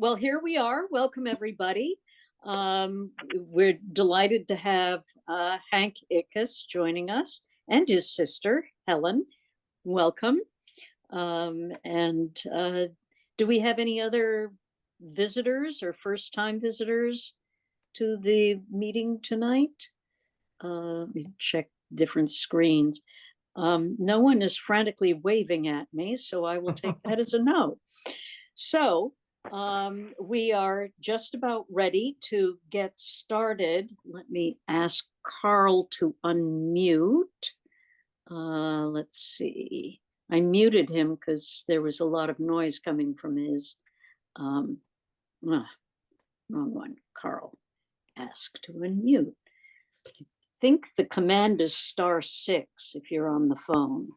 Well, here we are. Welcome, everybody. We're delighted to have Hank Ickes joining us and his sister, Helen. Welcome. Do we have any other visitors or first-time visitors to the meeting tonight? Let me check different screens. No one is frantically waving at me, so I will take that as a no. So we are just about ready to get started. Let me ask Karl to unmute. Let's see. I muted him because there was a lot of noise coming from his, wrong one, Karl. Ask to unmute. I think the command is *6 if you're on the phone.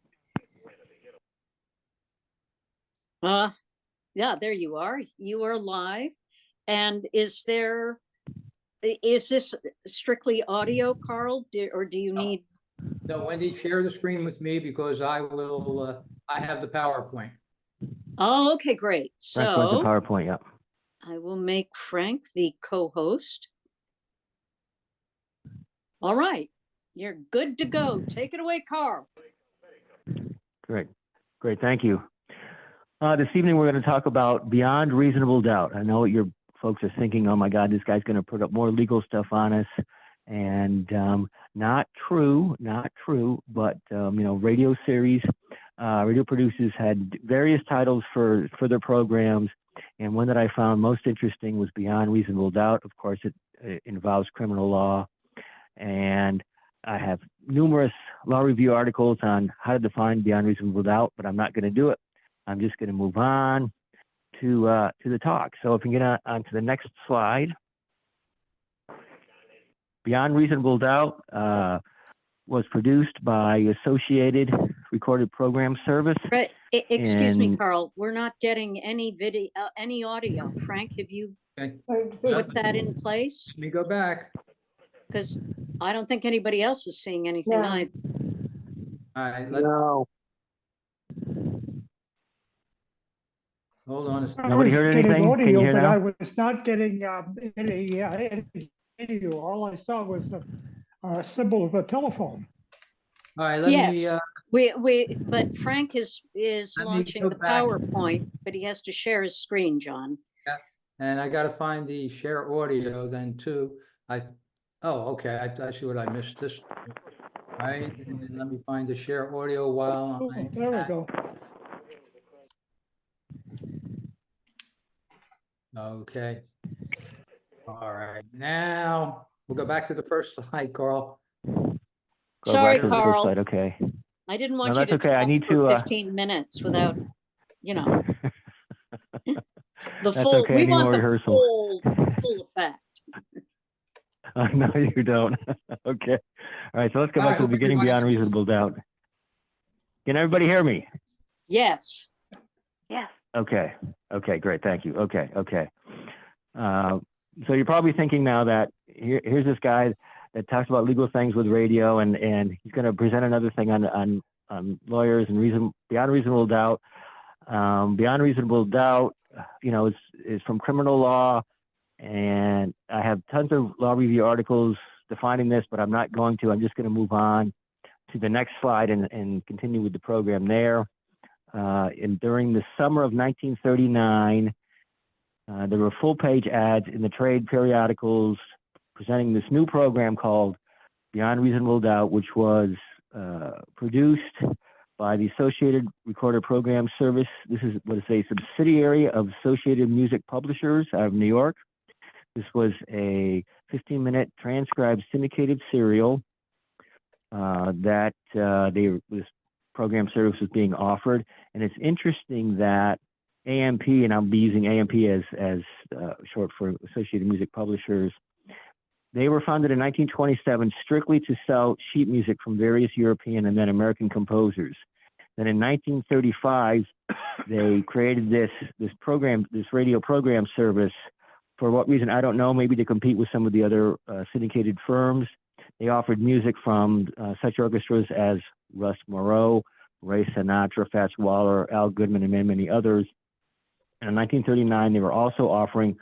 Yeah, there you are. You are live. And is this strictly audio, Karl, or do you need? No, Wendy, share the screen with me because I will, I have the PowerPoint. Oh, okay, great. Frank went to PowerPoint, yeah. I will make Frank the co-host. All right, you're good to go. Take it away, Karl. Great, thank you. This evening, we're going to talk about Beyond Reasonable Doubt. I know what your folks are thinking, oh my God, this guy's going to put up more legal stuff on us. And not true, but radio series, radio producers had various titles for their programs. And one that I found most interesting was Beyond Reasonable Doubt. Of course, it involves criminal law. And I have numerous law review articles on how to define Beyond Reasonable Doubt, but I'm not going to do it. I'm just going to move on to the talk. So if we can get on to the next slide. Beyond Reasonable Doubt was produced by Associated Recorded Program Service. Right. Excuse me, Karl. We're not getting any video, any audio. Frank, have you put that in place? Let me go back. Because I don't think anybody else is seeing anything either. All right. No. Hold on a second. Nobody heard anything? Audio, Can you hear but now? I was not getting any video. All I saw was a symbol of a telephone. All right, let me. But Frank is launching the back. PowerPoint, but he has to share his screen, John. Yeah, and I got to find the share audio then too. Oh, okay. I see what I missed. This, right? And then let me find the share audio while There we go. Okay. All right. Now we'll go back to the first slide, Karl. Sorry, Karl. Slide. Okay. I didn't want you to talk I need for to 15 minutes without, the That's full. okay. We want the rehearsal. full effect. No, you don't. Okay. All right. So let's go back to the beginning. Beyond Reasonable Doubt. Can everybody hear me? Yes. Yes. Okay. Great. Thank you. Okay. So you're probably thinking now that here's this guy that talks about legal things with radio, and he's going to present another thing on lawyers and Beyond Reasonable Doubt. Beyond Reasonable Doubt, is from criminal law, and I have tons of law review articles defining this, but I'm not going to. I'm just going to move on to the next slide and continue with the program there. And during the summer of 1939, there were full-page ads in the trade periodicals presenting this new program called Beyond Reasonable Doubt, which was produced by the Associated Recorded Program Service. This is what is a subsidiary of Associated Music Publishers out of New York. This was a 15-minute transcribed syndicated serial that this program service was being offered. And it's interesting that AMP, and I'll be using AMP as short for Associated Music Publishers, they were founded in 1927 strictly to sell sheet music from various European and then American composers. Then in 1935, they created this radio program service. For what reason, I don't know, maybe to compete with some of the other syndicated firms. They offered music from such orchestras as Russ Moreau, Ray Sinatra, Fats Waller, Al Goodman, and many others. And in 1939, they were also offering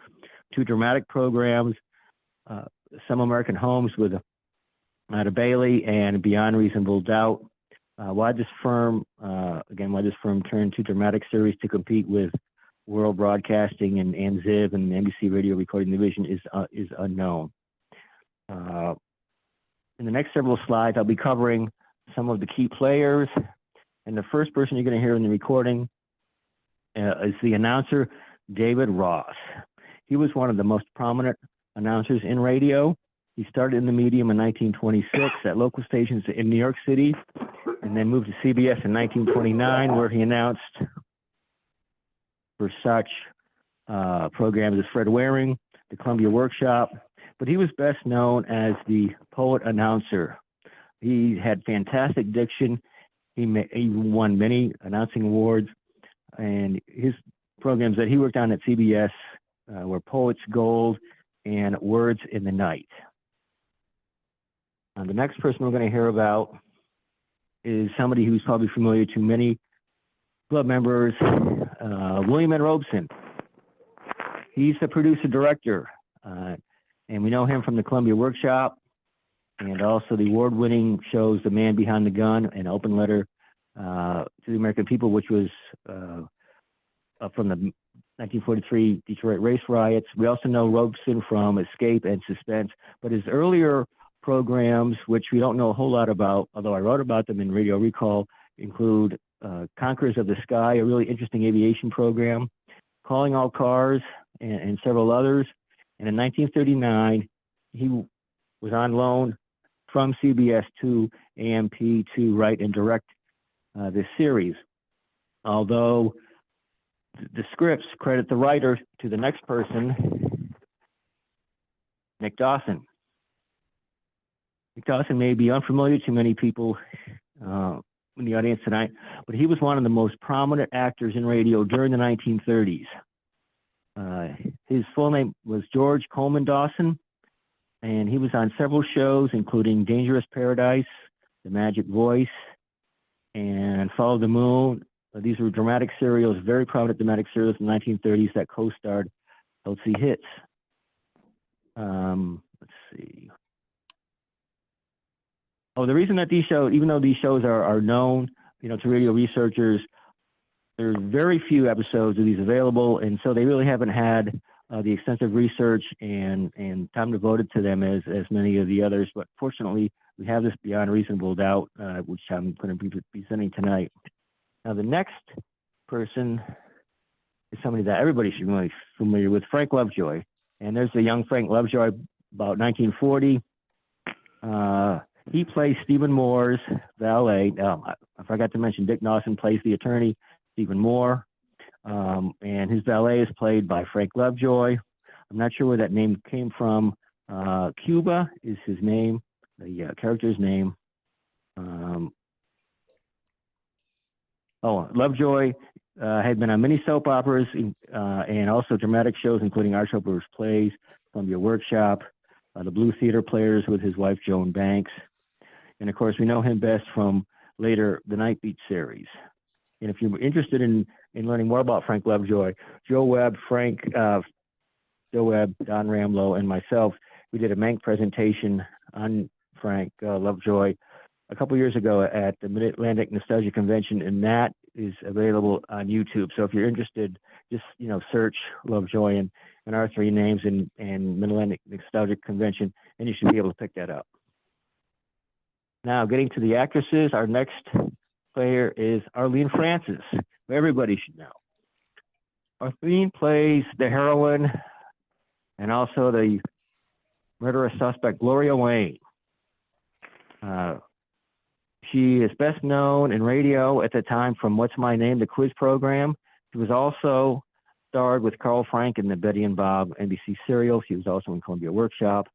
2 dramatic programs, Some American Homes with Matta Bailey and Beyond Reasonable Doubt. Why this firm turned to dramatic series to compete with World Broadcasting and ZIB and the NBC Radio Recording Division is unknown. In the next several slides, I'll be covering some of the key players. And the first person you're going to hear in the recording is the announcer, David Ross. He was one of the most prominent announcers in radio. He started in the medium in 1926 at local stations in New York City, and then moved to CBS in 1929, where he announced for such programs as Fred Waring, the Columbia Workshop, but he was best known as the poet announcer. He had fantastic diction. He won many announcing awards, and his programs that he worked on at CBS were Poets Gold and Words in the Night. The next person we're going to hear about is somebody who's probably familiar to many club members, William N. Robeson. He's the producer-director, and we know him from the Columbia Workshop and also the award-winning shows The Man Behind the Gun and Open Letter to the American People, which was from the 1943 Detroit race riots. We also know Robeson from Escape and Suspense, but his earlier programs, which we don't know a whole lot about, although I wrote about them in Radio Recall, include Conquerors of the Sky, a really interesting aviation program, Calling All Cars, and several others. And in 1939, he was on loan from CBS to AMP to write and direct this series. Although the scripts credit the writer to the next person, Nick Dawson. Nick Dawson may be unfamiliar to many people in the audience tonight, but he was one of the most prominent actors in radio during the 1930s. His full name was George Coleman Dawson, and he was on several shows, including Dangerous Paradise, The Magic Voice, and Follow the Moon. These were dramatic serials, very prominent dramatic serials in the 1930s that co-starred LC hits. Let's see. Oh, the reason that these shows, even though these shows are known, to radio researchers, there's very few episodes of these available, and so they really haven't had the extensive research and time devoted to them as many of the others. But fortunately, we have this Beyond Reasonable Doubt, which I'm going to be presenting tonight. Now, the next person is somebody that everybody should be really familiar with, Frank Lovejoy. And there's the young Frank Lovejoy, about 1940. He plays Stephen Moore's valet. I forgot to mention Dick Dawson plays the attorney, Stephen Moore. And his valet is played by Frank Lovejoy. I'm not sure where that name came from. Cuba is his name, the character's name. Lovejoy had been on many soap operas and also dramatic shows, including Arch Operas Plays, Columbia Workshop, the Blue Theater Players with his wife Joan Banks. And of course, we know him best from later the Night Beat series. And if you're interested in learning more about Frank Lovejoy, Joe Webb, Don Ramlow, and myself, we did a Mank presentation on Frank Lovejoy a couple years ago at the Mid-Atlantic Nostalgia Convention, and that is available on YouTube. So if you're interested, just search Lovejoy and our three names in Mid-Atlantic Nostalgia Convention, and you should be able to pick that up. Now, getting to the actresses, our next player is Arlene Francis, who everybody should know. Arlene plays the heroine and also the murderous suspect, Gloria Wayne. She is best known in radio at the time from What's My Name, the quiz program. She was also starred with Carl Frank in the Betty and Bob NBC serial. She was also in Columbia Workshop,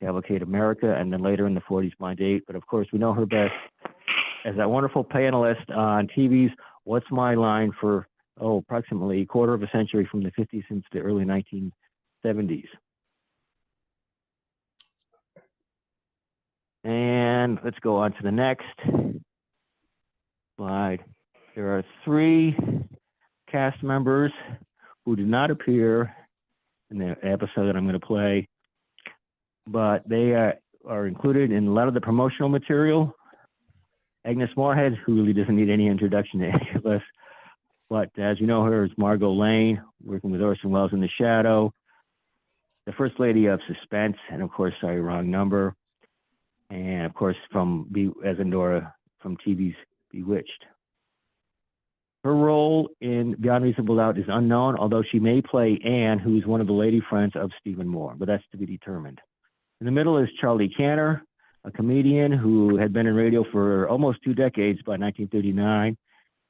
Cavalcade America, and then later in the 40s, Blind Date. But of course, we know her best as that wonderful panelist on TV's What's My Line for, approximately a quarter of a century, from the 50s into the early 1970s. And let's go on to the next slide. There are three cast members who did not appear in the episode that I'm going to play, but they are included in a lot of the promotional material. Agnes Moorehead, who really doesn't need any introduction to any of us, but as you know her, is Margot Lane, working with Orson Welles in The Shadow, the First Lady of Suspense, and of course, sorry, wrong number, and of course as Endora from TV's Bewitched. Her role in Beyond Reasonable Doubt is unknown, although she may play Anne, who is one of the lady friends of Stephen Moore, but that's to be determined. In the middle is Charlie Canner, a comedian who had been in radio for almost 2 decades by 1939.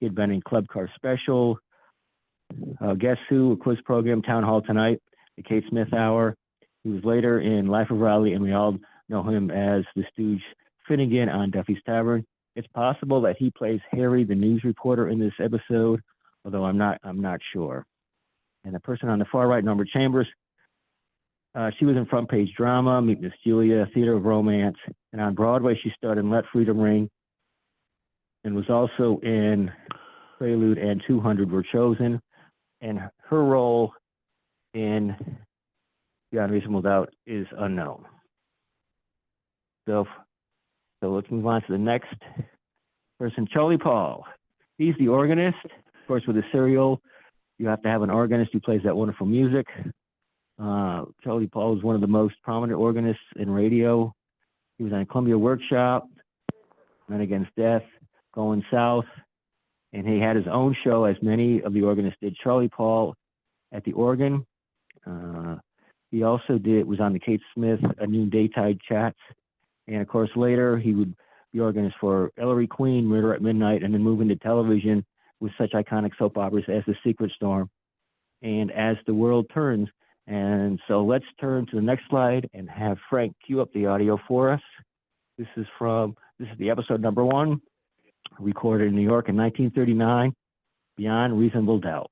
He had been in Club Car Special, Guess Who, a quiz program, Town Hall Tonight, the Kate Smith Hour. He was later in Life of Riley, and we all know him as the stooge Finnegan on Duffy's Tavern. It's possible that he plays Harry, the news reporter, in this episode, although I'm not sure. And the person on the far right, Norma Chambers, she was in Front Page Drama, Meet Miss Julia, Theater of Romance, and on Broadway she starred in Let Freedom Ring, and was also in Prelude and 200 Were Chosen. And her role in Beyond Reasonable Doubt is unknown. So let's move on to the next person, Charlie Paul. He's the organist. Of course, with a serial, you have to have an organist who plays that wonderful music. Charlie Paul is one of the most prominent organists in radio. He was on Columbia Workshop, Men Against Death, Going South, and he had his own show, as many of the organists did. Charlie Paul at the organ. He also was on the Kate Smith Noon Daytime Chats. And of course, later he would be organist for Ellery Queen, Murder at Midnight, and then move into television with such iconic soap operas as The Secret Storm and As the World Turns. And so let's turn to the next slide and have Frank cue up the audio for us. This is the episode number 1, recorded in New York in 1939, Beyond Reasonable Doubt.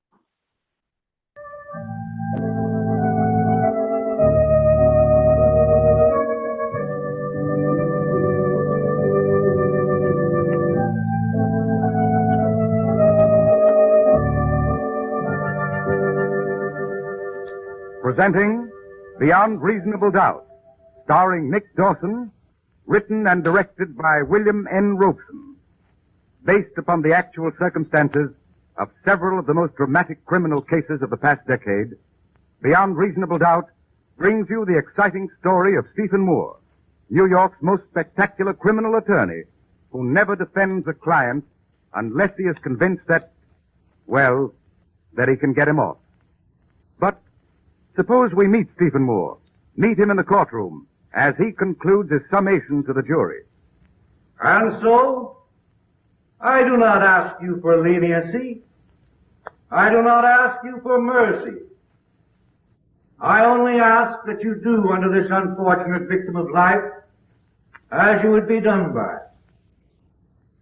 Presenting Beyond Reasonable Doubt, starring Nick Dawson, written and directed by William N. Robeson, based upon the actual circumstances of several of the most dramatic criminal cases of the past decade. Beyond Reasonable Doubt brings you the exciting story of Stephen Moore, New York's most spectacular criminal attorney, who never defends a client unless he is convinced that he can get him off. But suppose we meet Stephen Moore, meet him in the courtroom as he concludes his summation to the jury. And so, I do not ask you for leniency. I do not ask you for mercy. I only ask that you do unto this unfortunate victim of life as you would be done by.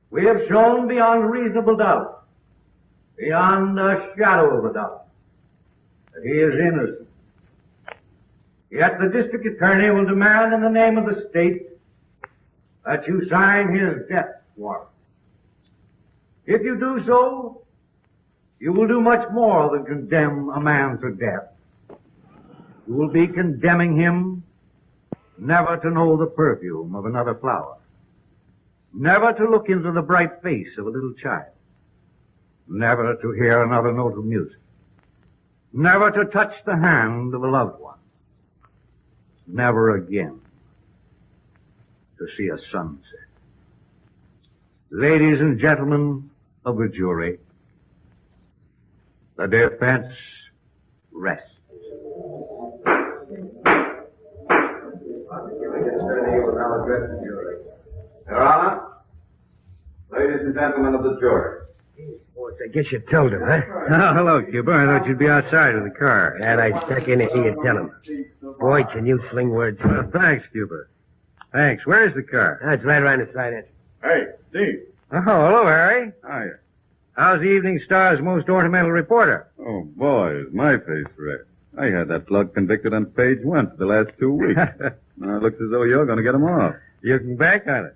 We have shown beyond reasonable doubt, beyond a shadow of a doubt, that he is innocent. Yet the district attorney will demand in the name of the state that you sign his death warrant. If you do so, you will do much more than condemn a man to death. You will be condemning him never to know the perfume of another flower, never to look into the bright face of a little child, never to hear another note of music, never to touch the hand of a loved one, never again to see a sunset. Ladies and gentlemen of the jury, the defense rests. Your Honor, ladies and gentlemen of the jury. I guess you told him, huh? Oh, hello, Cuba. I thought you'd be outside of the car. Glad I stuck in if you'd tell him. Boy, can you sling words. Well, thanks, Cuba. Thanks. Where's the car? That's right around the side entrance. Hey, Steve. Oh, hello, Harry. Hiya. How's the Evening Star's most ornamental reporter? Oh, boy, is my face red. I had that plug convicted on page 1 for the last 2 weeks. Now it looks as though you're going to get him off. You can bank on it.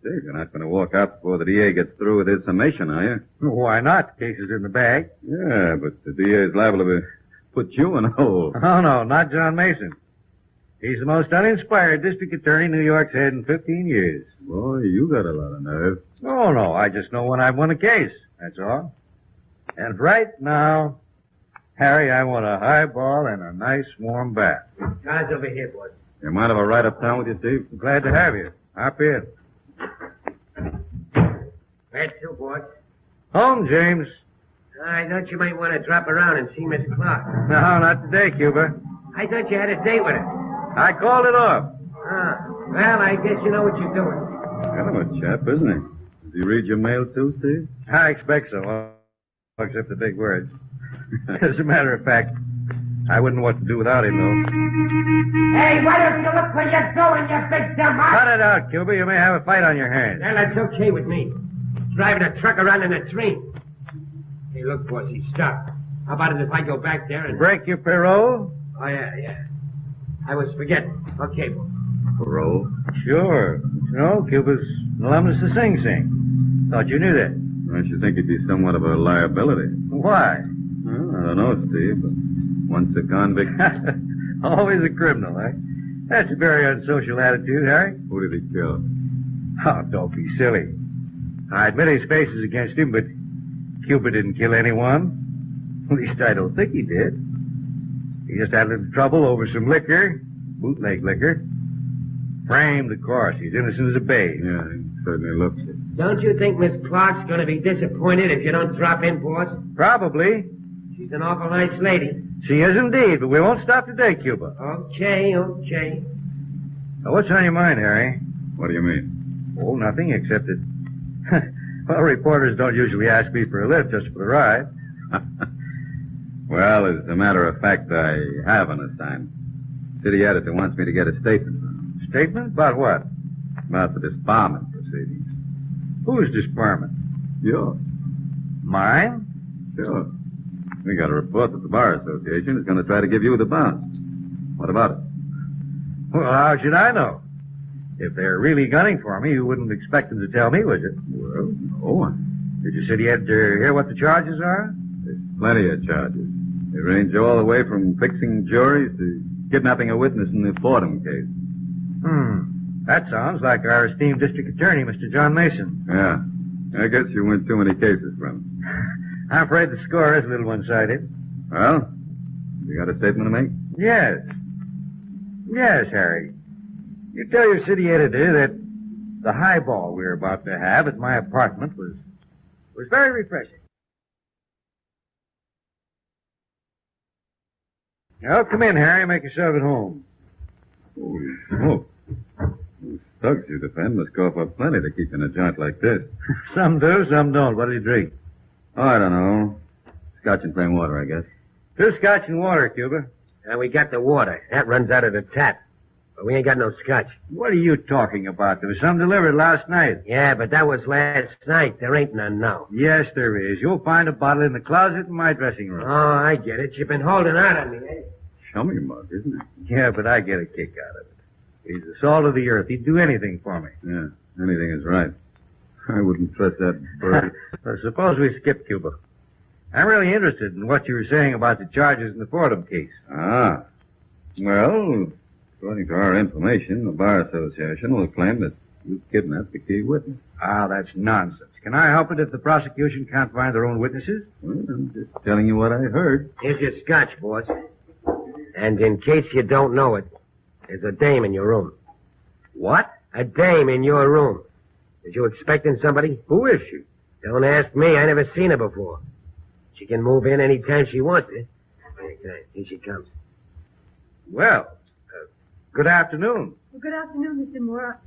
Steve, you're not going to walk out before the DA gets through with his summation, are you? Why not? The case is in the bag. Yeah, but the DA is liable to put you in a hole. Oh, no, not John Mason. He's the most uninspired district attorney New York's had in 15 years. Boy, you got a lot of nerve. Oh, no, I just know when I've won a case. That's all. And right now, Harry, I want a highball and a nice warm bath. Guys over here, boys. You mind if I ride uptown with you, Steve? Glad to have you. Hop in. Where to, boys? Home, James. I thought you might want to drop around and see Miss Clark. No, not today, Cuba. I thought you had a date with her. I called it off. Well, I guess you know what you're doing. Kind of a chap, isn't he? Does he read your mail too, Steve? I expect so, except the big words. As a matter of fact, I wouldn't know what to do without him, though. Hey, why don't you look where you're going, you big dumb Cut it out, Cuba. You may have a fight on your hands. Well, that's okay with me. Driving a truck around in a train. Hey, look, boys, he stopped. How about it if I go back there and... Break your parole? Oh, yeah. I was forgetting. Okay, boy. Parole? Sure. You know, Cuba's an alumnus of Sing Sing. Thought you knew that. I should think he'd be somewhat of a liability. Why? Well, I don't know, Steve, but once a convict... Always a criminal, eh? That's a very unsocial attitude, Harry. Who did he kill? Oh, don't be silly. I admit his face is against him, but Cuba didn't kill anyone. At least I don't think he did. He just had a little trouble over some liquor, bootleg liquor. Framed, of course. He's innocent as a babe. Yeah, he certainly looks it. Don't you think Miss Clark's going to be disappointed if you don't drop in, boss? Probably. She's an awful nice lady. She is indeed, but we won't stop today, Cuba. Okay. Now, what's on your mind, Harry? What do you mean? Oh, nothing, except that... well, reporters don't usually ask me for a lift just for a ride. Well, as a matter of fact, I have an assignment. City editor wants me to get a statement. Statement? About what? About the disbarment proceedings. Whose disbarment? Yours. Mine? Sure. We got a report that the Bar Association is going to try to give you the bounce. What about it? Well, how should I know? If they're really gunning for me, you wouldn't expect them to tell me, would you? Well, no. Did your city editor hear what the charges are? There's plenty of charges. They range all the way from fixing juries to kidnapping a witness in the Fordham case. That sounds like our esteemed district attorney, Mr. John Mason. Yeah. I guess you win too many cases from him. I'm afraid the score is a little one-sided. Well, you got a statement to make? Yes. Yes, Harry. You tell your city editor that the highball we were about to have at my apartment was very refreshing. Now, come in, Harry. Make yourself at home. Holy smoke. Those thugs you defend must cough up plenty to keep in a joint like this. Some do, some don't. What do you drink? Oh, I don't know. Scotch and plain water, I guess. 2 scotch and water, Cuba. And we got the water. That runs out of the tap. But we ain't got no scotch. What are you talking about? There was some delivered last night. Yeah, but that was last night. There ain't none now. Yes, there is. You'll find a bottle in the closet in my dressing room. Oh, I get it. You've been holding out on me, eh? Chummy mug, isn't it? Yeah, but I get a kick out of it. He's the salt of the earth. He'd do anything for me. Yeah, anything is right. I wouldn't trust that bird. Well, suppose we skip Cuba. I'm really interested in what you were saying about the charges in the Fordham case. Ah. Well, according to our information, the Bar Association will claim that you kidnapped the key witness. Ah, that's nonsense. Can I help it if the prosecution can't find their own witnesses? Well, I'm just telling you what I heard. Here's your scotch, boss. And in case you don't know it, there's a dame in your room. What? A dame in your room. Is you expecting somebody? Who is she? Don't ask me. I never seen her before. She can move in any time she wants to. Here she comes. Well, good afternoon. Well, good afternoon, Mr. Moore.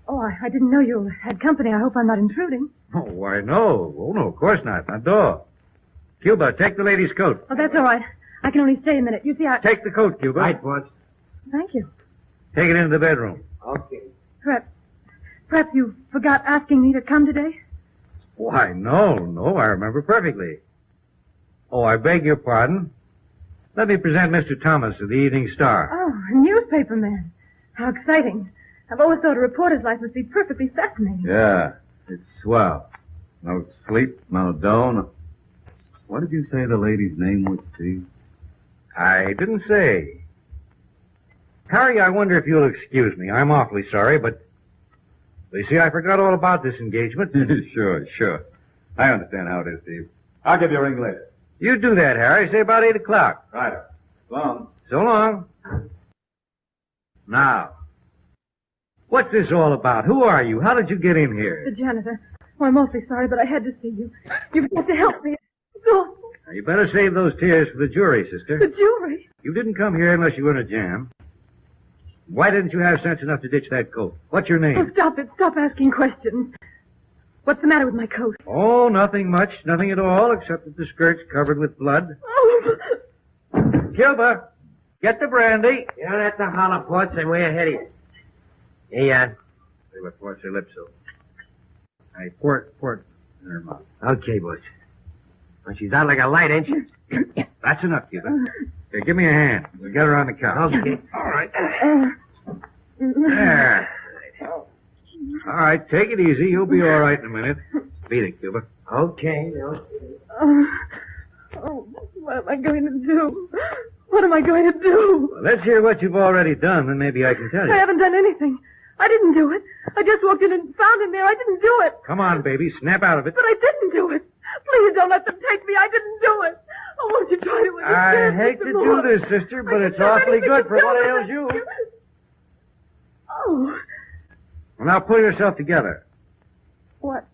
I didn't know you had company. I hope I'm not intruding. Oh, why, no. Oh, no, of course not. Not door. Cuba, take the lady's coat. Oh, that's all right. I can only stay a minute. You see, Take the coat, Cuba. Right, boss. Thank you. Take it into the bedroom. Okay. Perhaps you forgot asking me to come today? Why, no, I remember perfectly. Oh, I beg your pardon. Let me present Mr. Thomas of the Evening Star. Oh, a newspaper man. How exciting. I've always thought a reporter's life must be perfectly fascinating. Yeah, it's swell. No sleep, no dough, no... What did you say the lady's name was, Steve? I didn't say. Harry, I wonder if you'll excuse me. I'm awfully sorry, but... You see, I forgot all about this engagement. Sure. I understand how it is, Steve. I'll give you a ring later. You do that, Harry. Say about 8 o'clock. Right. Long. So long. Now, what's this all about? Who are you? How did you get in The here? janitor. Oh, I'm awfully sorry, but I had to see you. You've got to help me. It's awful. Now, you better save those tears for the jury, The sister. jewelry. You didn't come here unless you were in a jam. Why didn't you have sense enough to ditch that coat? What's your Oh, name? stop it. Stop asking questions. What's the matter with my coat? Oh, nothing much. Nothing at all, except that the skirt's covered with blood. Oh, Cuba, get the brandy. You don't have to holler, Ports. I'm way ahead of you. Hey, Say what Port's her lips so. Hey, port in her mouth. okay, boss. Well, she's out like a light, ain't she? That's enough, Cuba. Here, give me a hand. We'll get her on the couch. Okay. All right. There. All right, take it easy. You'll be all right in a minute. Beat it, Cuba. Okay. oh, what am I going to do? What am I going to do? Well, let's hear what you've already done, then maybe I can tell I you. haven't done anything. I didn't do it. I just walked in and found him there. I didn't do it. Come on, baby. Snap out of it. But I didn't do it. Please don't let them take me. I didn't do it. Oh, won't you try to I understand? hate to Mr. do Moore? this, sister, but I it's didn't have awfully anything good to for do what with ails it. you. Oh, Well, now pull yourself together. what?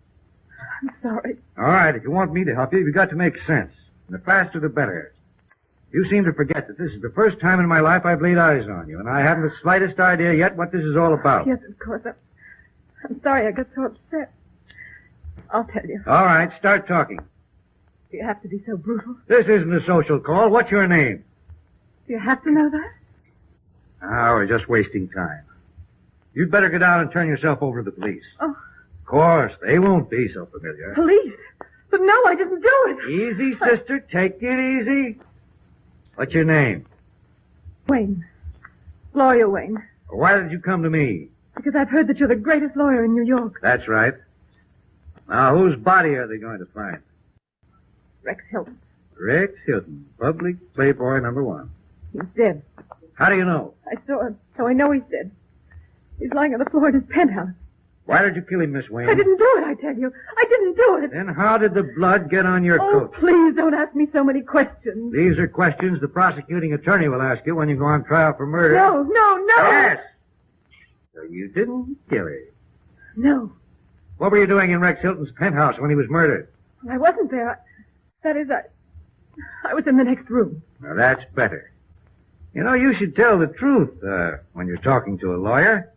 I'm sorry. All right, if you want me to help you, you've got to make sense. And the faster, the better. You seem to forget that this is the first time in my life I've laid eyes on you, and I haven't the slightest idea yet what this is all about. Yes, of course. I'm sorry I got so upset. I'll tell you. All right, start talking. Do you have to be so brutal? This isn't a social call. What's your name? Do you have to know that? Ah, we're just wasting time. You'd better go down and turn yourself over to the police. Oh. Of course, they won't be so familiar. Police? But no, I didn't do it. Easy, sister. Take it easy. What's your name? Wayne. Lawyer Wayne. Why did you come to me? Because I've heard that you're the greatest lawyer in New York. That's right. Now, whose body are they going to find? Rex Hilton. Rex Hilton, public playboy number 1. He's dead. How do you know? I saw him, so I know he's dead. He's lying on the floor in his penthouse. Why did you kill him, Miss Wayne? I didn't do it, I tell you. I didn't do it. Then how did the blood get on your Oh, coat? please don't ask me so many questions. These are questions the prosecuting attorney will ask you when you go on trial for murder. No. Yes. So you didn't kill her. No. What were you doing in Rex Hilton's penthouse when he was murdered? I wasn't there. That is, I was in the next room. Now, that's better. You know, you should tell the truth when you're talking to a lawyer.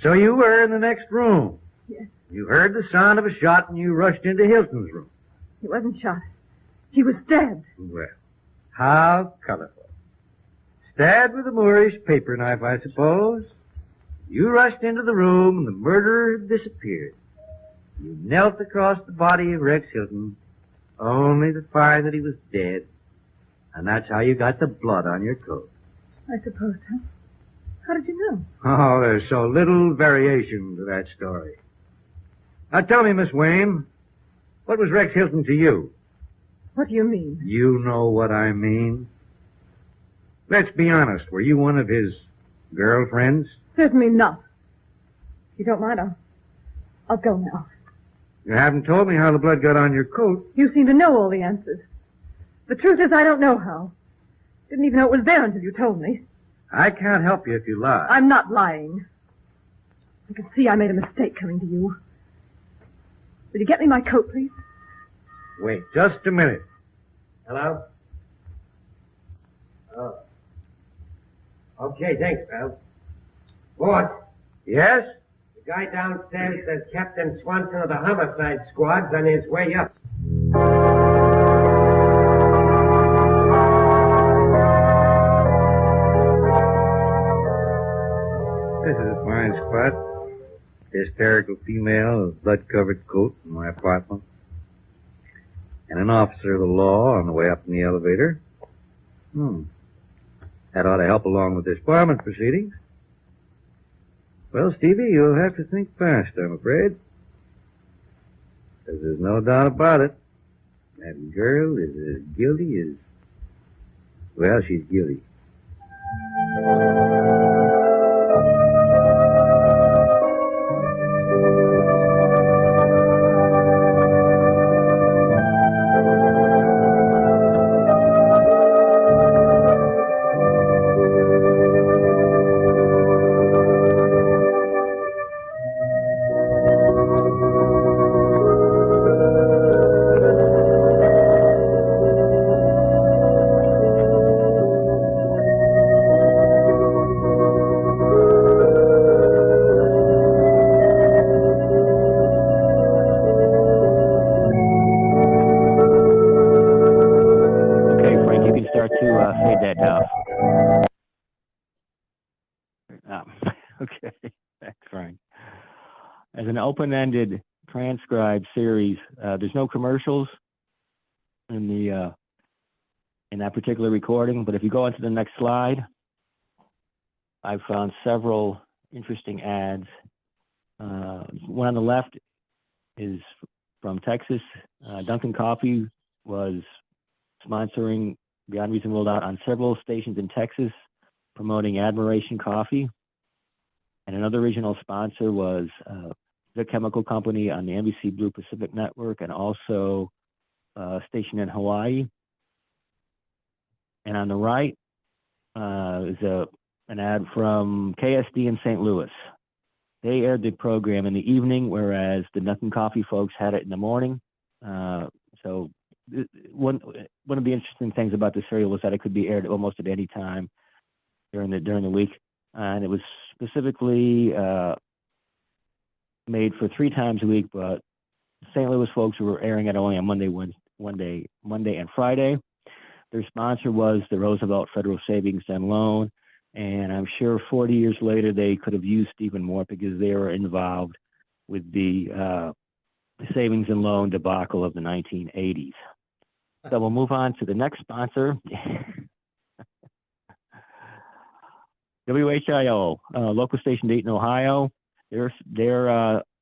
So you were in the next room. Yes. You heard the sound of a shot and you rushed into Hilton's room. He wasn't shot. He was dead. Well, how colorful. Stabbed with a Moorish paper knife, I suppose. You rushed into the room and the murderer disappeared. You knelt across the body of Rex Hilton, only to find that he was dead. And that's how you got the blood on your coat. I suppose so. How did you know? Oh, there's so little variation to that story. Now tell me, Miss Wayne, what was Rex Hilton to you? What do you mean? You know what I mean. Let's be honest, were you one of his girlfriends? Certainly not. If you don't mind, I'll go now. You haven't told me how the blood got on your coat. You seem to know all the answers. The truth is, I don't know how. Didn't even know it was there until you told me. I can't help you if you lie. I'm not lying. I can see I made a mistake coming to you. Will you get me my coat, please? Wait just a minute. Hello? Oh. Okay, thanks, pal. What? Yes? The guy downstairs says Captain Swanson of the homicide squad's on his way up. This is a fine spot. Hysterical female with blood-covered coat in my apartment. And an officer of the law on the way up in the elevator. That ought to help along with this barment proceedings. Well, Stevie, you'll have to think fast, I'm afraid. Because there's no doubt about it. That girl is as guilty as... Well, she's guilty. Fade that down. Okay, thanks, Frank. As an open-ended transcribed series, there's no commercials in the in that particular recording. But if you go on to the next slide, I found several interesting ads. One on the left is from Texas. Dunkin' Coffee was sponsoring Beyond Reasonable Doubt on several stations in Texas, promoting Admiration Coffee. And another regional sponsor was the chemical company on the NBC Blue Pacific Network, and also a station in Hawaii. And on the right is an ad from KSD in St. Louis. They aired the program in the evening, whereas the Dunkin' Coffee folks had it in the morning. So one of the interesting things about the serial was that it could be aired almost at any time during the week, and it was specifically made for 3 times a week. But St. Louis folks were airing it only on Monday and Friday. Their sponsor was the Roosevelt Federal Savings and Loan, and I'm sure 40 years later they could have used even more because they were involved with the savings and loan debacle of the 1980s. So we'll move on to the next sponsor. WHIO, local station, Dayton, Ohio. Their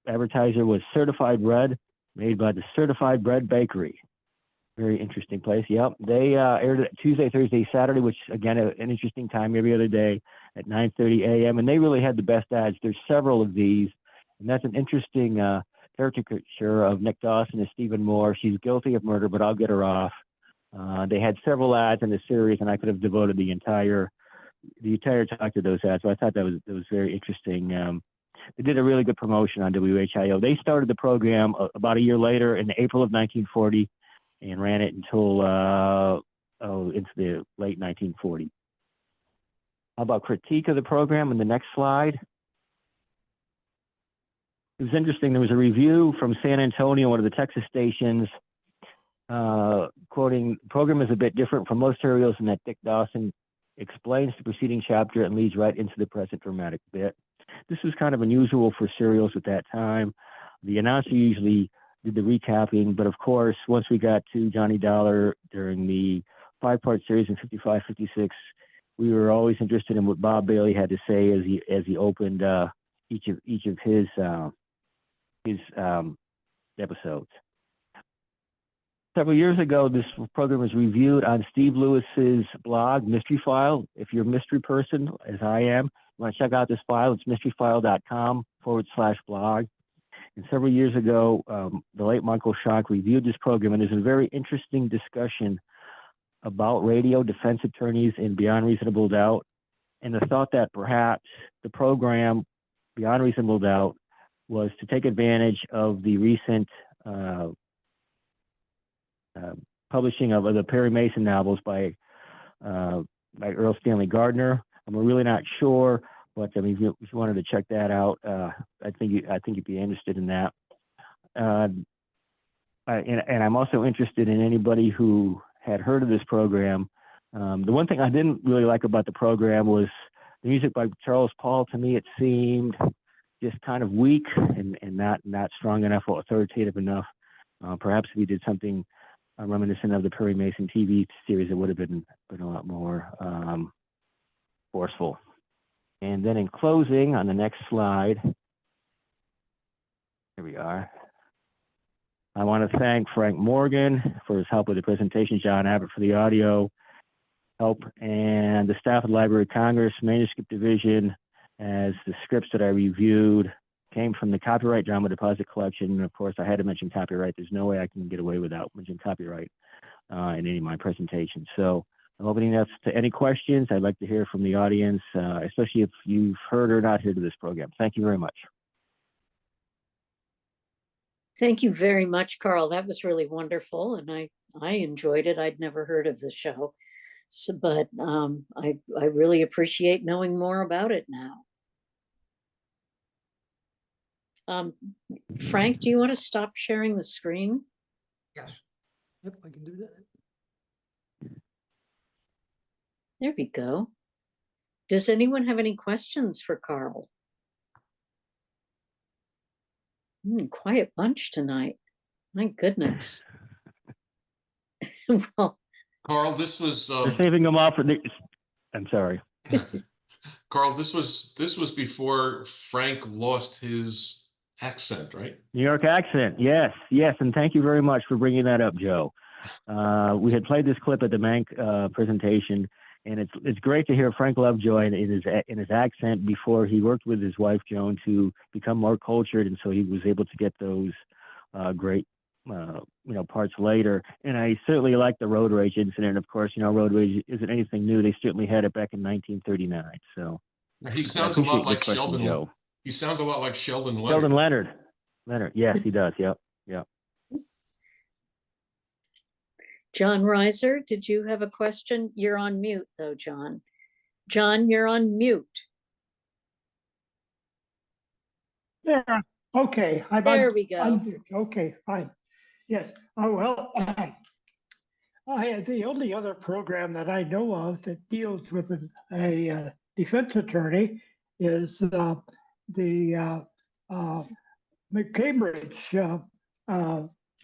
advertiser was Certified Bread, made by the Certified Bread Bakery. Very interesting place. Yep. They aired it Tuesday, Thursday, Saturday, which, again, an interesting time every other day at 9:30 a.m. And they really had the best ads. There's several of these. And that's an interesting caricature of Nick Dawson as Stephen Moore. She's guilty of murder, but I'll get her off. They had several ads in the series, and I could have devoted the entire talk to those ads. So I thought that was very interesting. They did a really good promotion on WHIO. They started the program about a year later in April of 1940 and ran it until into the late 1940s. How about critique of the program in the next slide? It was interesting. There was a review from San Antonio, one of the Texas stations, quoting, "The program is a bit different from most serials in that Dick Dawson explains the preceding chapter and leads right into the present dramatic bit." This was kind of unusual for serials at that time. The announcer usually did the recapping, but of course, once we got to Johnny Dollar during the 5-part series in 55, 56, we were always interested in what Bob Bailey had to say as he opened each of his episodes. Several years ago, this program was reviewed on Steve Lewis's blog, Mystery File. If you're a mystery person, as I am, you want to check out this file, it's mysteryfile.com/blog. And several years ago, the late Michael Schock reviewed this program, and there's a very interesting discussion about radio, defense attorneys, and Beyond Reasonable Doubt, and the thought that perhaps the program Beyond Reasonable Doubt was to take advantage of the recent publishing of the Perry Mason novels by Earl Stanley Gardner. I'm really not sure, but I mean, if you wanted to check that out, I think you'd be interested in that. And I'm also interested in anybody who had heard of this program. The one thing I didn't really like about the program was the music by Charles Paul. To me, it seemed just kind of weak and not strong enough or authoritative enough. Perhaps if he did something reminiscent of the Perry Mason TV series, it would have been a lot more forceful. And then in closing, on the next slide, here we are. I want to thank Frank Morgan for his help with the presentation, John Abbott for the audio help, and the staff of the Library of Congress Manuscript Division, as the scripts that I reviewed came from the Copyright Drama Deposit Collection. And of course, I had to mention copyright. There's no way I can get away without mentioning copyright in any of my presentations. So I'm opening up to any questions. I'd like to hear from the audience, especially if you've heard or not heard of this program. Thank you very much. Thank you very much, Karl. That was really wonderful, and I enjoyed it. I'd never heard of the show, so, but I really appreciate knowing more about it now. Frank, do you want to stop sharing the screen? Yes. Yep, I can do that. There we go. Does anyone have any questions for Karl? Quiet bunch tonight. My goodness. Well, Karl, this was We're saving them off for the. I'm sorry. Karl, this was before Frank lost his accent, right? New York accent, yes, yes, and thank you very much for bringing that up, Joe. We had played this clip at the Mank presentation, and it's great to hear Frank Lovejoy in his accent before he worked with his wife Joan to become more cultured, and so he was able to get those great parts later. And I certainly like the road rage incident. Of course, road rage isn't anything new. They certainly had it back in 1939. So He sounds a lot like Sheldon. Joe. He sounds a lot like Sheldon Leonard. Sheldon Leonard. Yes, he does. Yep. John Reiser, did you have a question? You're on mute though, John. John, you're on mute. Yeah, okay. There we go. Okay, fine. Yes. Oh, well, the only other program that I know of that deals with a defense attorney is the McCambridge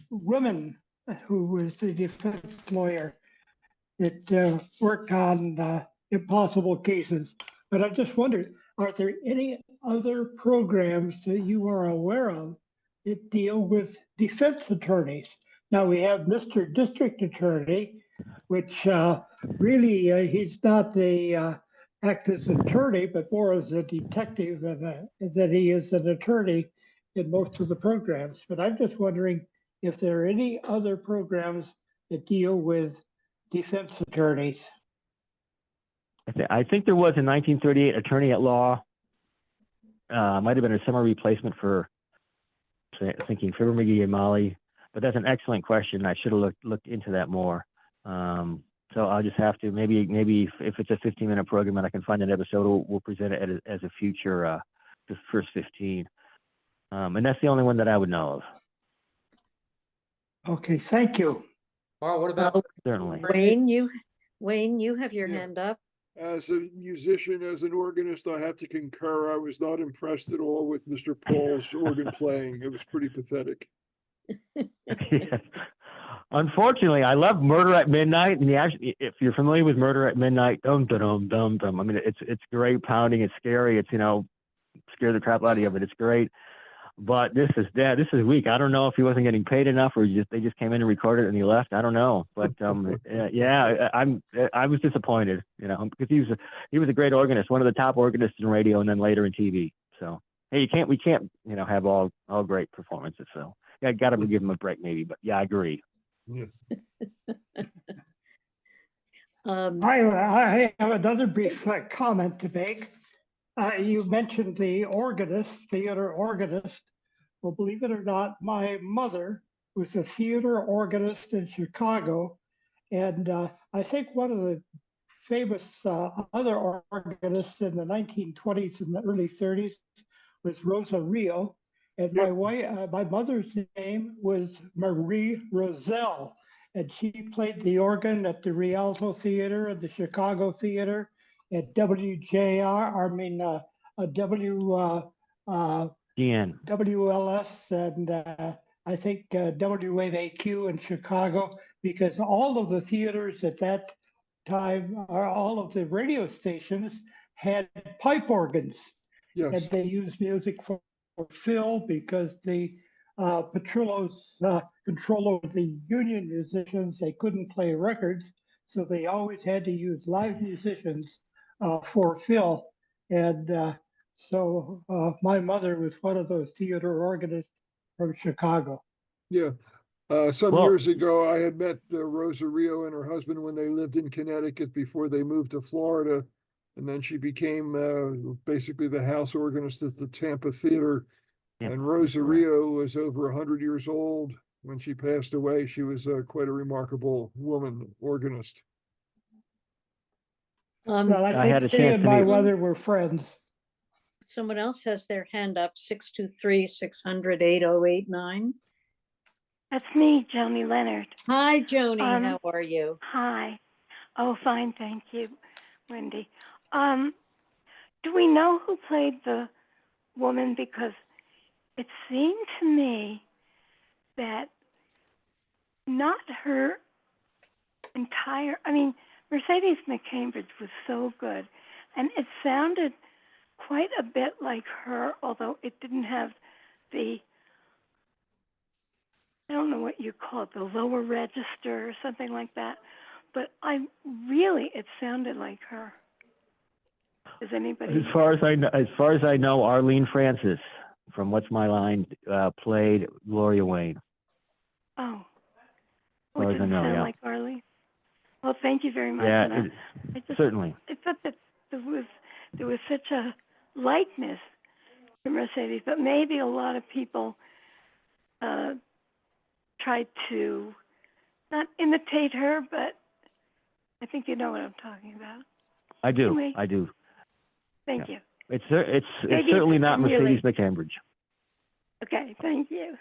woman who was the defense lawyer that worked on impossible cases. But I just wondered, are there any other programs that you are aware of that deal with defense attorneys? Now we have Mr. District Attorney, which really he's not the act as an attorney, but more as a detective, and that he is an attorney in most of the programs. But I'm just wondering if there are any other programs that deal with defense attorneys. I think there was in 1938 attorney at law. Might have been a summer replacement for thinking Fibber McGee and Molly, but that's an excellent question. I should have looked into that more. So I'll just have to maybe if it's a 15-minute program and I can find an episode, we'll present it as a future the first 15. And that's the only one that I would know of. Okay, thank you. Karl, what about Certainly. Wayne, you have your hand up. As a musician, as an organist, I have to concur. I was not impressed at all with Mr. Paul's organ playing. It was pretty pathetic. Yes. Unfortunately, I love Murder at Midnight, and if you're familiar with Murder at Midnight, dum dum dum dum. I mean, it's great pounding. It's scary. It's scare the crap out of you, but it's great. But this is weak. I don't know if he wasn't getting paid enough, or they just came in and recorded it and he left. I don't know, but yeah, I was disappointed, because he was a great organist, one of the top organists in radio, and then later in TV. So hey, we can't have all great performances. So yeah, got to give him a break maybe. But yeah, I agree. Yeah. I have another brief comment to make. You mentioned the organist, theater organist. Well, believe it or not, my mother was a theater organist in Chicago. And I think one of the famous other organists in the 1920s and the early 30s was Rosa Rio. And my mother's name was Marie Roselle. And she played the organ at the Rialto Theater and the Chicago Theater, at WJR, WLS, and I think WAQ in Chicago, because all of the theaters at that time, or all of the radio stations, had pipe organs. Yes. And they used music for fill because the Petrillo's control over the union musicians, they couldn't play records, so they always had to use live musicians for fill. And so my mother was one of those theater organists from Chicago. Yeah. Some Well- years ago, I had met Rosa Rio and her husband when they lived in Connecticut before they moved to Florida. And then she became basically the house organist at the Tampa Theater. Yeah. And Rosa Rio was over 100 years old when she passed away. She was quite a remarkable woman organist. Well, I had a think she chance and to my meet- mother were friends. Someone else has their hand up, 623-600-8089. That's me, Joni Leonard. Hi, Joni, how are you? Hi. Oh, fine, thank you, Wendy. Do we know who played the woman? Because it seemed to me that not her entire, I mean, Mercedes McCambridge was so good, and it sounded quite a bit like her, although it didn't have the, I don't know what you call it, the lower register or something like that. But it sounded like her. Does anybody? As far as I know, Arlene Francis from What's My Line played Gloria Wayne. Oh. As far as I know, sound yeah. like Arlene? Well, thank you very much. Yeah, And certainly. I thought that there was such a likeness to Mercedes, but maybe a lot of people tried to not imitate her, but I think you know what I'm talking about. I do. Anyway. I do. Thank Yeah. you. It's Maybe certainly not really- Mercedes McCambridge. Okay, thank you.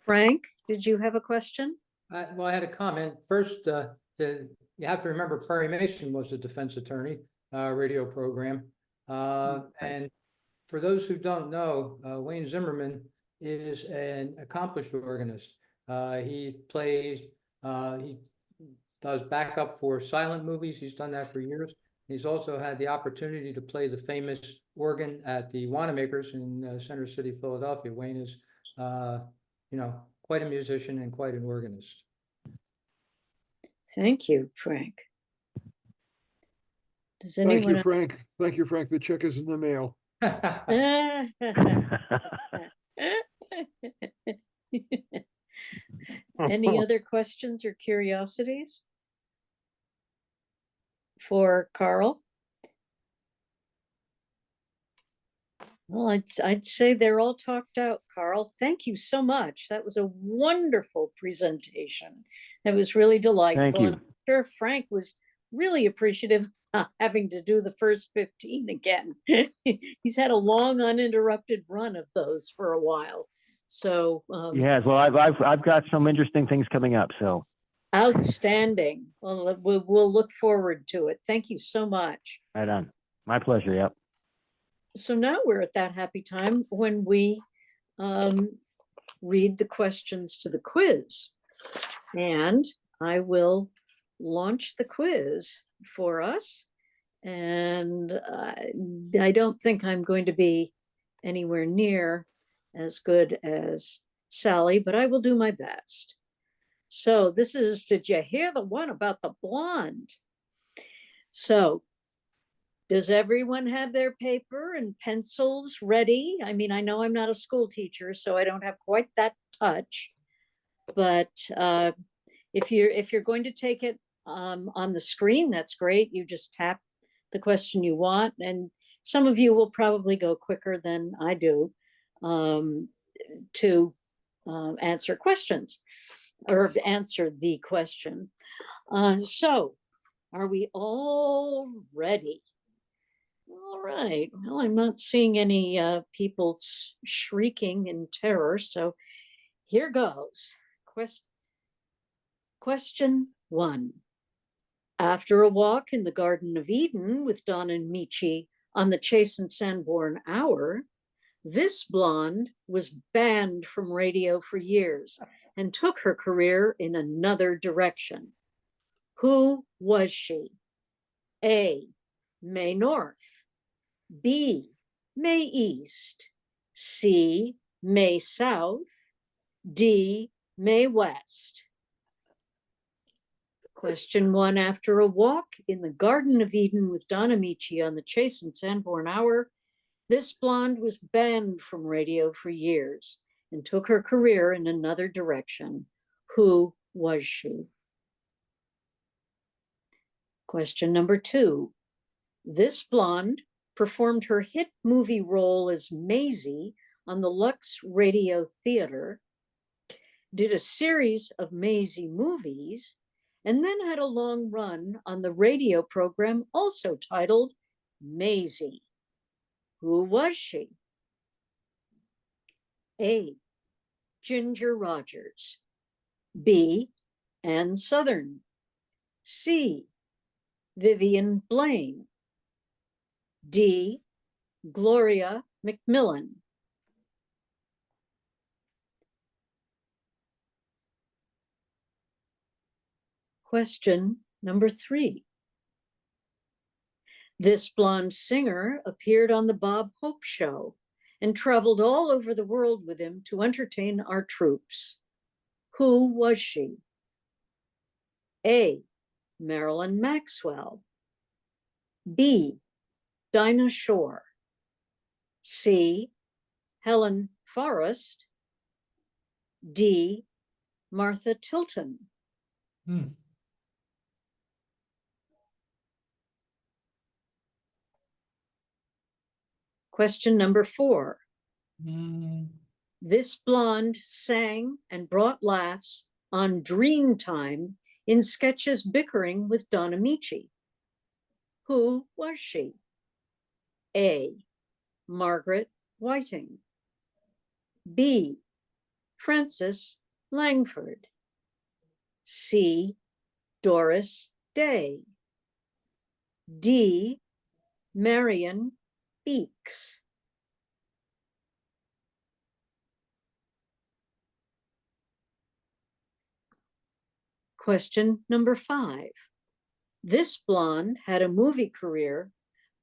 Frank, did you have a question? Well, I had a comment. First, you have to remember Perry Mason was a defense attorney, radio program. And for those who don't know, Wayne Zimmerman is an accomplished organist. He does backup for silent movies. He's done that for years. He's also had the opportunity to play the famous organ at the Wanamakers in Center City, Philadelphia. Wayne is, quite a musician and quite an organist. Thank you, Frank. Does Thank you, anyone? Frank. Thank you, Frank. The check is in the mail. Any other questions or curiosities for Karl? Well, I'd say they're all talked out, Karl. Thank you so much. That was a wonderful presentation. It was really delightful. Thank you. I'm sure Frank was really appreciative of having to do the first 15 again. He's had a long uninterrupted run of those for a while. So Yes, well, I've got some interesting things coming up. So outstanding. Well, we'll look forward to it. Thank you so much. right on. My pleasure. Yep. So now we're at that happy time when we read the questions to the quiz. And I will launch the quiz for us. And I don't think I'm going to be anywhere near as good as Sally, but I will do my best. So this is, did you hear the one about the blonde? So does everyone have their paper and pencils ready? I mean, I know I'm not a school teacher, so I don't have quite that touch. But if you're going to take it on the screen, that's great. You just tap the question you want, and some of you will probably go quicker than I do to answer questions or answer the question. So are we all ready? All right. Well, I'm not seeing any people shrieking in terror. So here goes. Question 1. After a walk in the Garden of Eden with Don and Michi on the Chase and Sanborn Hour, this blonde was banned from radio for years and took her career in another direction. Who was she? A. May North. B, May East. C, May South. D, May West. Question 1, after a walk in the Garden of Eden with Don Amici on the Chase and Sanborn Hour, this blonde was banned from radio for years and took her career in another direction. Who was she? Question number 2. This blonde performed her hit movie role as Maisie on the Lux Radio Theater, did a series of Maisie movies, and then had a long run on the radio program also titled Maisie. Who was she? A, Ginger Rogers. B, Ann Sothern. C, Vivian Blaine. D, Gloria McMillan. Question number 3. This blonde singer appeared on the Bob Hope Show and traveled all over the world with him to entertain our troops. Who was she? A, Marilyn Maxwell. B, Dinah Shore. C, Helen Forrest. D, Martha Tilton. Question number 4. This blonde sang and brought laughs on Dreamtime in sketches bickering with Don Amici. Who was she? A, Margaret Whiting. B, Frances Langford. C, Doris Day. D, Marion Beeks. Question number 5. This blonde had a movie career,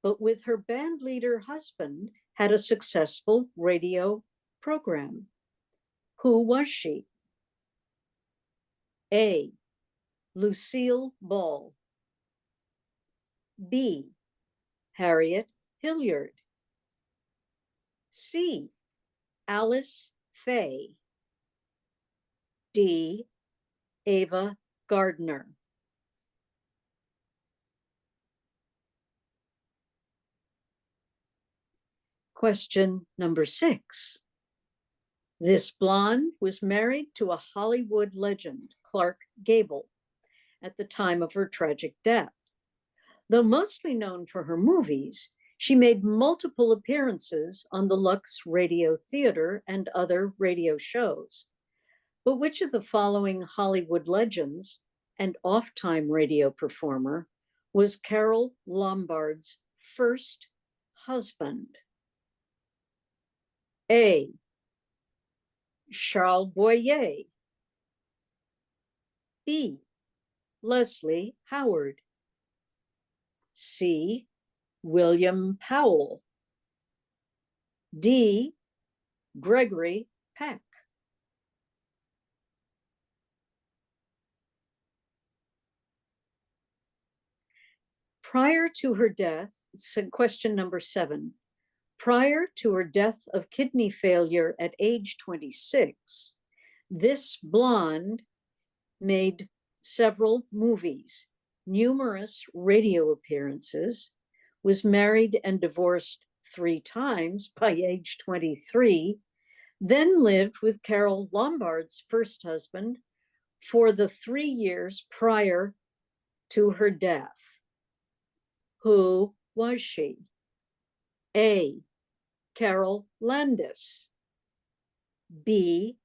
but with her band leader husband had a successful radio program. Who was she? A, Lucille Ball. B, Harriet Hilliard. C, Alice Faye. D, Ava Gardner. Question number 6. This blonde was married to a Hollywood legend, Clark Gable, at the time of her tragic death. Though mostly known for her movies, she made multiple appearances on the Lux Radio Theater and other radio shows. But which of the following Hollywood legends and off-time radio performer was Carol Lombard's first husband? A, Charles Boyer. B, Leslie Howard. C, William Powell. D, Gregory Peck. Prior to her death, question number 7, prior to her death of kidney failure at age 26, this blonde made several movies, numerous radio appearances, was married and divorced 3 times by age 23, then lived with Carol Lombard's first husband for the 3 years prior to her death. Who was she? A, Carol Landis. B,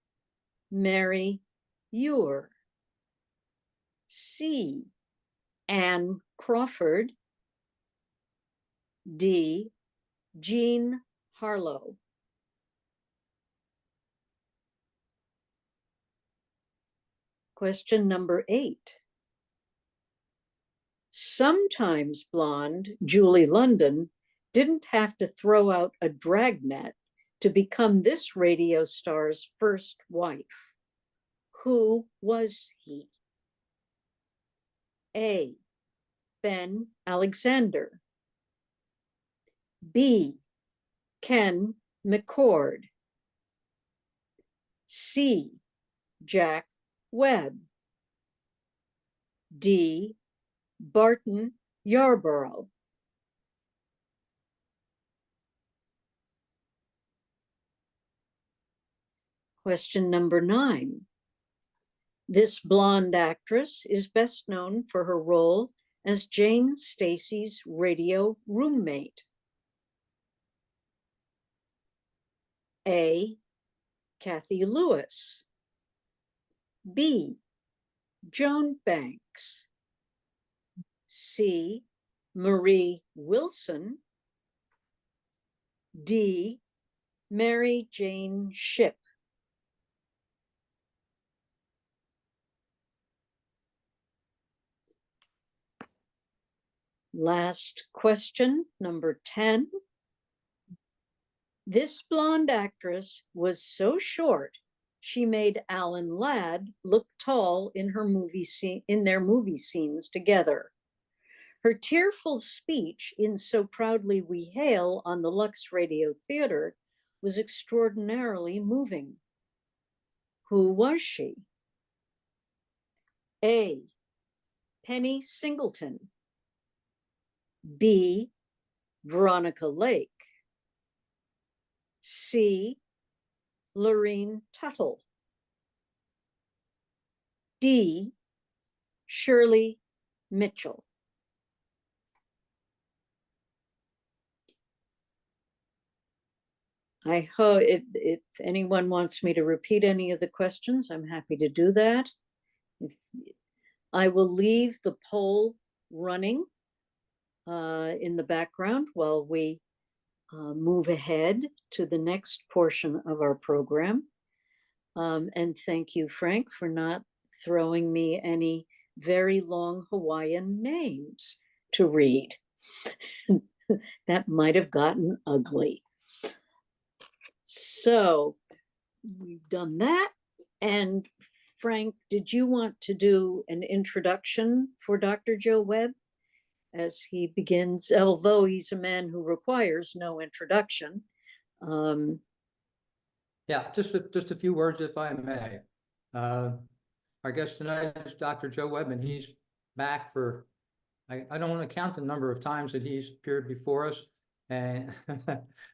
Mary Ewer. C, Anne Crawford. D, Jean Harlow. Question number 8. Sometimes blonde Julie London didn't have to throw out a dragnet to become this radio star's first wife. Who was he? A. Ben Alexander. B. Ken McCord. C. Jack Webb. D. Barton Yarborough. Question number 9. This blonde actress is best known for her role as Jane Stacy's radio roommate. A. Kathy Lewis. B. Joan Banks. C. Marie Wilson. D. Mary Jane Shipp. Last question, number 10. This blonde actress was so short, she made Alan Ladd look tall in their movie scenes together. Her tearful speech in So Proudly We Hail on the Lux Radio Theater was extraordinarily moving. Who was she? A. Penny Singleton. B. Veronica Lake. C. Lorene Tuttle. D. Shirley Mitchell. I hope if anyone wants me to repeat any of the questions, I'm happy to do that. I will leave the poll running in the background while we move ahead to the next portion of our program. And thank you, Frank, for not throwing me any very long Hawaiian names to read. That might have gotten ugly. So we've done that. And Frank, did you want to do an introduction for Dr. Joe Webb as he begins, although he's a man who requires no introduction? Yeah, just a few words, if I may. Our guest tonight is Dr. Joe Webb, and he's back for, I don't want to count the number of times that he's appeared before us, and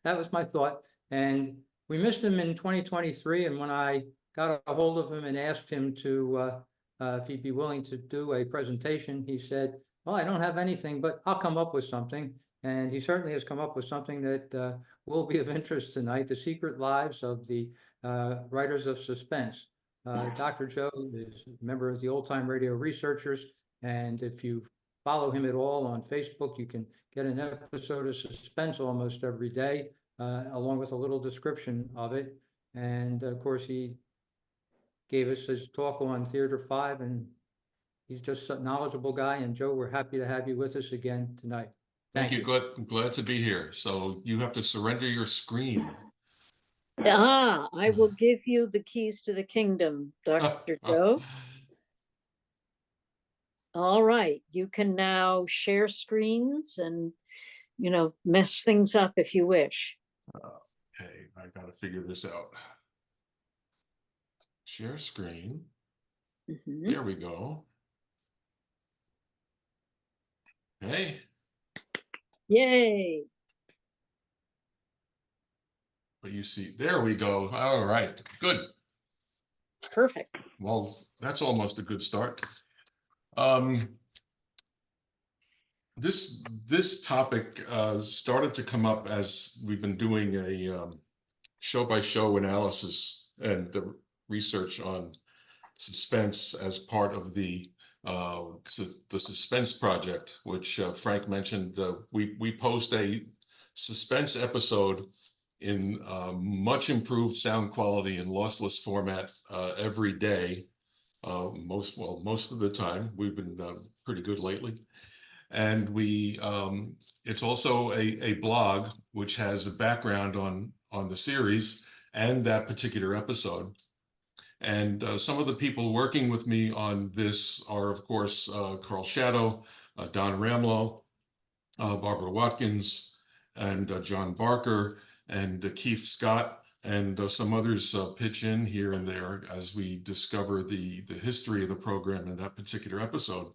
that was my thought. And we missed him in 2023, and when I got a hold of him and asked him to, if he'd be willing to do a presentation, he said, well, I don't have anything, but I'll come up with something. And he certainly has come up with something that will be of interest tonight, The Secret Lives of the Writers of Suspense. Dr. Joe is a member of the Old Time Radio Researchers, and if you follow him at all on Facebook, you can get an episode of Suspense almost every day, along with a little description of it. And of course, he gave us his talk on Theater 5, and he's just a knowledgeable guy. And Joe, we're happy to have you with us again tonight. Thank you. Glad to be here. So you have to surrender your screen. I will give you the keys to the kingdom, Dr. Joe. All right, you can now share screens and, mess things up if you wish. Okay, I gotta figure this out. Share screen. There we go. Hey. Yay. But you see, there we go. All right, good. Perfect. Well, that's almost a good start. This topic started to come up as we've been doing a show-by-show analysis and the research on suspense as part of the Suspense project, which Frank mentioned. We post a suspense episode in much improved sound quality and lossless format every day. Most of the time. We've been pretty good lately. And it's also a blog which has a background on the series and that particular episode. And some of the people working with me on this are, of course, Karl Schadow, Don Ramlow, Barbara Watkins, and John Barker, and Keith Scott, and some others pitch in here and there as we discover the history of the program in that particular episode.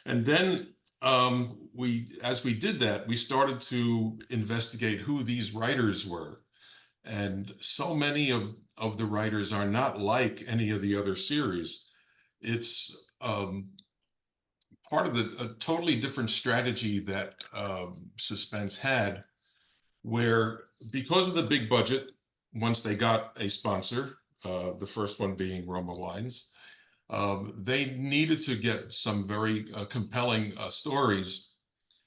And then as we did that, we started to investigate who these writers were. And so many of the writers are not like any of the other series. It's part of a totally different strategy that Suspense had, where because of the big budget, once they got a sponsor, the first one being Roma Wines, they needed to get some very compelling stories,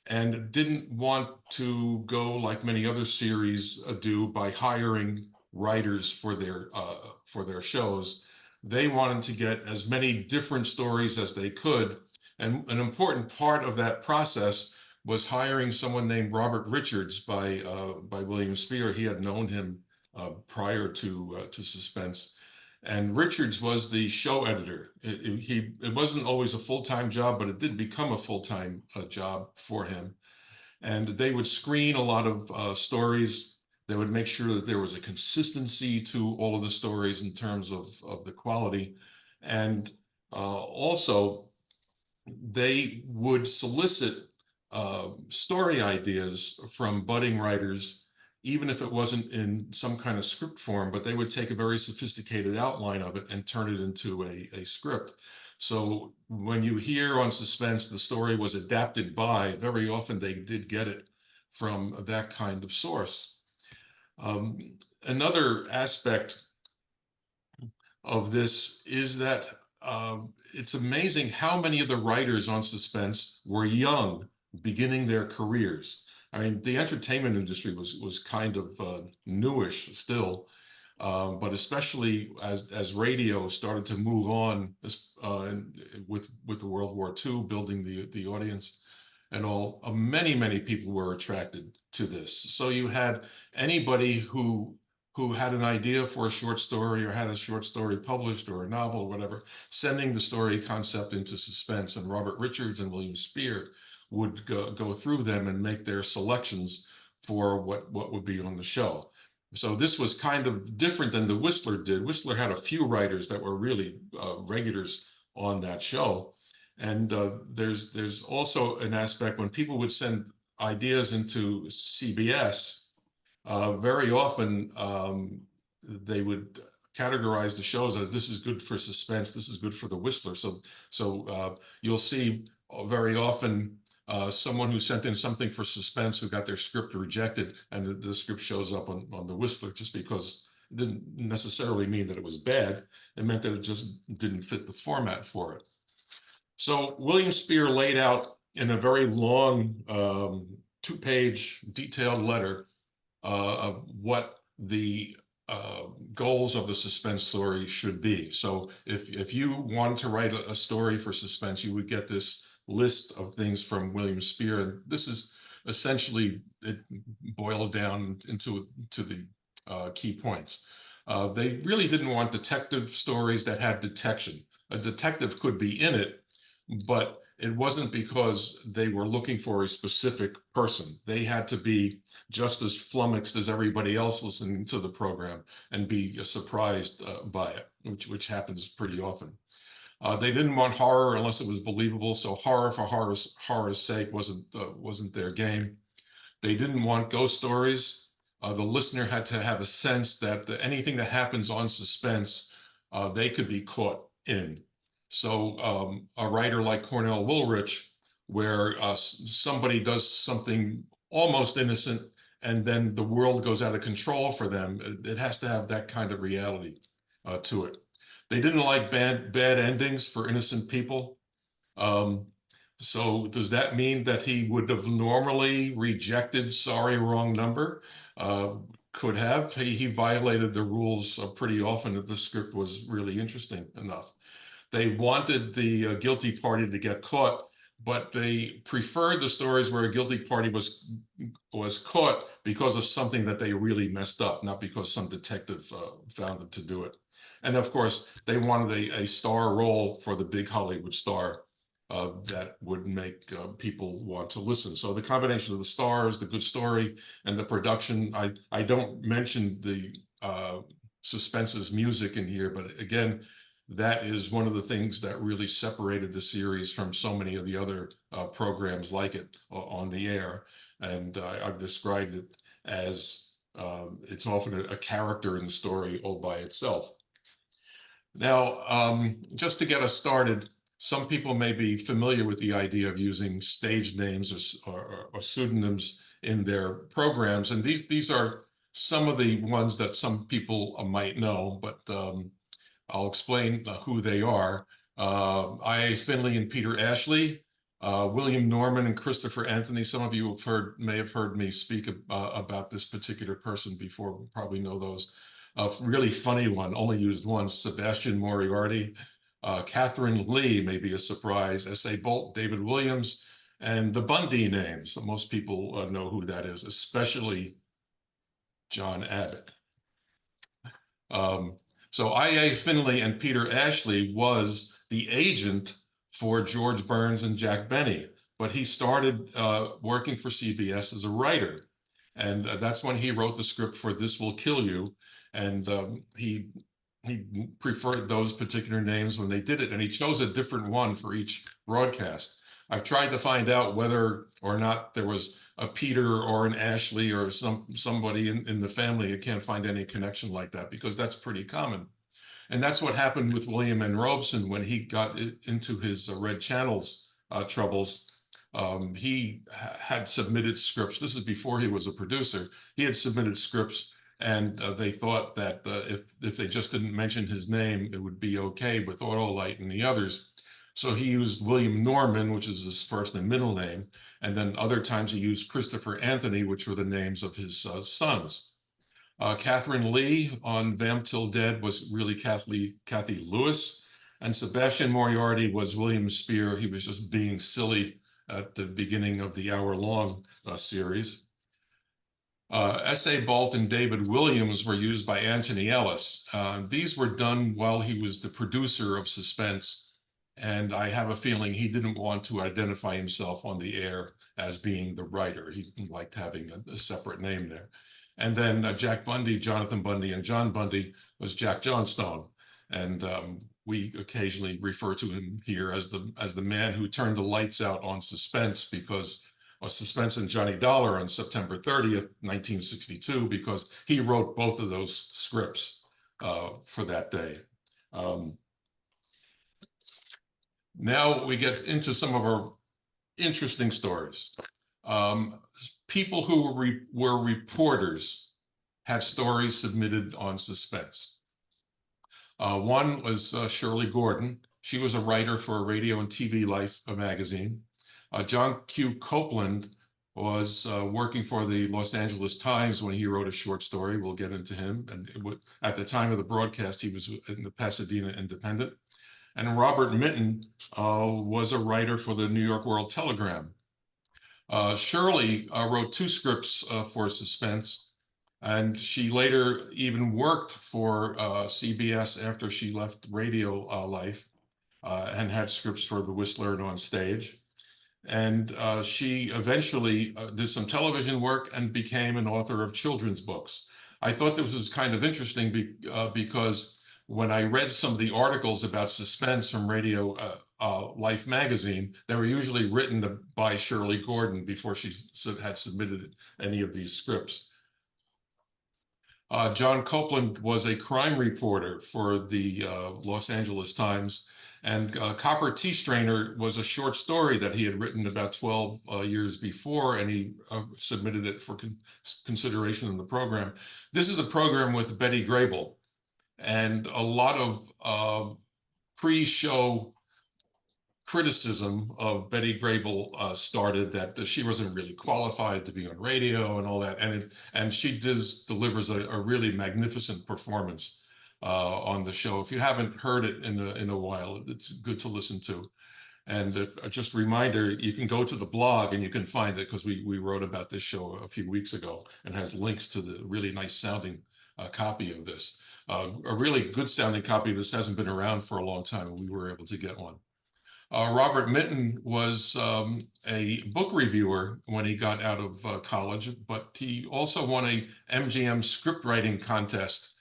and didn't want to go like many other series do by hiring writers for their shows. They wanted to get as many different stories as they could, and an important part of that process was hiring someone named Robert Richards by William Spear. He had known him prior to Suspense. And Richards was the show editor. It wasn't always a full-time job, but it did become a full-time job for him. And they would screen a lot of stories. They would make sure that there was a consistency to all of the stories in terms of the quality. And also, they would solicit story ideas from budding writers, even if it wasn't in some kind of script form, but they would take a very sophisticated outline of it and turn it into a script. So when you hear on Suspense the story was adapted by, very often they did get it from that kind of source. Another aspect of this is that it's amazing how many of the writers on Suspense were young, beginning their careers. I mean, the entertainment industry was kind of newish still, but especially as radio started to move on with the World War II, building the audience and all, many people were attracted to this. So you had anybody who had an idea for a short story or had a short story published or a novel or whatever, sending the story concept into Suspense, and Robert Richards and William Spear would go through them and make their selections for what would be on the show. So this was kind of different than the Whistler did. Whistler had a few writers that were really regulars on that show. And there's also an aspect when people would send ideas into CBS, very often they would categorize the shows as this is good for Suspense, this is good for the Whistler. So you'll see very often someone who sent in something for Suspense who got their script rejected, and the script shows up on the Whistler, just because it didn't necessarily mean that it was bad. It meant that it just didn't fit the format for it. So William Spear laid out in a very long 2-page detailed letter of what the goals of the Suspense story should be. So if you wanted to write a story for Suspense, you would get this list of things from William Spear. And this is essentially, it boiled down into the key points. They really didn't want detective stories that had detection. A detective could be in it, but it wasn't because they were looking for a specific person. They had to be just as flummoxed as everybody else listening to the program and be surprised by it, which happens pretty often. They didn't want horror unless it was believable, so horror for horror's sake wasn't their game. They didn't want ghost stories. The listener had to have a sense that anything that happens on Suspense, they could be caught in. So a writer like Cornell Woolrich, where somebody does something almost innocent and then the world goes out of control for them, it has to have that kind of reality to it. They didn't like bad endings for innocent people. So does that mean that he would have normally rejected Sorry, Wrong Number? Could have. He violated the rules pretty often if the script was really interesting enough. They wanted the guilty party to get caught, but they preferred the stories where a guilty party was caught because of something that they really messed up, not because some detective found them to do it. And of course, they wanted a star role for the big Hollywood star that would make people want to listen. So the combination of the stars, the good story, and the production. I don't mention the Suspense's music in here, but again, that is one of the things that really separated the series from so many of the other programs like it on the air. And I've described it as it's often a character in the story all by itself. Now, just to get us started, some people may be familiar with the idea of using stage names or pseudonyms in their programs. And these are some of the ones that some people might know, but I'll explain who they are. I.A. Finley and Peter Ashley, William Norman and Christopher Anthony. Some of you may have heard me speak about this particular person before, probably know those. A really funny one, only used once, Sebastian Moriarty. Catherine Lee may be a surprise. S.A. Bolt, David Williams, and the Bundy names. Most people know who that is, especially John Abbott. So I.A. Finley and Peter Ashley was the agent for George Burns and Jack Benny, but he started working for CBS as a writer. And that's when he wrote the script for This Will Kill You. And he preferred those particular names when they did it, and he chose a different one for each broadcast. I've tried to find out whether or not there was a Peter or an Ashley or somebody in the family. I can't find any connection like that because that's pretty common. And that's what happened with William N. Robeson when he got into his Red Channels troubles. He had submitted scripts. This is before he was a producer. He had submitted scripts, and they thought that if they just didn't mention his name, it would be okay with Autolite and the others. So he used William Norman, which is his first and middle name, and then other times he used Christopher Anthony, which were the names of his sons. Catherine Lee on Vamp Till Dead was really Kathy Lewis, and Sebastian Moriarty was William Spear. He was just being silly at the beginning of the hour-long series. S.A. Bolt and David Williams were used by Anthony Ellis. These were done while he was the producer of Suspense, and I have a feeling he didn't want to identify himself on the air as being the writer. He liked having a separate name there. And then Jack Bundy, Jonathan Bundy, and John Bundy was Jack Johnstone. And we occasionally refer to him here as the man who turned the lights out on Suspense, because Suspense and Johnny Dollar on September 30th, 1962, because he wrote both of those scripts for that day. Now we get into some of our interesting stories. People who were reporters had stories submitted on Suspense. One was Shirley Gordon. She was a writer for Radio and TV Life, a magazine. John Q. Copeland was working for the Los Angeles Times when he wrote a short story. We'll get into him. And at the time of the broadcast, he was in the Pasadena Independent. And Robert Minton was a writer for the New York World Telegram. Shirley wrote 2 scripts for Suspense, and she later even worked for CBS after she left radio life and had scripts for The Whistler and On Stage. And she eventually did some television work and became an author of children's books. I thought this was kind of interesting because when I read some of the articles about Suspense from Radio Life magazine, they were usually written by Shirley Gordon before she had submitted any of these scripts. John Copeland was a crime reporter for the Los Angeles Times, and Copper Tea Strainer was a short story that he had written about 12 years before, and he submitted it for consideration in the program. This is the program with Betty Grable. And a lot of pre-show criticism of Betty Grable started that she wasn't really qualified to be on radio and all that. And she delivers a really magnificent performance on the show. If you haven't heard it in a while, it's good to listen to. And just a reminder, you can go to the blog and you can find it because we wrote about this show a few weeks ago and has links to the really nice sounding copy of this. A really good sounding copy of this hasn't been around for a long time, and we were able to get one. Robert Minton was a book reviewer when he got out of college, but he also won a MGM script writing contest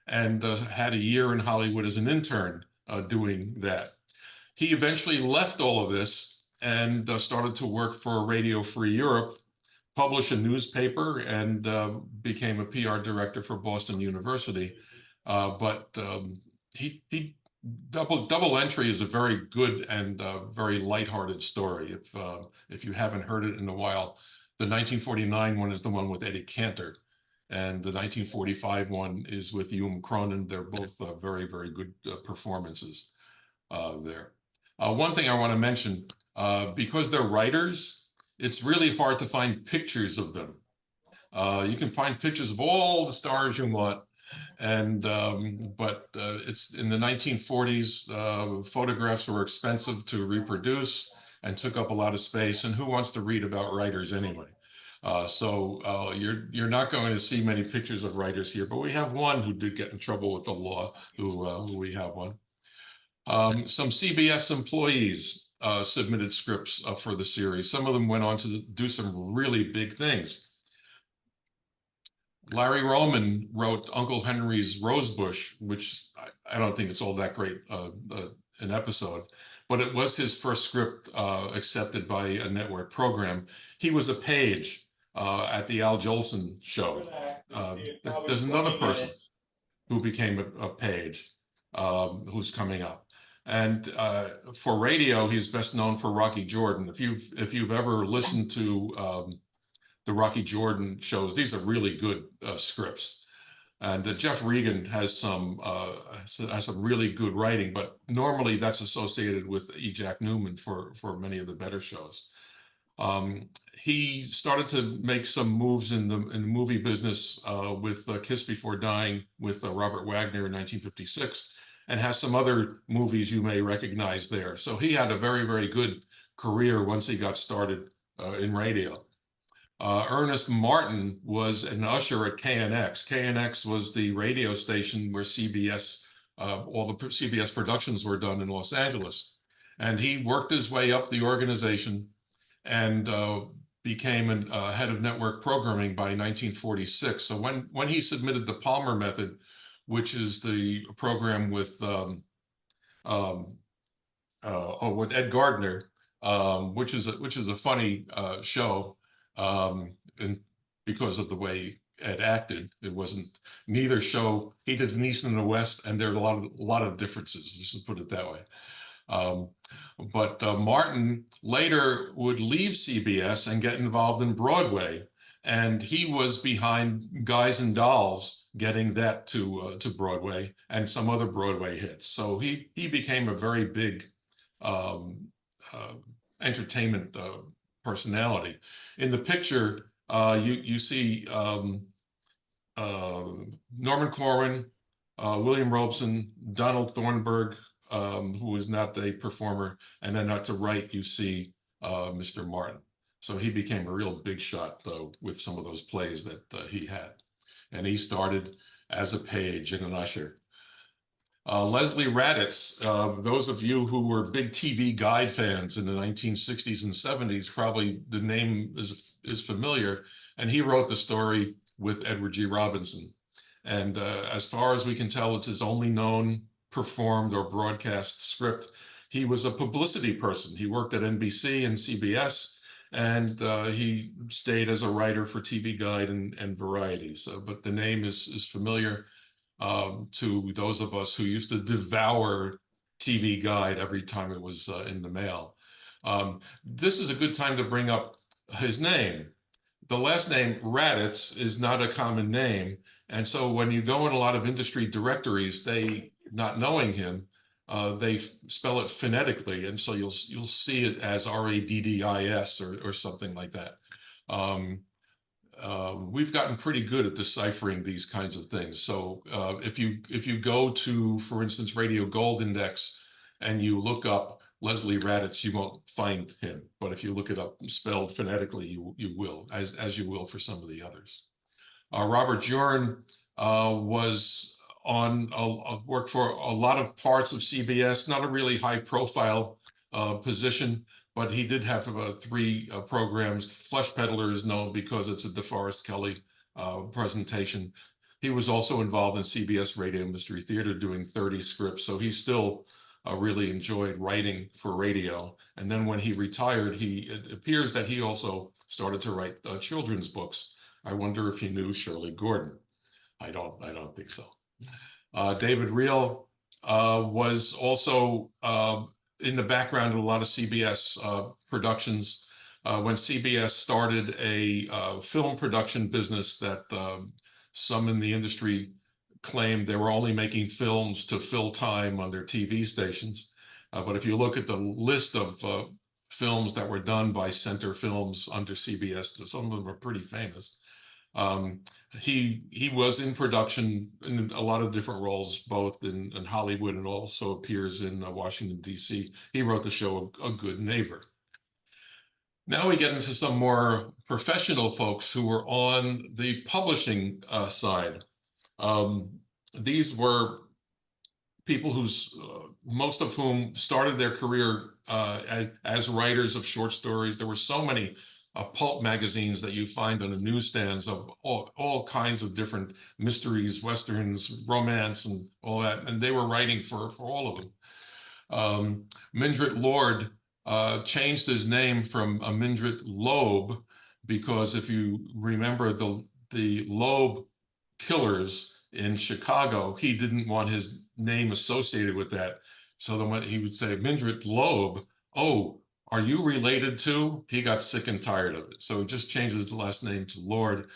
and had a year in Hollywood as an intern doing that. He eventually left all of this and started to work for Radio Free Europe, published a newspaper, and became a PR director for Boston University. Double Entry is a very good and very lighthearted story. If you haven't heard it in a while, the 1949 one is the one with Eddie Cantor, and the 1945 one is with Ewan Cronin. They're both very, very good performances there. One thing I want to mention, because they're writers, it's really hard to find pictures of them. You can find pictures of all the stars you want, and but it's in the 1940s. Photographs were expensive to reproduce and took up a lot of space. And who wants to read about writers anyway? So you're not going to see many pictures of writers here, but we have one who did get in trouble with the law. Who we have one. Some CBS employees submitted scripts for the series. Some of them went on to do some really big things. Larry Roman wrote Uncle Henry's Rosebush, which I don't think it's all that great an episode, but it was his first script accepted by a network program. He was a page at the Al Jolson show. There's another person who became a page who's coming up. And for radio, he's best known for Rocky Jordan. If you've ever listened to the Rocky Jordan shows, these are really good scripts. And Jeff Regan has some really good writing, but normally that's associated with E. Jack Newman for many of the better shows. He started to make some moves in the movie business with Kiss Before Dying with Robert Wagner in 1956, and has some other movies you may recognize there. So he had a very, very good career once he got started in radio. Ernest Martin was an usher at KNX. KNX was the radio station where CBS, all the CBS productions were done in Los Angeles. And he worked his way up the organization and became a head of network programming by 1946. So when he submitted the Palmer Method, which is the program with Ed Gardner, which is a funny show, and because of the way Ed acted, it wasn't neither show. He did an East and a West, and there are a lot of differences. Just to put it that way. But Martin later would leave CBS and get involved in Broadway, and he was behind Guys and Dolls getting that to Broadway and some other Broadway hits. So he became a very big entertainment personality. In the picture, you see Norman Corwin, William Robeson, Donald Thornburg, who is not a performer, and then to right you see Mr. Martin. So he became a real big shot with some of those plays that he had. And he started as a page and an usher. Leslie Raditz, those of you who were big TV Guide fans in the 1960s and 70s, probably the name is familiar. And he wrote the story with Edward G. Robinson. And as far as we can tell, it's his only known performed or broadcast script. He was a publicity person. He worked at NBC and CBS, and he stayed as a writer for TV Guide and Variety. So, but the name is familiar to those of us who used to devour TV Guide every time it was in the mail. This is a good time to bring up his name. The last name Raditz is not a common name, and so when you go in a lot of industry directories, they, not knowing him, they spell it phonetically, and so you'll see it as Raddis or something like that. We've gotten pretty good at deciphering these kinds of things. So if you go to, for instance, Radio Gold Index, and you look up Leslie Raditz, you won't find him. But if you look it up spelled phonetically, you will, as you will for some of the others. Robert Jorn was on worked for a lot of parts of CBS, not a really high profile position, but he did have 3 programs. Flesh Peddler is known because it's a DeForest Kelley presentation. He was also involved in CBS Radio Mystery Theater doing 30 scripts, so he still really enjoyed writing for radio. And then when he retired, it appears that he also started to write children's books. I wonder if he knew Shirley Gordon. I don't think so. David Reel was also in the background of a lot of CBS productions. When CBS started a film production business that some in the industry claimed they were only making films to fill time on their TV stations. But if you look at the list of films that were done by Center Films under CBS, some of them are pretty famous. He was in production in a lot of different roles, both in Hollywood and also appears in Washington, D.C. He wrote the show A Good Neighbor. Now we get into some more professional folks who were on the publishing side. These were people most of whom started their career as writers of short stories. There were so many pulp magazines that you find on the newsstands of all kinds of different mysteries, westerns, romance, and all that. And they were writing for all of them. Mindret Lord changed his name from Mindret Loeb because if you remember the Loeb killers in Chicago, he didn't want his name associated with that. So then when he would say, Mindret Loeb, oh, are you related to? He got sick and tired of it. So he just changed his last name to Lord.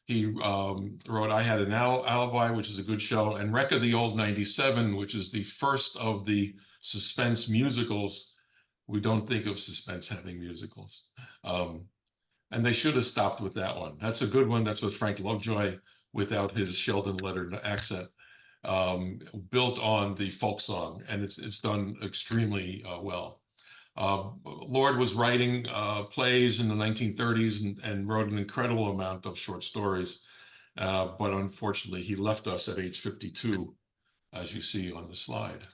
He wrote I Had an Alibi, which is a good show, and Wreck of the Old 97, which is the first of the Suspense musicals. We don't think of Suspense having musicals. And they should have stopped with that one. That's a good one. That's with Frank Lovejoy without his Sheldon Leonard accent, built on the folk song, and it's done extremely well. Lord was writing plays in the 1930s and wrote an incredible amount of short stories, but unfortunately he left us at age 52, as you see on the slide.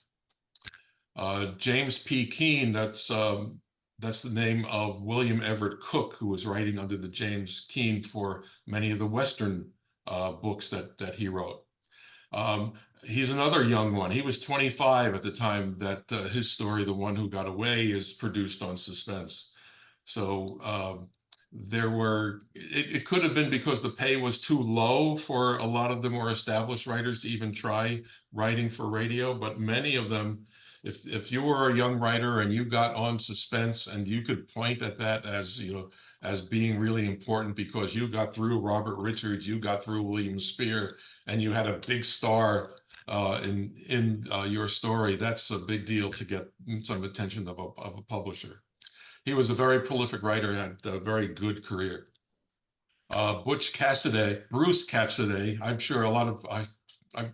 James P. Keene, that's the name of William Everett Cook, who was writing under the James Keene for many of the Western books that he wrote. He's another young one. He was 25 at the time that his story, The One Who Got Away, is produced on Suspense. So it could have been because the pay was too low for a lot of the more established writers to even try writing for radio, but many of them, if you were a young writer and you got on Suspense and you could point at that as, as being really important because you got through Robert Richards, you got through William Spear, and you had a big star in your story, that's a big deal to get some attention of a publisher. He was a very prolific writer, had a very good career. Bruce Cassidy, I'm sure I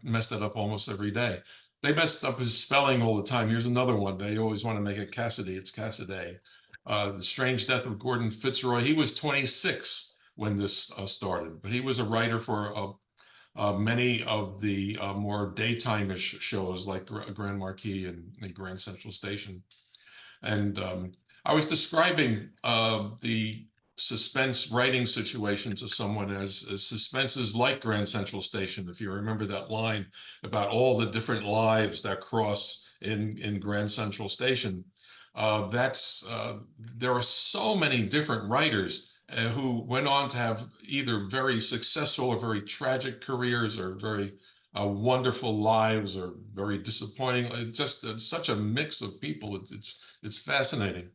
messed that up almost every day. They messed up his spelling all the time. Here's another one. They always want to make it Cassidy. It's Cassidy. The Strange Death of Gordon Fitzroy. He was 26 when this started, but he was a writer for many of the more daytime-ish shows like Grand Marquis and Grand Central Station. And I was describing the Suspense writing situation to someone as Suspense is like Grand Central Station. If you remember that line about all the different lives that cross in Grand Central Station, there are so many different writers who went on to have either very successful or very tragic careers or very wonderful lives or very disappointing. It's such a mix of people. It's fascinating.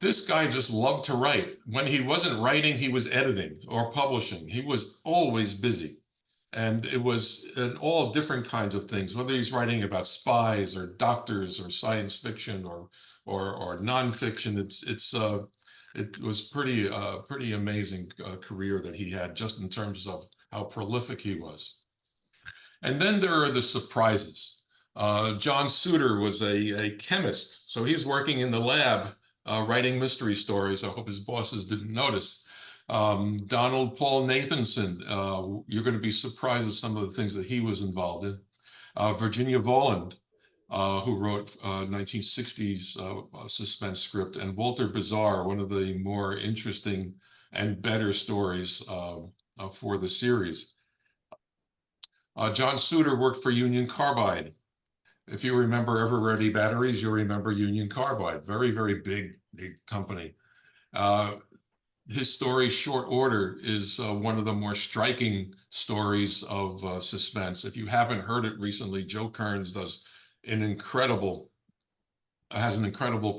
This guy just loved to write. When he wasn't writing, he was editing or publishing. He was always busy. And it was in all different kinds of things, whether he's writing about spies or doctors or science fiction or nonfiction. It was pretty amazing career that he had just in terms of how prolific he was. And then there are the surprises. John Suter was a chemist, so he's working in the lab writing mystery stories. I hope his bosses didn't notice. Donald Paul Nathanson, you're going to be surprised at some of the things that he was involved in. Virginia Voland, who wrote 1960s suspense script, and Walter Bizarre, one of the more interesting and better stories for the series. John Suter worked for Union Carbide. If you remember Ever Ready Batteries, you'll remember Union Carbide, very, very big company. His story, Short Order, is one of the more striking stories of suspense. If you haven't heard it recently, Joe Kearns has an incredible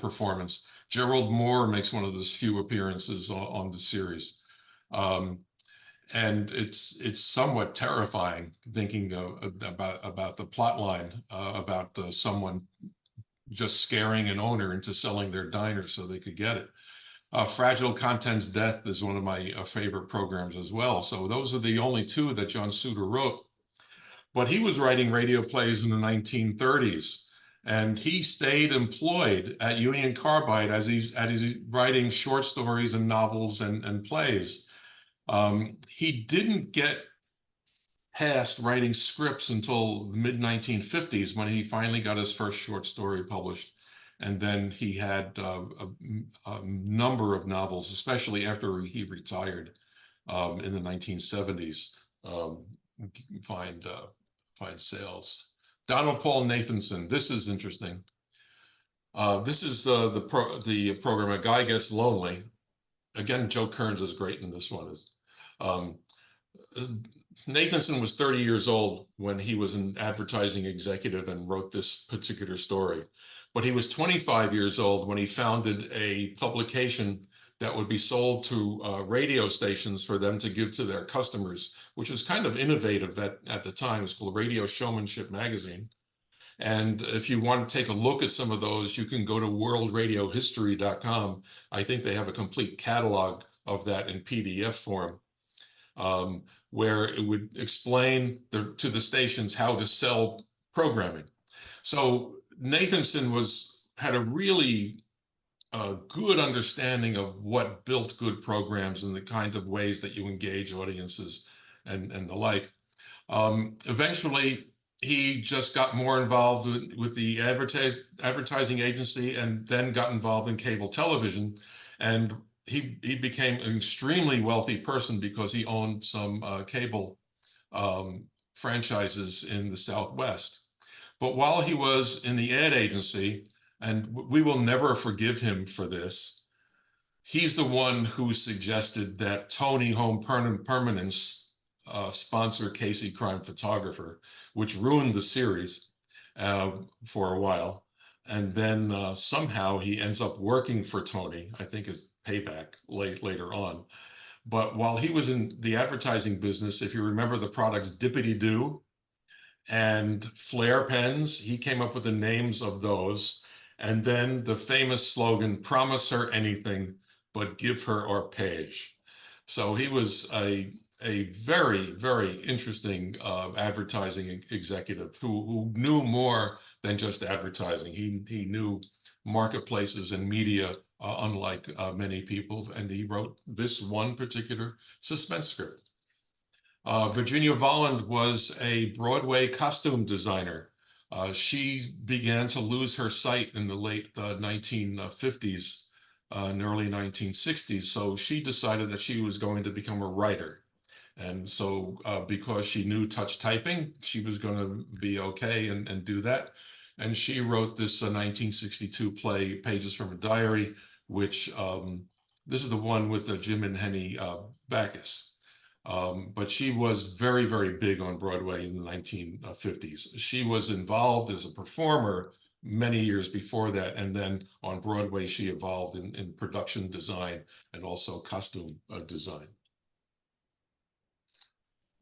performance. Gerald Moore makes one of those few appearances on the series. And it's somewhat terrifying thinking about the plot line, about someone just scaring an owner into selling their diner so they could get it. Fragile Content's Death is one of my favorite programs as well. So those are the only two that John Suter wrote. But he was writing radio plays in the 1930s, and he stayed employed at Union Carbide as he's writing short stories and novels and plays. He didn't get past writing scripts until the mid-1950s when he finally got his first short story published. And then he had a number of novels, especially after he retired in the 1970s, find sales. Donald Paul Nathanson, this is interesting. This is the program, A Guy Gets Lonely. Again, Joe Kearns is great in this one. Nathanson was 30 years old when he was an advertising executive and wrote this particular story. But he was 25 years old when he founded a publication that would be sold to radio stations for them to give to their customers, which was kind of innovative at the time. It's called Radio Showmanship Magazine. And if you want to take a look at some of those, you can go to worldradiohistory.com. I think they have a complete catalog of that in PDF form, where it would explain to the stations how to sell programming. So Nathanson had a really good understanding of what built good programs and the kind of ways that you engage audiences and the like. Eventually, he just got more involved with the advertising agency and then got involved in cable television. And he became an extremely wealthy person because he owned some cable franchises in the Southwest. But while he was in the ad agency, and we will never forgive him for this, he's the one who suggested that Tony Home Permanence sponsor Casey Crime Photographer, which ruined the series for a while. And then somehow he ends up working for Tony, I think is payback later on. But while he was in the advertising business, if you remember the products Dippity Doo and Flare pens, he came up with the names of those. And then the famous slogan, promise her anything, but give her our page. So he was a very, very interesting advertising executive who knew more than just advertising. He knew marketplaces and media, unlike many people, and he wrote this one particular suspense script. Virginia Voland was a Broadway costume designer. She began to lose her sight in the late 1950s and early 1960s, so she decided that she was going to become a writer. And so because she knew touch typing, she was going to be okay and do that. And she wrote this 1962 play, Pages from a Diary, which this is the one with Jim and Henny Backus. But she was very, very big on Broadway in the 1950s. She was involved as a performer many years before that. And then on Broadway, she evolved in production design and also costume design.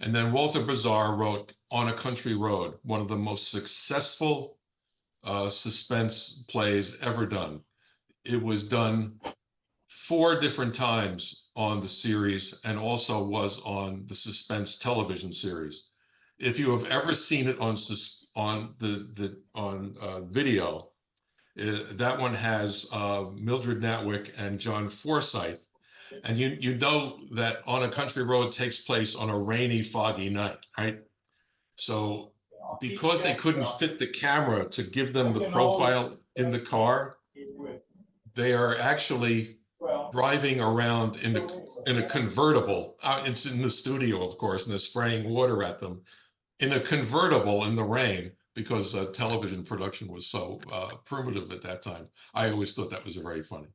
And then Walter Bizarre wrote On a Country Road, one of the most successful suspense plays ever done. It was done 4 different times on the series and also was on the Suspense television series. If you have ever seen it on on video. That one has Mildred Natwick and John Forsythe. And you know that On a Country Road takes place on a rainy, foggy night, right? So because they couldn't fit the camera to give them the profile in the car, they are actually driving around in a convertible. It's in the studio, of course, and they're spraying water at them in a convertible in the rain, because television production was so primitive at that time. I always thought that was very funny.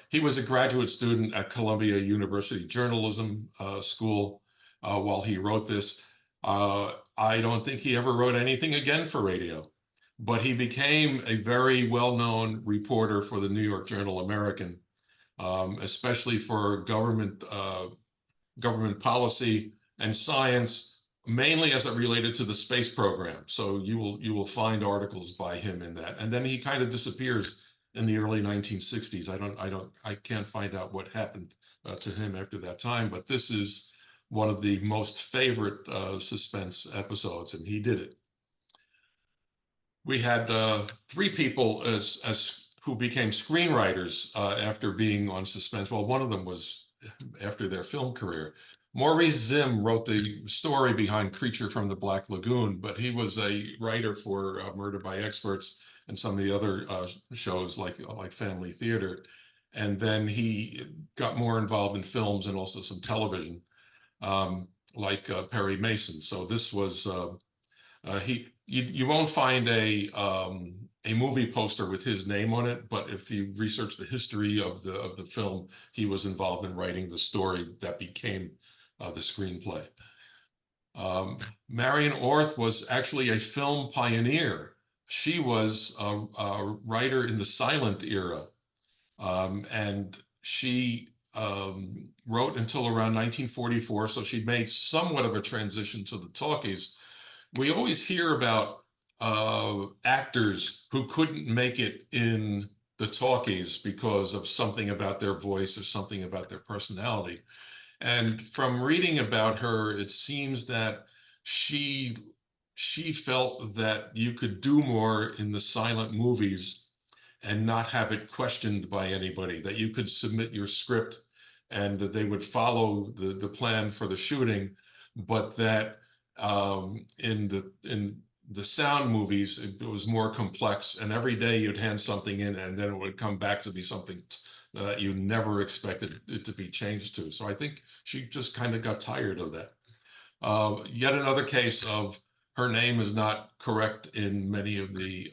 He was a graduate student at Columbia University Journalism School while he wrote this. I don't think he ever wrote anything again for radio, but he became a very well-known reporter for the New York Journal American, especially for government policy and science, mainly as it related to the space program. So you will find articles by him in that. And then he kind of disappears in the early 1960s. I can't find out what happened to him after that time, but this is one of the most favorite Suspense episodes, and he did it. We had 3 people as who became screenwriters after being on Suspense. Well, one of them was after their film career. Maurice Zimm wrote the story behind Creature from the Black Lagoon, but he was a writer for Murder by Experts and some of the other shows like Family Theater. And then he got more involved in films and also some television, like Perry Mason. So this was, you won't find a movie poster with his name on it, but if you research the history of the film, he was involved in writing the story that became the screenplay. Marion Orth was actually a film pioneer. She was a writer in the silent era, and she wrote until around 1944, so she made somewhat of a transition to the talkies. We always hear about actors who couldn't make it in the talkies because of something about their voice or something about their personality. And from reading about her, it seems that she felt that you could do more in the silent movies and not have it questioned by anybody, that you could submit your script and that they would follow the plan for the shooting, but that in the sound movies, it was more complex, and every day you'd hand something in and then it would come back to be something that you never expected it to be changed to. So I think she just kind of got tired of that. Yet another case of her name is not correct in many of the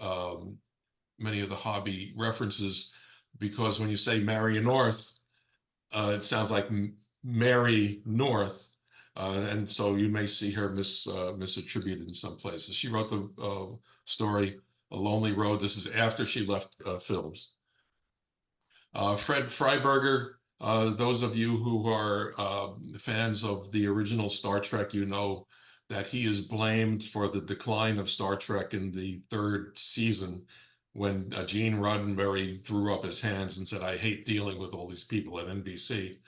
hobby references, because when you say Marion North, it sounds like Mary North, and so you may see her misattributed in some places. She wrote the story A Lonely Road. This is after she left films. Fred Freiberger, those of you who are fans of the original Star Trek, you know that he is blamed for the decline of Star Trek in the 3rd season, when Gene Roddenberry threw up his hands and said, "I hate dealing with all these people at NBC."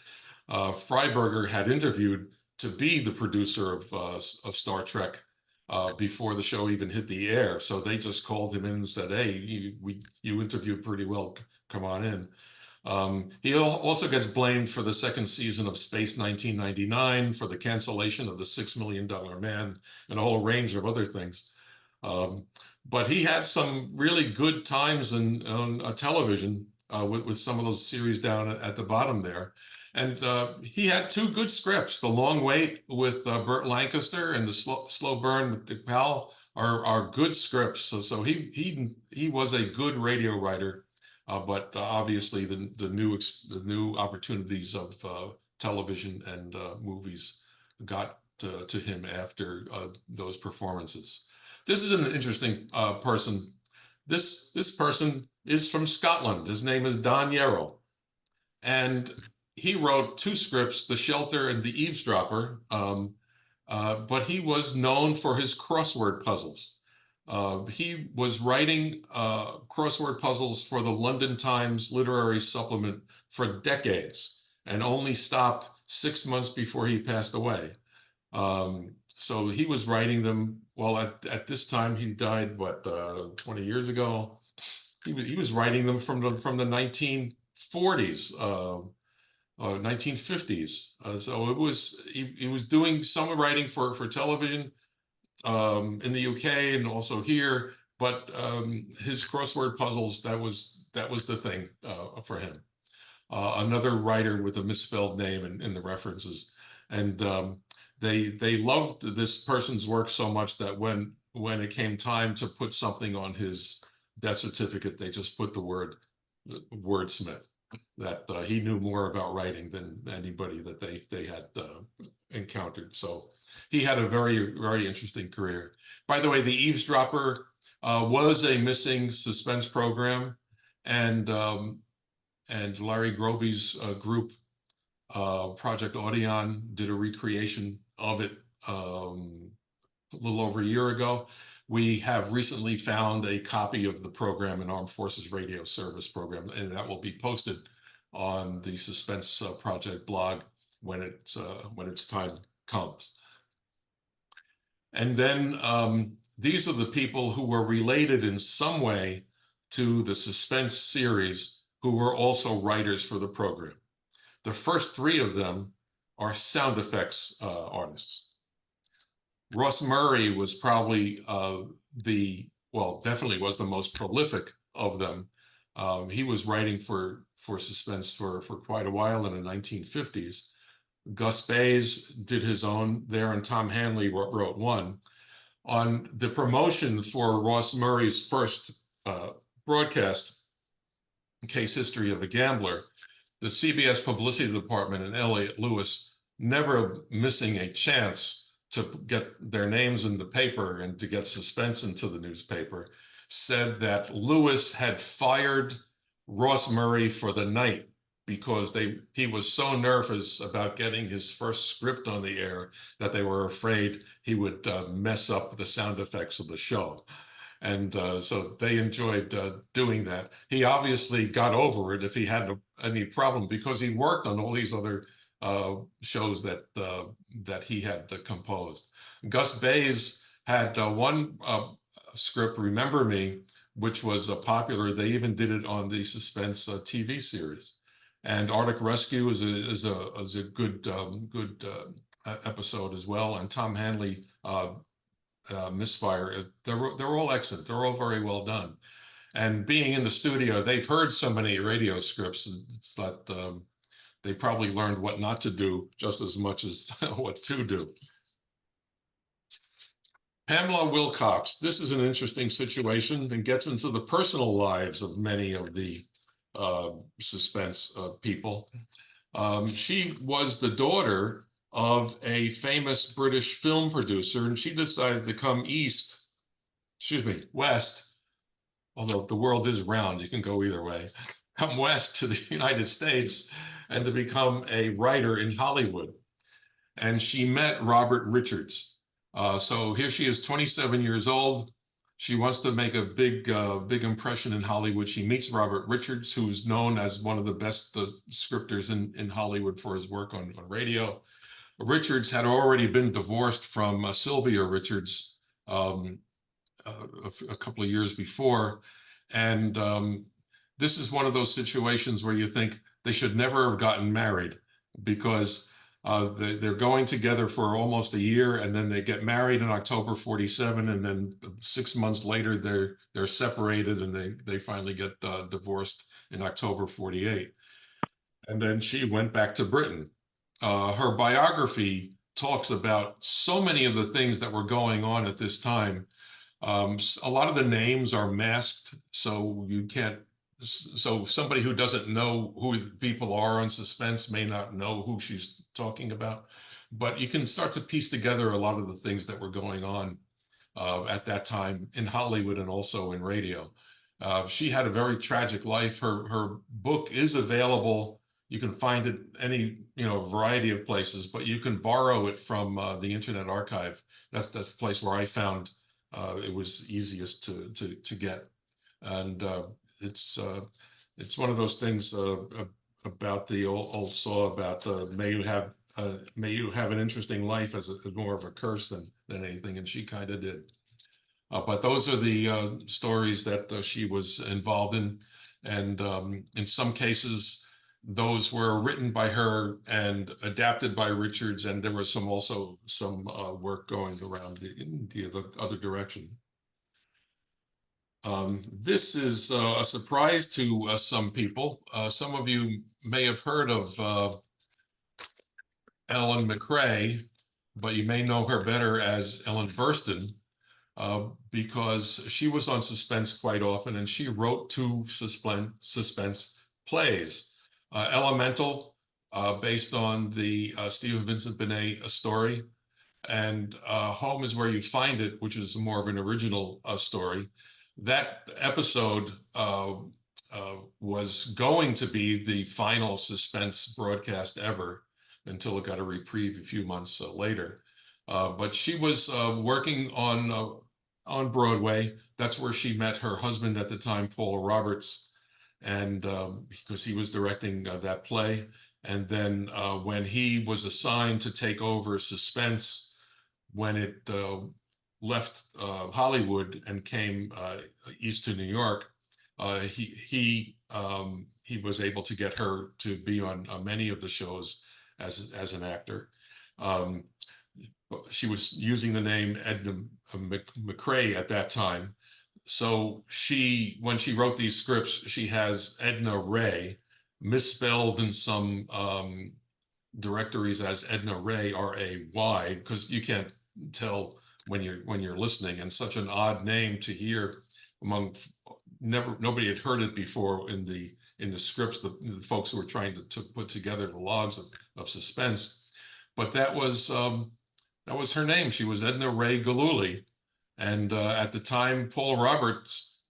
Freiberger had interviewed to be the producer of Star Trek before the show even hit the air. So they just called him in and said, "Hey, you interviewed pretty well, come on in." He also gets blamed for the 2nd season of Space 1999, for the cancellation of the $6 Million Man, and a whole range of other things. But he had some really good times on television with some of those series down at the bottom there. And he had 2 good scripts. The Long Wait with Burt Lancaster and The Slow Burn with Dick Powell are good scripts. So he was a good radio writer. But obviously the new opportunities of television and movies got to him after those performances. This is an interesting person. This person is from Scotland. His name is Don Yarrow, and he wrote 2 scripts, The Shelter and The Eavesdropper. But he was known for his crossword puzzles. He was writing crossword puzzles for the London Times literary supplement for decades, and only stopped 6 months before he passed away. So he was writing them Well, at this time, he died, what, 20 years ago? He was writing them from the 1940s, 1950s. So he was doing some writing for television in the UK and also here, but his crossword puzzles, that was the thing for him. Another writer with a misspelled name in the references, and they loved this person's work so much that when it came time to put something on his death certificate, they just put the word wordsmith. That he knew more about writing than anybody that they had encountered. So he had a very, very interesting career. By the way, The Eavesdropper was a missing suspense program, and Larry Groby's group, Project Audion, did a recreation of it a little over a year ago. We have recently found a copy of the program in Armed Forces Radio Service program, and that will be posted on the Suspense Project blog when its time comes. And then these are the people who were related in some way to the Suspense series, who were also writers for the program. The first three of them are sound effects artists. Ross Murray was probably definitely was the most prolific of them. He was writing for Suspense for quite a while in the 1950s. Gus Bays did his own there, and Tom Hanley wrote one. On the promotion for Ross Murray's first broadcast, Case History of a Gambler, the CBS publicity department and Elliot Lewis, never missing a chance to get their names in the paper and to get Suspense into the newspaper, said that Lewis had fired Ross Murray for the night because he was so nervous about getting his first script on the air that they were afraid he would mess up the sound effects of the show. And so they enjoyed doing that. He obviously got over it if he had any problem, because he worked on all these other shows that he had composed. Gus Bays had one script, Remember Me, which was popular. They even did it on the Suspense TV series. And Arctic Rescue is a good episode as well. And Tom Hanley, Misfire, they're all excellent. They're all very well done. And being in the studio, they've heard so many radio scripts. It's that they probably learned what not to do just as much as what to do. Pamela Wilcox. This is an interesting situation and gets into the personal lives of many of the Suspense people. She was the daughter of a famous British film producer, and she decided to come west, although the world is round, you can go either way, come west to the United States and to become a writer in Hollywood. And she met Robert Richards. So here she is, 27 years old. She wants to make a big impression in Hollywood. She meets Robert Richards, who's known as one of the best scripters in Hollywood for his work on radio. Richards had already been divorced from Sylvia Richards a couple of years before. And this is one of those situations where you think they should never have gotten married, because they're going together for almost a year, and then they get married in October 47, and then 6 months later they're separated, and they finally get divorced in October 48. And then she went back to Britain. Her biography talks about so many of the things that were going on at this time. A lot of the names are masked, so you can't. So somebody who doesn't know who the people are on Suspense may not know who she's talking about, but you can start to piece together a lot of the things that were going on at that time in Hollywood and also in radio. She had a very tragic life. Her book is available. You can find it any variety of places, but you can borrow it from the Internet Archive. That's the place where I found it was easiest to get, and it's one of those things about the old saw about may you have may you have an interesting life as more of a curse than anything, and she kind of did. But those are the stories that she was involved in, and in some cases, those were written by her and adapted by Richards, and there was also some work going around in the other direction. This is a surprise to some people. Some of you may have heard of Ellen McCrae, but you may know her better as Ellen Burstyn, because she was on Suspense quite often, and she wrote two suspense plays. Elemental, based on the Stephen Vincent Benet story, and Home is Where You Find It, which is more of an original story. That episode was going to be the final Suspense broadcast ever until it got a reprieve a few months later. But she was working on Broadway. That's where she met her husband at the time, Paul Roberts, and because he was directing that play. And then when he was assigned to take over Suspense, when it left Hollywood and came east to New York, he was able to get her to be on many of the shows as an actor. She was using the name Edna McCrae at that time. So when she wrote these scripts, she has Edna Ray, misspelled in some directories as Edna Ray, R-A-Y, because you can't tell when you're listening, and such an odd name to hear among nobody had heard it before in the scripts, the folks who were trying to put together the logs of Suspense. But that was her name. She was Edna Ray Galuli. And at the time, Paul Roberts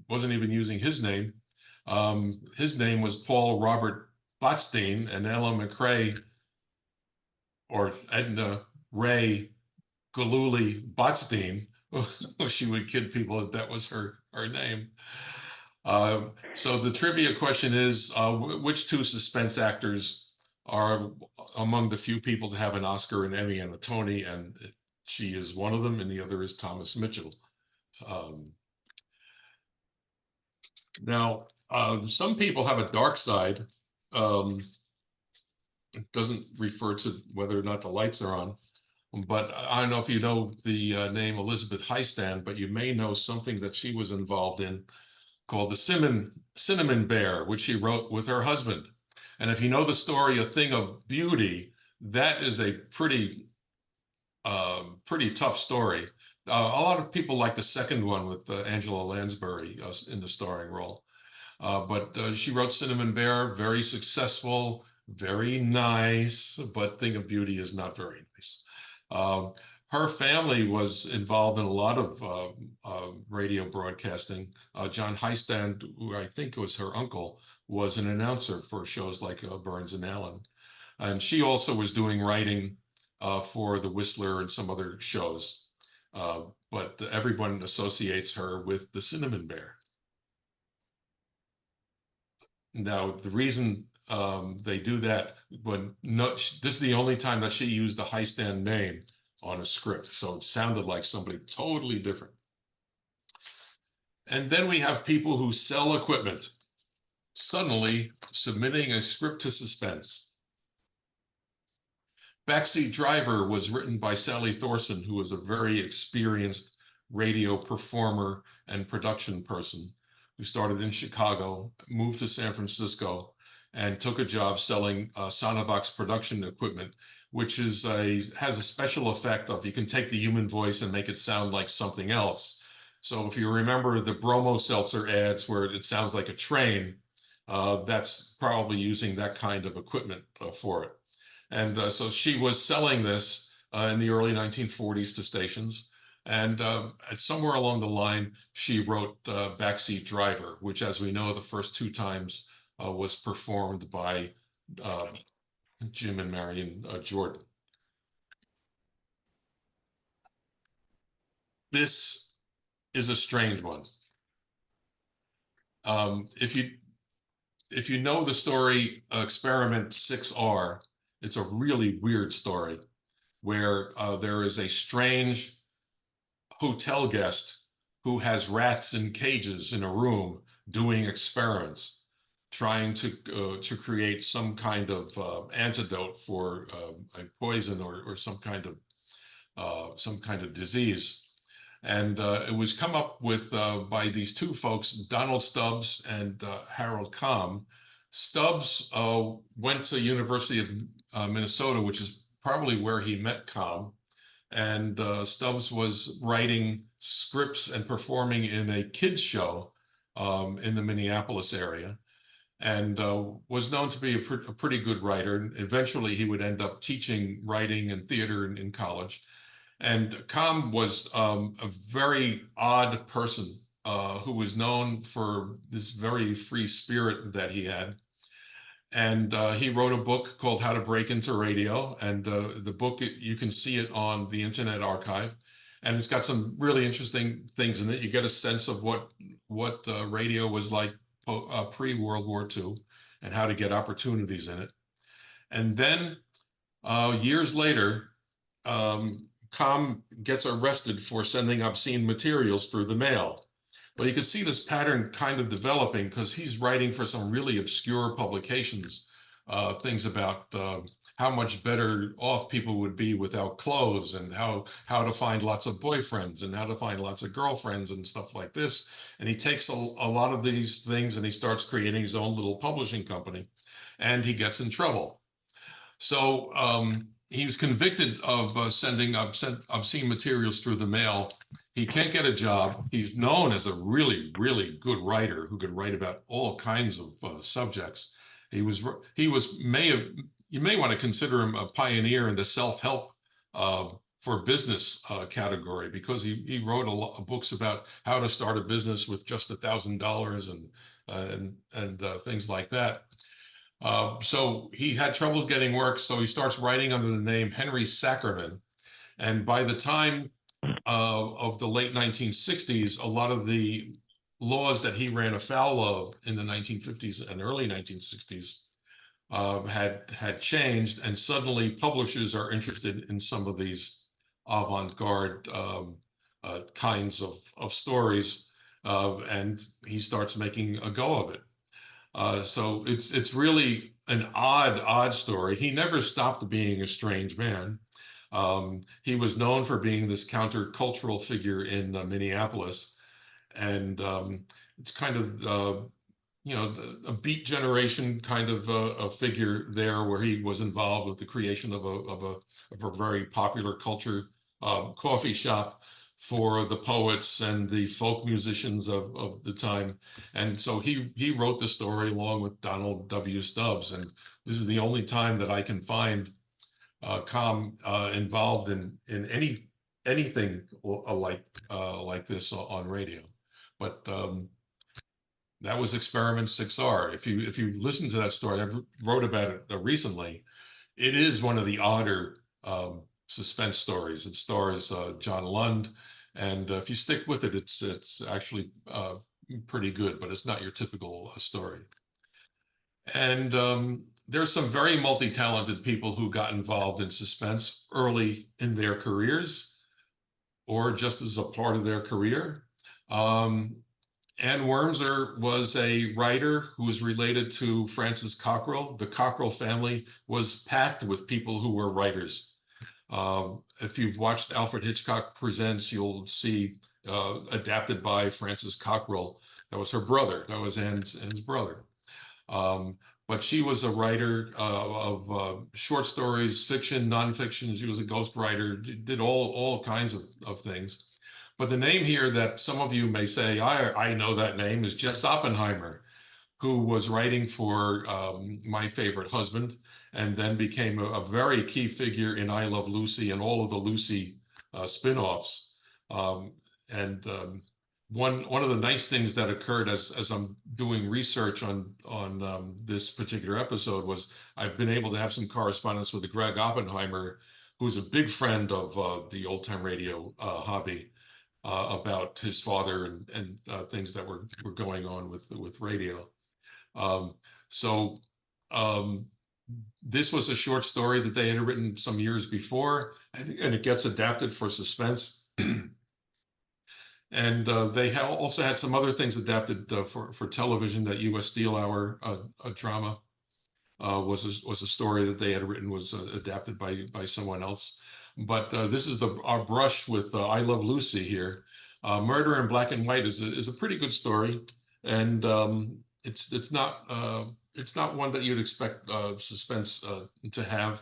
wasn't even using his name. His name was Paul Robert Botstein, and Ella McCrae, or Edna Ray Galuli Botstein, she would kid people that was her name. So the trivia question is, which two Suspense actors are among the few people to have an Oscar, an Emmy, and a Tony? And she is one of them, and the other is Thomas Mitchell. Now, some people have a dark side. It doesn't refer to whether or not the lights are on. But I don't know if you know the name Elizabeth Heistand, but you may know something that she was involved in called the Cinnamon Bear, which she wrote with her husband. And if you know the story, A Thing of Beauty, that is a pretty tough story. A lot of people like the second one with Angela Lansbury in the starring role. But she wrote Cinnamon Bear, very successful, very nice, but Thing of Beauty is not very nice. Her family was involved in a lot of radio broadcasting. John Heistand, who I think was her uncle, was an announcer for shows like Burns and Allen. And she also was doing writing for The Whistler and some other shows. But everyone associates her with the Cinnamon Bear. Now, the reason they do that, this is the only time that she used the Heistand name on a script, so it sounded like somebody totally different. And then we have people who sell equipment, suddenly submitting a script to Suspense. Backseat Driver was written by Sally Thorson, who was a very experienced radio performer and production person who started in Chicago, moved to San Francisco, and took a job selling Sonovox production equipment, which has a special effect of, you can take the human voice and make it sound like something else. So if you remember the Bromo Seltzer ads where it sounds like a train, that's probably using that kind of equipment for it. And so she was selling this in the early 1940s to stations. And somewhere along the line, she wrote Backseat Driver, which, as we know, the first two times was performed by Jim and Marion Jordan. This is a strange one. If you know the story Experiment 6R, It's a really weird story where there is a strange hotel guest who has rats in cages in a room doing experiments, trying to create some kind of antidote for a poison or some kind of disease. And it was come up with by these two folks, Donald Stubbs and Harold Kamm. Stubbs went to University of Minnesota, which is probably where he met Kamm. And Stubbs was writing scripts and performing in a kids show in the Minneapolis area, and was known to be a pretty good writer. And eventually, he would end up teaching writing and theater in college. And Kamm was a very odd person who was known for this very free spirit that he had. And he wrote a book called How to Break into Radio. And the book, you can see it on the Internet Archive. And it's got some really interesting things in it. You get a sense of what radio was like pre-World War II and how to get opportunities in it. And then years later, Kamm gets arrested for sending obscene materials through the mail. But you can see this pattern kind of developing because he's writing for some really obscure publications, things about how much better off people would be without clothes, and how to find lots of boyfriends and how to find lots of girlfriends and stuff like this. And he takes a lot of these things and he starts creating his own little publishing company, and he gets in trouble. So he was convicted of sending obscene materials through the mail. He can't get a job. He's known as a really, really good writer who could write about all kinds of subjects. You may want to consider him a pioneer in the self-help for business category, because he wrote a lot of books about how to start a business with just $1,000 and things like that. So he had trouble getting work, so he starts writing under the name Henry Sackerman. And by the time of the late 1960s, a lot of the laws that he ran afoul of in the 1950s and early 1960s had changed, and suddenly publishers are interested in some of these avant-garde kinds of stories, and he starts making a go of it. So it's really an odd story. He never stopped being a strange man. He was known for being this countercultural figure in Minneapolis, and it's kind of a Beat Generation kind of a figure there, where he was involved with the creation of a very popular culture coffee shop for the poets and the folk musicians of the time. And so he wrote the story along with Donald W. Stubbs, and this is the only time that I can find Kamm involved in anything like this on radio. But that was Experiment 6R. If you listen to that story, I wrote about it recently. It is one of the odder suspense stories. It stars John Lund, and if you stick with it, it's actually pretty good, but it's not your typical story. And there's some very multi-talented people who got involved in suspense early in their careers, or just as a part of their career. Ann Wormser was a writer who was related to Francis Cockrell. The Cockrell family was packed with people who were writers. If you've watched Alfred Hitchcock Presents, you'll see adapted by Francis Cockrell. That was her brother. That was Ann's brother. But she was a writer of short stories, fiction, nonfiction. She was a ghostwriter, did all kinds of things. But the name here that some of you may say, I know that name, is Jess Oppenheimer, who was writing for My Favorite Husband, and then became a very key figure in I Love Lucy and all of the Lucy spin-offs. And one of the nice things that occurred as I'm doing research on this particular episode was I've been able to have some correspondence with Greg Oppenheimer, who's a big friend of the old time radio hobby, about his father and things that were going on with radio. So this was a short story that they had written some years before, and it gets adapted for Suspense. And they also had some other things adapted for television. That U.S. Steel Hour drama was a story that they had written, was adapted by someone else. But this is our brush with I Love Lucy here. Murder in Black and White is a pretty good story, and it's not one that you'd expect Suspense to have.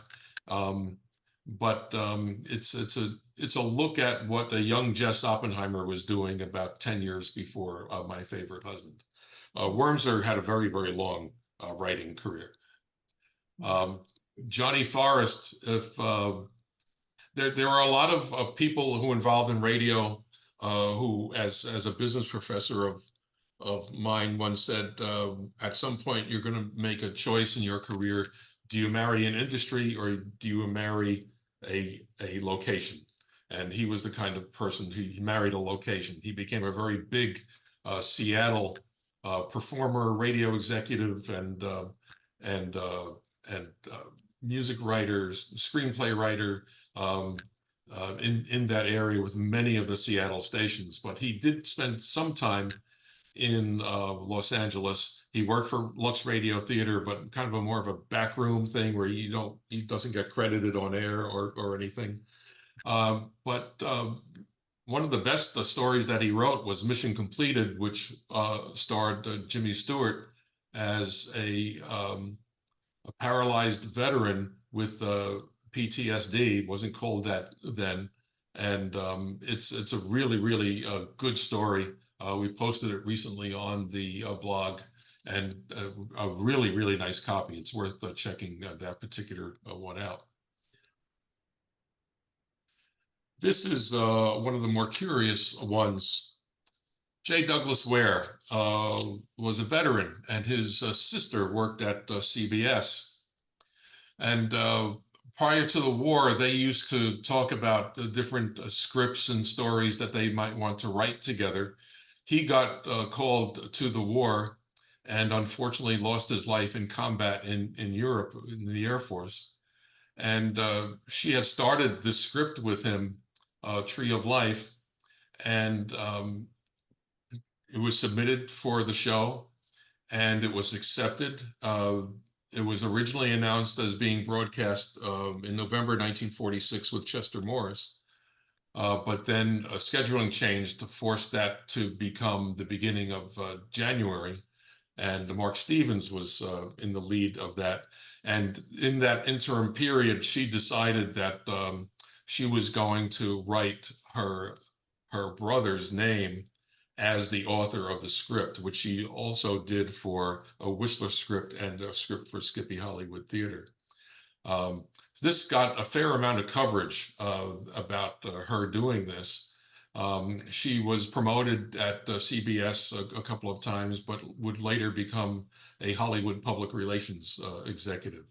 But it's a look at what a young Jess Oppenheimer was doing about 10 years before My Favorite Husband. Wormser had a very, very long writing career. Johnny Forrest, if there are a lot of people who involved in radio who, as a business professor of mine once said, at some point you're going to make a choice in your career. Do you marry an industry or do you marry a location? And he was the kind of person who married a location. He became a very big Seattle performer, radio executive, and music writers, screenplay writer in that area with many of the Seattle stations. But he did spend some time in Los Angeles. He worked for Lux Radio Theater, but kind of more of a backroom thing where he doesn't get credited on air or anything. But one of the best stories that he wrote was Mission Completed, which starred Jimmy Stewart as a paralyzed veteran with PTSD. Wasn't called that then, and it's a really, really good story. We posted it recently on the blog, and a really, really nice copy. It's worth checking that particular one out. This is one of the more curious ones. J. Douglas Ware was a veteran, and his sister worked at CBS. And prior to the war, they used to talk about the different scripts and stories that they might want to write together. He got called to the war and unfortunately lost his life in combat in Europe in the Air Force. And she had started this script with him, Tree of Life, and it was submitted for the show, and it was accepted. It was originally announced as being broadcast in November 1946 with Chester Morris, but then a scheduling changed to force that to become the beginning of January, and Mark Stevens was in the lead of that. And in that interim period, she decided that she was going to write her brother's name as the author of the script, which she also did for a Whistler script and a script for Skippy Hollywood Theater. This got a fair amount of coverage about her doing this. She was promoted at CBS a couple of times, but would later become a Hollywood public relations executive.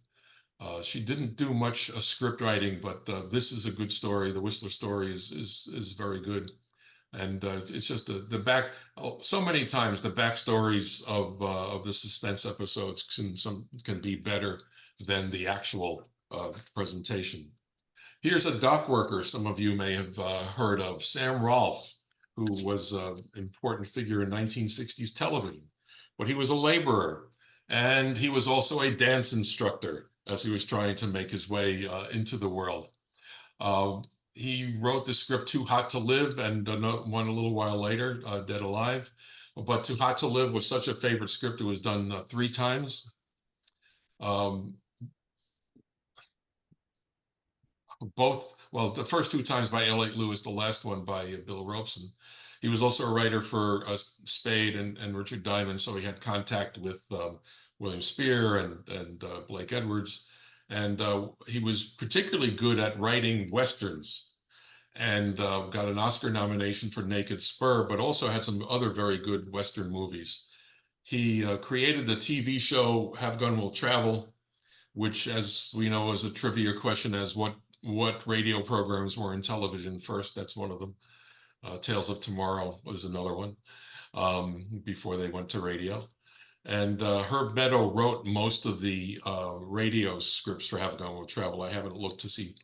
She didn't do much script writing, but this is a good story. The Whistler story is very good. And it's just so many times the backstories of the Suspense episodes can be better than the actual presentation. Here's a dock worker some of you may have heard of, Sam Rolfe, who was an important figure in 1960s television. But he was a laborer, and he was also a dance instructor as he was trying to make his way into the world. He wrote the script Too Hot to Live, and one a little while later, Dead Alive. But Too Hot to Live was such a favorite script, it was done 3 times. The first 2 times by Elliot Lewis, the last one by Bill Robeson. He was also a writer for Spade and Richard Diamond, so he had contact with William Spear and Blake Edwards. And he was particularly good at writing Westerns, and got an Oscar nomination for Naked Spur, but also had some other very good Western movies. He created the TV show Have Gun Will Travel, which, as we know, is a trivia question as what radio programs were in television first. That's one of them. Tales of Tomorrow was another one before they went to radio. And Herb Meadow wrote most of the radio scripts for Have Gone Will Travel. I haven't looked to see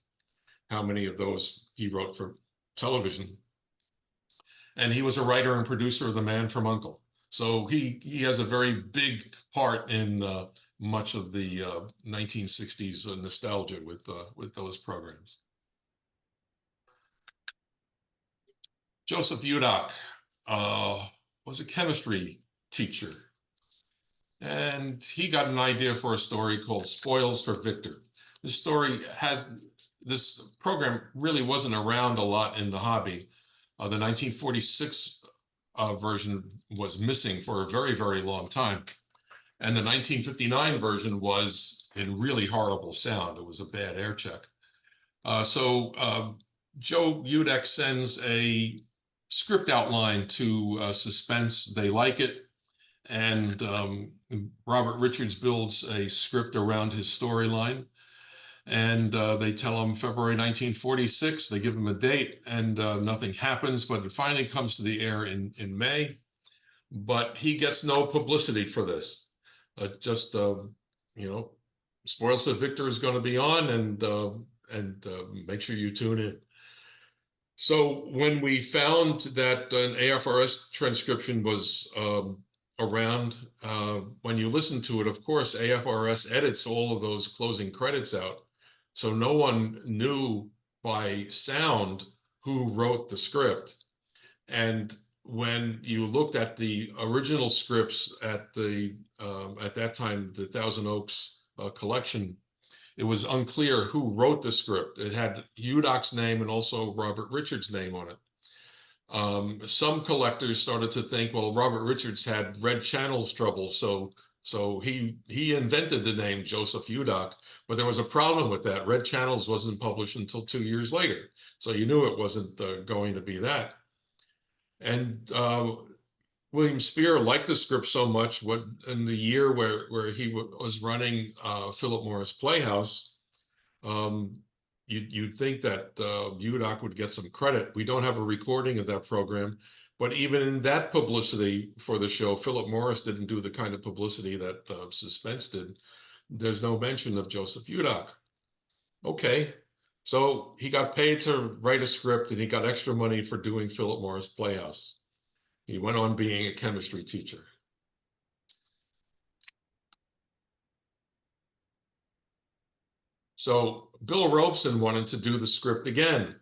how many of those he wrote for television. And he was a writer and producer of The Man from U.N.C.L.E. So he has a very big part in much of the 1960s nostalgia with those programs. Joseph Udock was a chemistry teacher, and he got an idea for a story called Spoils for Victor. This program really wasn't around a lot in the hobby. The 1946 version was missing for a very, very long time. And the 1959 version was in really horrible sound. It was a bad air check. So Joe Udock sends a script outline to Suspense. They like it. And Robert Richards builds a script around his storyline. And they tell him February 1946. They give him a date, and nothing happens. But it finally comes to the air in May. But he gets no publicity for this. Just Spoils for Victor is going to be on, and make sure you tune in. So when we found that an AFRS transcription was around, when you listen to it, of course, AFRS edits all of those closing credits out. So no one knew by sound who wrote the script. And when you looked at the original scripts at that time, the Thousand Oaks collection, it was unclear who wrote the script. It had Udock's name and also Robert Richards' name on it. Some collectors started to think, well, Robert Richards had Red Channels trouble, so he invented the name Joseph Udock, but there was a problem with that. Red Channels wasn't published until 2 years later, so you knew it wasn't going to be that. And William Spear liked the script so much, in the year where he was running Philip Morris Playhouse, you'd think that Udock would get some credit. We don't have a recording of that program, but even in that publicity for the show, Philip Morris didn't do the kind of publicity that Suspense did. There's no mention of Joseph Udock. Okay, so he got paid to write a script, and he got extra money for doing Philip Morris Playhouse. He went on being a chemistry teacher. So Bill Robeson wanted to do the script again.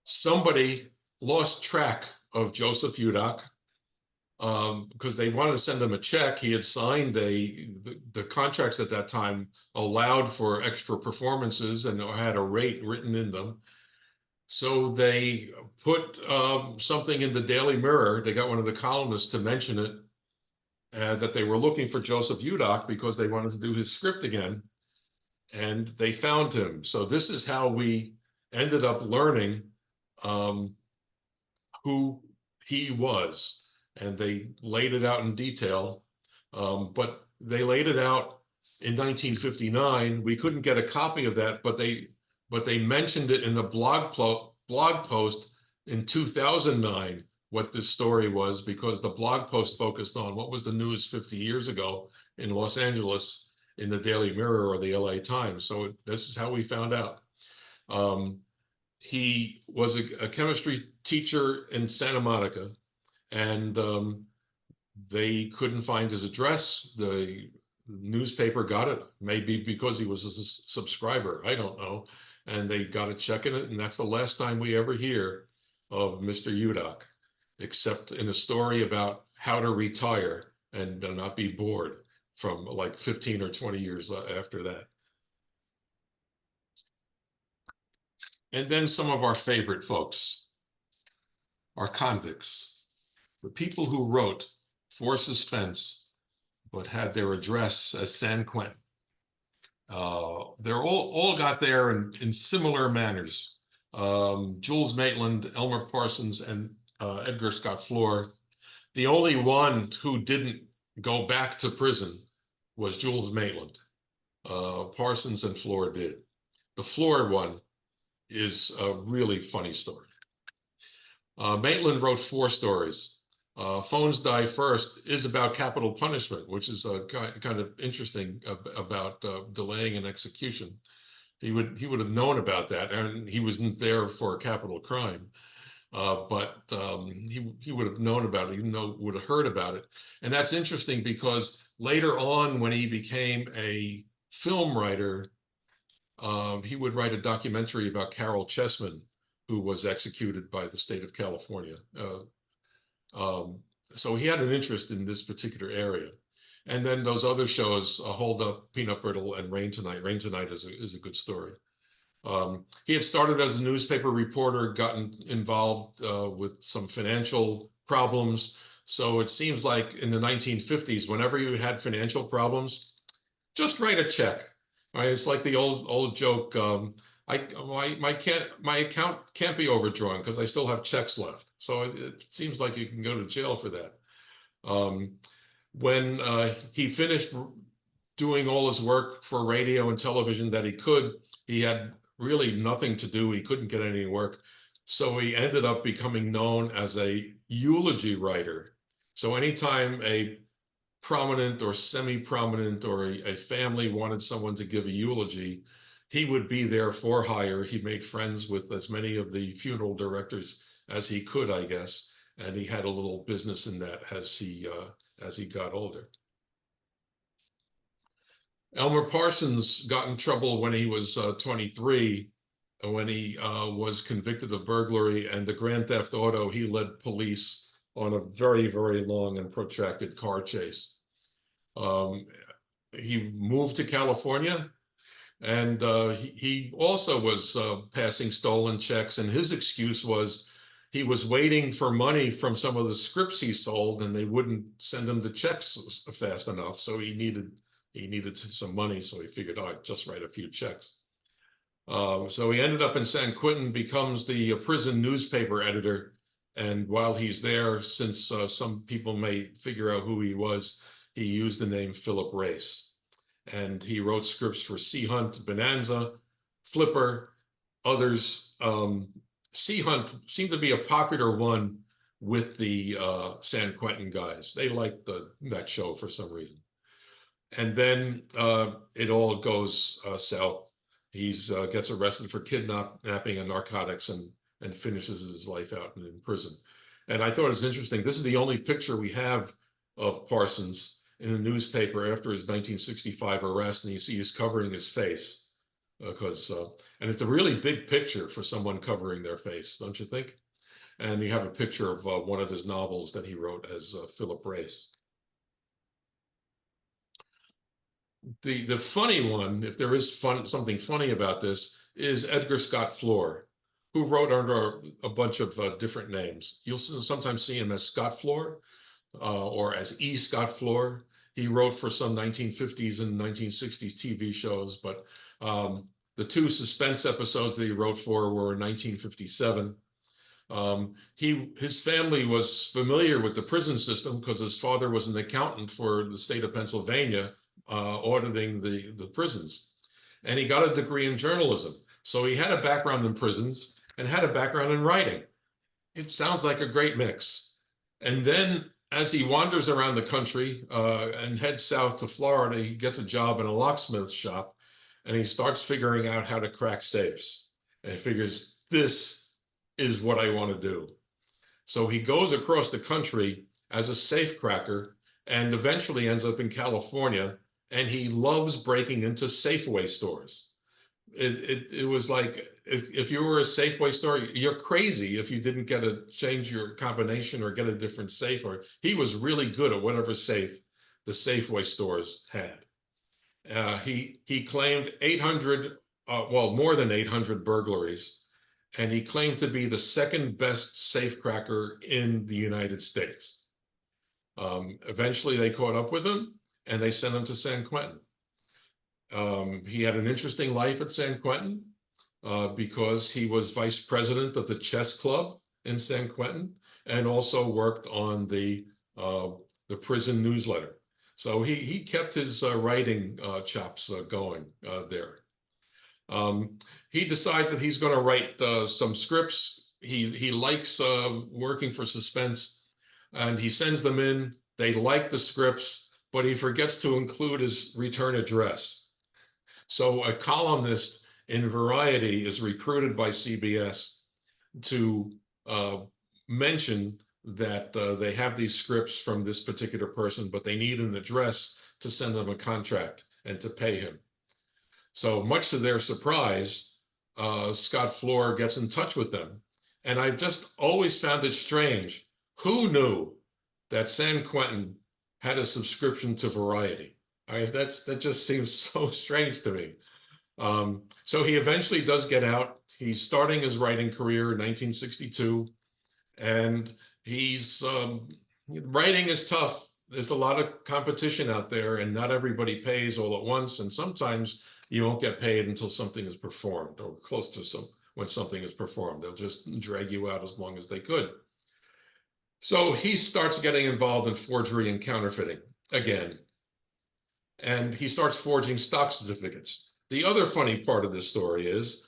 Somebody lost track of Joseph Udock because they wanted to send him a check. He had signed the contracts at that time allowed for extra performances and had a rate written in them. So they put something in the Daily Mirror. They got one of the columnists to mention it, that they were looking for Joseph Udock because they wanted to do his script again. And they found him. So this is how we ended up learning who he was. And they laid it out in detail. But they laid it out in 1959. We couldn't get a copy of that, but they mentioned it in the blog post in 2009, what this story was, because the blog post focused on what was the news 50 years ago in Los Angeles in the Daily Mirror or the LA Times. So this is how we found out. He was a chemistry teacher in Santa Monica, and they couldn't find his address. The newspaper got it, maybe because he was a subscriber, I don't know. And they got a check in it, and that's the last time we ever hear of Mr. Udock, except in a story about how to retire and not be bored from like 15 or 20 years after that. And then some of our favorite folks, our convicts, the people who wrote for Suspense, but had their address as San Quentin. They're all got there in similar manners. Jules Maitland, Elmer Parsons, and Edgar Scott Floor. The only one who didn't go back to prison was Jules Maitland. Parsons and Floor did. The Floor one is a really funny story. Maitland wrote 4 stories. Phones Die First is about capital punishment, which is kind of interesting about delaying an execution. He would have known about that, and he wasn't there for a capital crime. But he would have known about it, even though would have heard about it. And that's interesting because later on, when he became a film writer, he would write a documentary about Carol Chessman, who was executed by the state of California. So he had an interest in this particular area. And then those other shows, Hold Up, Peanut Brittle, and Rain Tonight. Rain Tonight is a good story. He had started as a newspaper reporter, gotten involved with some financial problems. So it seems like in the 1950s, whenever you had financial problems, just write a check. Right? It's like the old joke. My account can't be overdrawn because I still have checks left. So it seems like you can go to jail for that. When he finished doing all his work for radio and television that he could, he had really nothing to do. He couldn't get any work. So he ended up becoming known as a eulogy writer. So anytime a prominent or semi-prominent or a family wanted someone to give a eulogy, he would be there for hire. He made friends with as many of the funeral directors as he could, I guess. And he had a little business in that as he got older. Elmer Parsons got in trouble when he was 23, when he was convicted of burglary and the grand theft auto. He led police on a very, very long and protracted car chase. He moved to California, and he also was passing stolen checks, and his excuse was he was waiting for money from some of the scripts he sold, and they wouldn't send him the checks fast enough, so he needed some money, so he figured, I'd just write a few checks. So he ended up in San Quentin, becomes the prison newspaper editor. And while he's there, since some people may figure out who he was, he used the name Philip Race. And he wrote scripts for Sea Hunt, Bonanza, Flipper, others. Sea Hunt seemed to be a popular one with the San Quentin guys. They liked that show for some reason. And then it all goes south. He gets arrested for kidnapping and narcotics and finishes his life out in prison. And I thought it was interesting. This is the only picture we have of Parsons in the newspaper after his 1965 arrest, and you see he's covering his face and it's a really big picture for someone covering their face, don't you think? And you have a picture of one of his novels that he wrote as Philip Race. The funny one, if there is something funny about this, is Edgar Scott Floor, who wrote under a bunch of different names. You'll sometimes see him as Scott Floor or as E. Scott Floor. He wrote for some 1950s and 1960s TV shows, but the two Suspense episodes that he wrote for were in 1957. His family was familiar with the prison system because his father was an accountant for the state of Pennsylvania, auditing the prisons. And he got a degree in journalism. So he had a background in prisons and had a background in writing. It sounds like a great mix. And then as he wanders around the country and heads south to Florida, he gets a job in a locksmith shop, and he starts figuring out how to crack safes. And he figures, this is what I want to do. So he goes across the country as a safe cracker and eventually ends up in California, and he loves breaking into Safeway stores. It was like, if you were a Safeway store, you're crazy if you didn't get to change your combination or get a different safe. Or he was really good at whatever safe the Safeway stores had. He claimed 800, more than 800 burglaries, and he claimed to be the second best safecracker in the United States. Eventually, they caught up with him, and they sent him to San Quentin. He had an interesting life at San Quentin because he was vice president of the chess club in San Quentin and also worked on the prison newsletter. So he kept his writing chops going there. He decides that he's going to write some scripts. He likes working for Suspense. and he sends them in. They like the scripts, but he forgets to include his return address. So a columnist in Variety is recruited by CBS to mention that they have these scripts from this particular person, but they need an address to send them a contract and to pay him. So much to their surprise, Scott Floor gets in touch with them. And I've just always found it strange. Who knew that San Quentin had a subscription to Variety? That just seems so strange to me. So he eventually does get out. He's starting his writing career in 1962, and he's writing is tough. There's a lot of competition out there, and not everybody pays all at once. And sometimes you won't get paid until something is performed, or close to when something is performed. They'll just drag you out as long as they could. So he starts getting involved in forgery and counterfeiting again, and he starts forging stock certificates. The other funny part of this story is,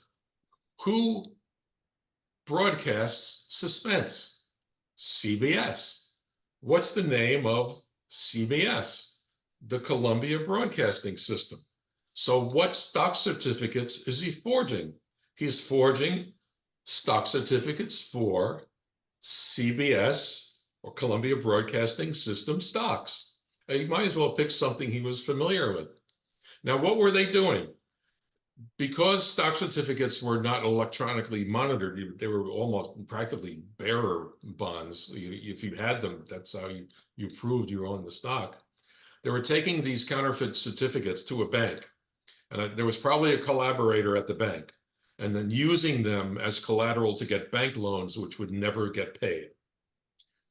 who broadcasts Suspense? CBS. What's the name of CBS? The Columbia Broadcasting System. So what stock certificates is he forging? He's forging stock certificates for CBS, or Columbia Broadcasting System stocks. He might as well pick something he was familiar with. Now, what were they doing? Because stock certificates were not electronically monitored, they were almost practically bearer bonds. If you had them, that's how you proved you owned the stock. They were taking these counterfeit certificates to a bank, and there was probably a collaborator at the bank, and then using them as collateral to get bank loans, which would never get paid.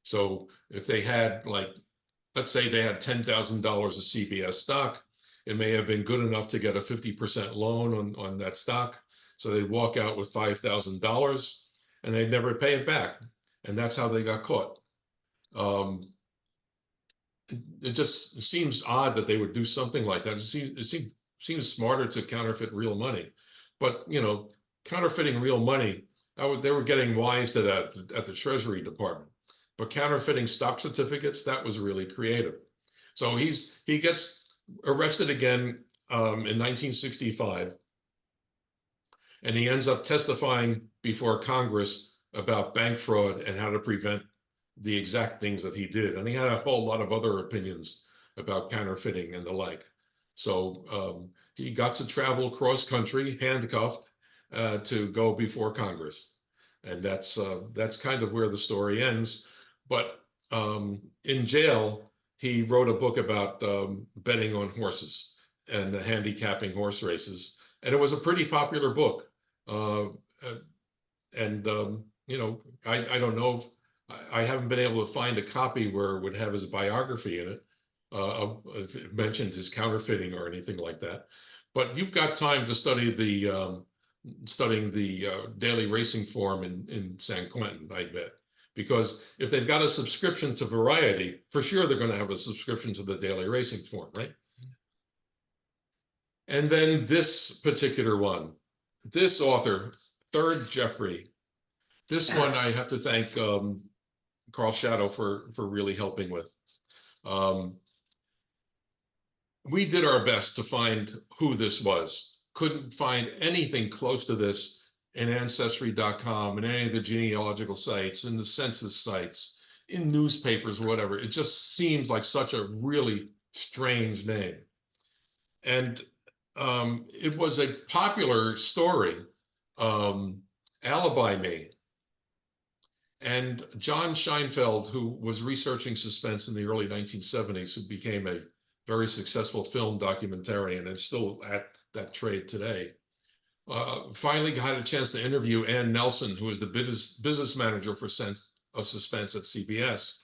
So if they had, like, let's say they had $10,000 of CBS stock, it may have been good enough to get a 50% loan on that stock. So they'd walk out with $5,000 and they'd never pay it back. And that's how they got caught. It just seems odd that they would do something like that. It seems smarter to counterfeit real money. But, you know, counterfeiting real money, they were getting wise to that at the Treasury Department. But counterfeiting stock certificates, that was really creative. So he gets arrested again in 1965, and he ends up testifying before Congress about bank fraud and how to prevent the exact things that he did. And he had a whole lot of other opinions about counterfeiting and the like. So he got to travel cross country, handcuffed, to go before Congress. And that's kind of where the story ends. But in jail, he wrote a book about betting on horses and handicapping horse races. And it was a pretty popular book. You know, I don't know, I haven't been able to find a copy where it would have his biography in it, if it mentions his counterfeiting or anything like that. But you've got time to study studying the daily racing form in San Quentin, I bet. Because if they've got a subscription to Variety, for sure they're going to have a subscription to the daily racing form, right? And then this particular one, this author, Third Jeffrey, this one I have to thank Karl Schadow for really helping with. We did our best to find who this was. Couldn't find anything close to this in Ancestry.com and any of the genealogical sites, in the census sites, in newspapers, whatever. It just seems like such a really strange name. And it was a popular story, Alibi Me. And John Scheinfeld, who was researching Suspense in the early 1970s, who became a very successful film documentarian and still at that trade today, finally had a chance to interview Ann Nelson, who is the business manager for Suspense at CBS.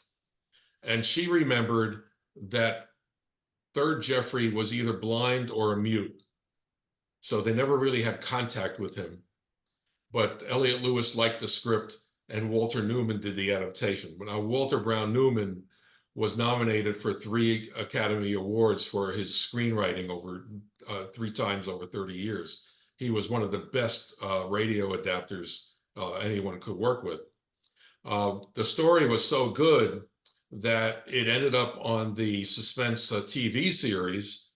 And she remembered that Third Jeffrey was either blind or a mute. So they never really had contact with him. But Elliot Lewis liked the script, and Walter Newman did the adaptation. But now Walter Brown Newman was nominated for 3 Academy Awards for his screenwriting over 3 times over 30 years. He was one of the best radio adapters anyone could work with. The story was so good that it ended up on the Suspense TV series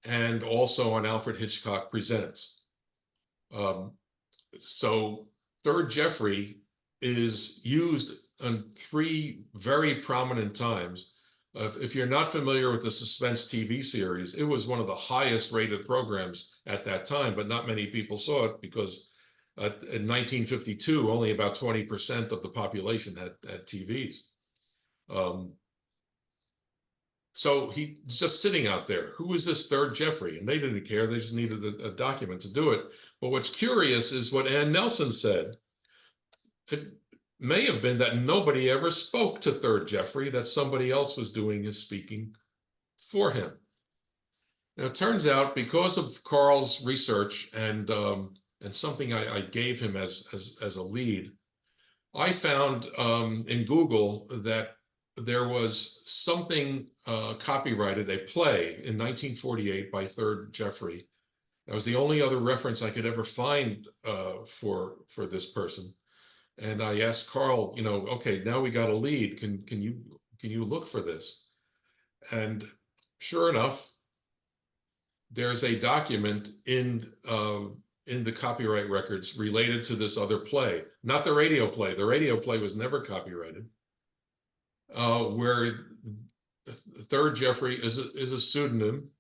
and also on Alfred Hitchcock Presents. So Third Jeffrey is used on 3 very prominent times. If you're not familiar with the Suspense TV series, it was one of the highest rated programs at that time, but not many people saw it because in 1952, only about 20% of the population had TVs. So he's just sitting out there. Who is this Third Jeffrey? And they didn't care. They just needed a document to do it. But what's curious is what Ann Nelson said. It may have been that nobody ever spoke to Third Jeffrey, that somebody else was doing his speaking for him. Now, it turns out because of Karl's research and something I gave him as a lead, I found in Google that there was something copyrighted, a play in 1948 by Third Jeffrey. That was the only other reference I could ever find for this person. And I asked Karl, okay, now we got a lead. Can you look for this? And sure enough, there's a document in the copyright records related to this other play, not the radio play. The radio play was never copyrighted. Where Third Jeffrey is a pseudonym,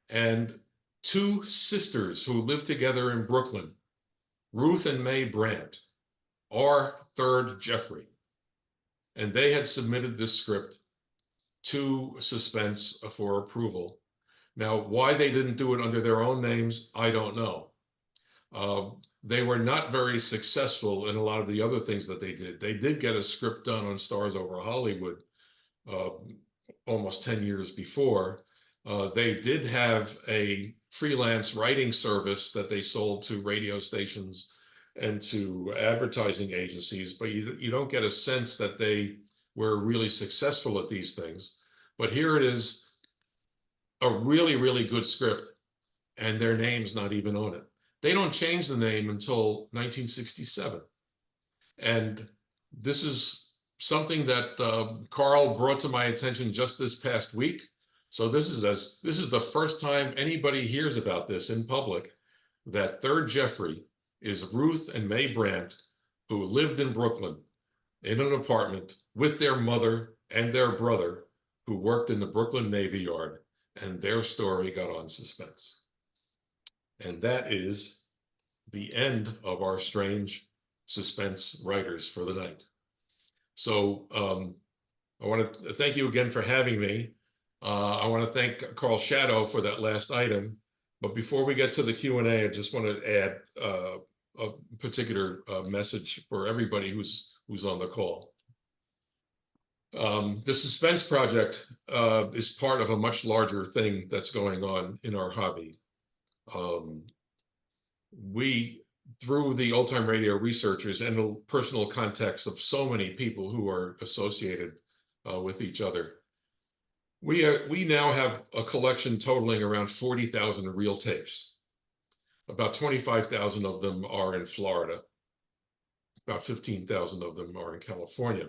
and 2 sisters who lived together in Brooklyn, Ruth and May Brandt, are Third Jeffrey. And they had submitted this script to Suspense for approval. Now, why they didn't do it under their own names, I don't know. They were not very successful in a lot of the other things that they did. They did get a script done on Stars Over Hollywood almost 10 years before. They did have a freelance writing service that they sold to radio stations and to advertising agencies, but you don't get a sense that they were really successful at these things. But here it is, a really, really good script, and their name's not even on it. They don't change the name until 1967. And this is something that Karl brought to my attention just this past week. So this is the first time anybody hears about this in public, that Third Jeffrey is Ruth and May Brandt, who lived in Brooklyn in an apartment with their mother and their brother, who worked in the Brooklyn Navy Yard, and their story got on Suspense. And that is the end of our strange suspense writers for the night. So I want to thank you again for having me. I want to thank Karl Schadow for that last item. But before we get to the Q&A, I just want to add a particular message for everybody who's on the call. The Suspense Project is part of a much larger thing that's going on in our hobby. We, through the old time radio researchers and the personal context of so many people who are associated with each other, we now have a collection totaling around 40,000 reel tapes. About 25,000 of them are in Florida. About 15,000 of them are in California.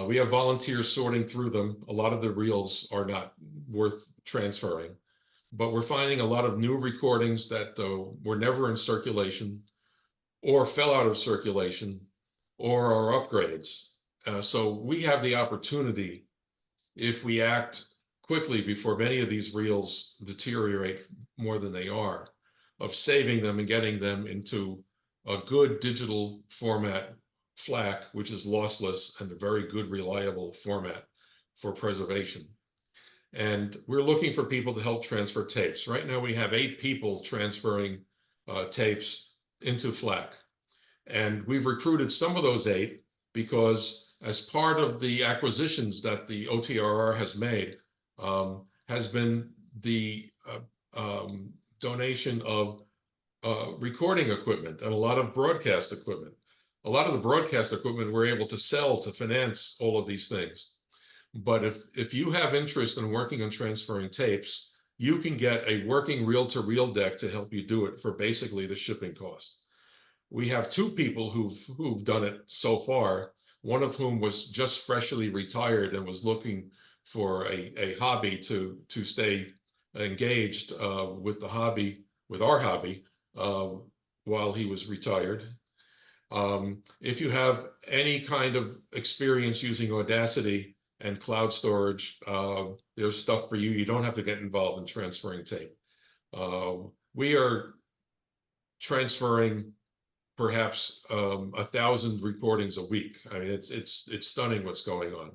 We have volunteers sorting through them. A lot of the reels are not worth transferring, but we're finding a lot of new recordings that were never in circulation or fell out of circulation or are upgrades. So we have the opportunity, if we act quickly before many of these reels deteriorate more than they are, of saving them and getting them into a good digital format, FLAC, which is lossless and a very good, reliable format for preservation. And we're looking for people to help transfer tapes. Right now we have 8 people transferring tapes into FLAC. And we've recruited some of those 8 because as part of the acquisitions that the OTRR has made, has been the donation of recording equipment and a lot of broadcast equipment. A lot of the broadcast equipment we're able to sell to finance all of these things. But if you have interest in working on transferring tapes, you can get a working reel-to-reel deck to help you do it for basically the shipping cost. We have 2 people who've done it so far. one of whom was just freshly retired and was looking for a hobby to stay engaged with the hobby, with our hobby, while he was retired. If you have any kind of experience using Audacity and cloud storage, there's stuff for you. You don't have to get involved in transferring tape. We are transferring perhaps 1,000 recordings a week. I mean, it's stunning what's going on.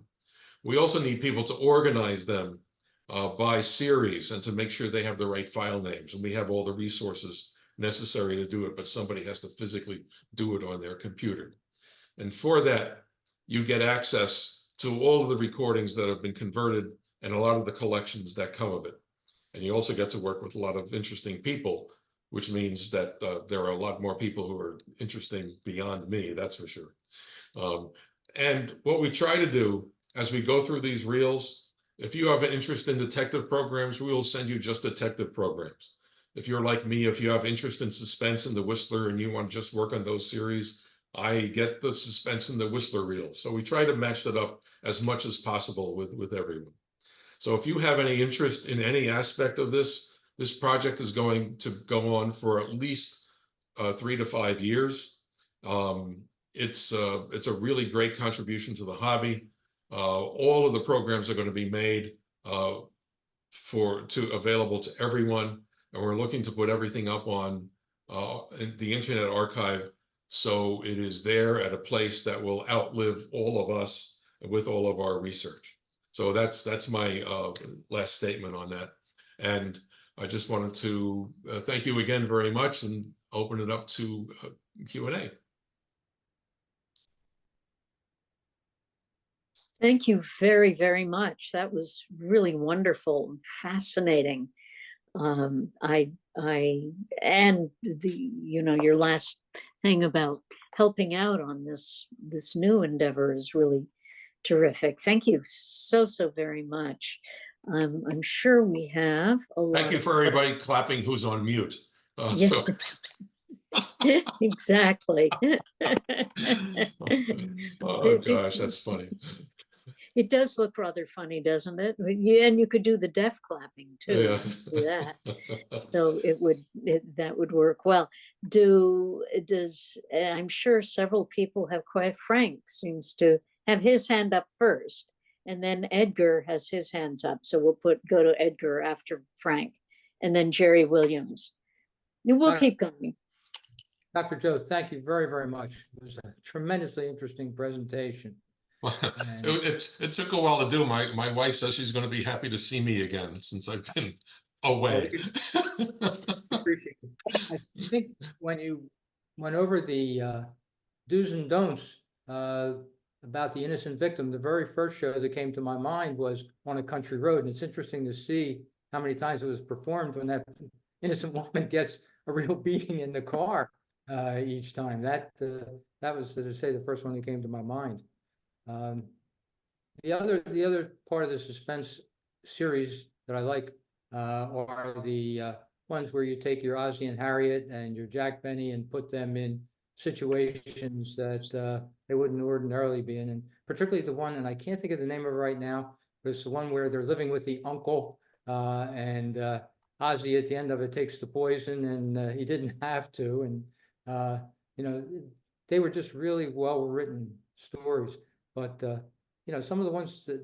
We also need people to organize them by series and to make sure they have the right file names. And we have all the resources necessary to do it, but somebody has to physically do it on their computer. And for that, you get access to all of the recordings that have been converted and a lot of the collections that come of it. And you also get to work with a lot of interesting people, which means that there are a lot more people who are interesting beyond me, that's for sure. And what we try to do as we go through these reels, if you have an interest in detective programs, we will send you just detective programs. If you're like me, if you have interest in Suspense and The Whistler and you want to just work on those series, I get the Suspense and The Whistler reels. So we try to match that up as much as possible with everyone. So if you have any interest in any aspect of this project is going to go on for at least 3 to 5 years. It's a really great contribution to the hobby. All of the programs are going to be made available to everyone, and we're looking to put everything up on the Internet Archive, so it is there at a place that will outlive all of us with all of our research. So that's my last statement on that. And I just wanted to thank you again very much and open it up to Q&A. Thank you very, very much. That was really wonderful, fascinating. And your last thing about helping out on this new endeavor is really terrific. Thank you so very much. I'm sure we have a lot. Thank you for everybody clapping who's on mute. Yeah. So. Exactly. Oh gosh, that's funny. It does look rather funny, doesn't it? Yeah, and you could do the deaf clapping too. Yeah. Do that. So that would work well. I'm sure several people have Frank seems to have his hand up first, and then Edgar has his hands up. So we'll go to Edgar after Frank, and then Jerry Williams. And we'll keep going. Dr. Joe, thank you very, very much. It was a tremendously interesting presentation. It took a while to do. My wife says she's going to be happy to see me again since I've been away. Appreciate it. I think when you went over the do's and don'ts about the innocent victim, the very first show that came to my mind was On a Country Road. And it's interesting to see how many times it was performed when that innocent woman gets a real beating in the car each time. That was, as I say, the first one that came to my mind. The other part of the Suspense series that I like are the ones where you take your Ozzie and Harriet and your Jack Benny and put them in situations that they wouldn't ordinarily be in, and particularly the one, and I can't think of the name of it right now, but it's the one where they're living with the uncle and Ozzie at the end of it takes the poison, and he didn't have to, and they were just really well written stories. But some of the ones that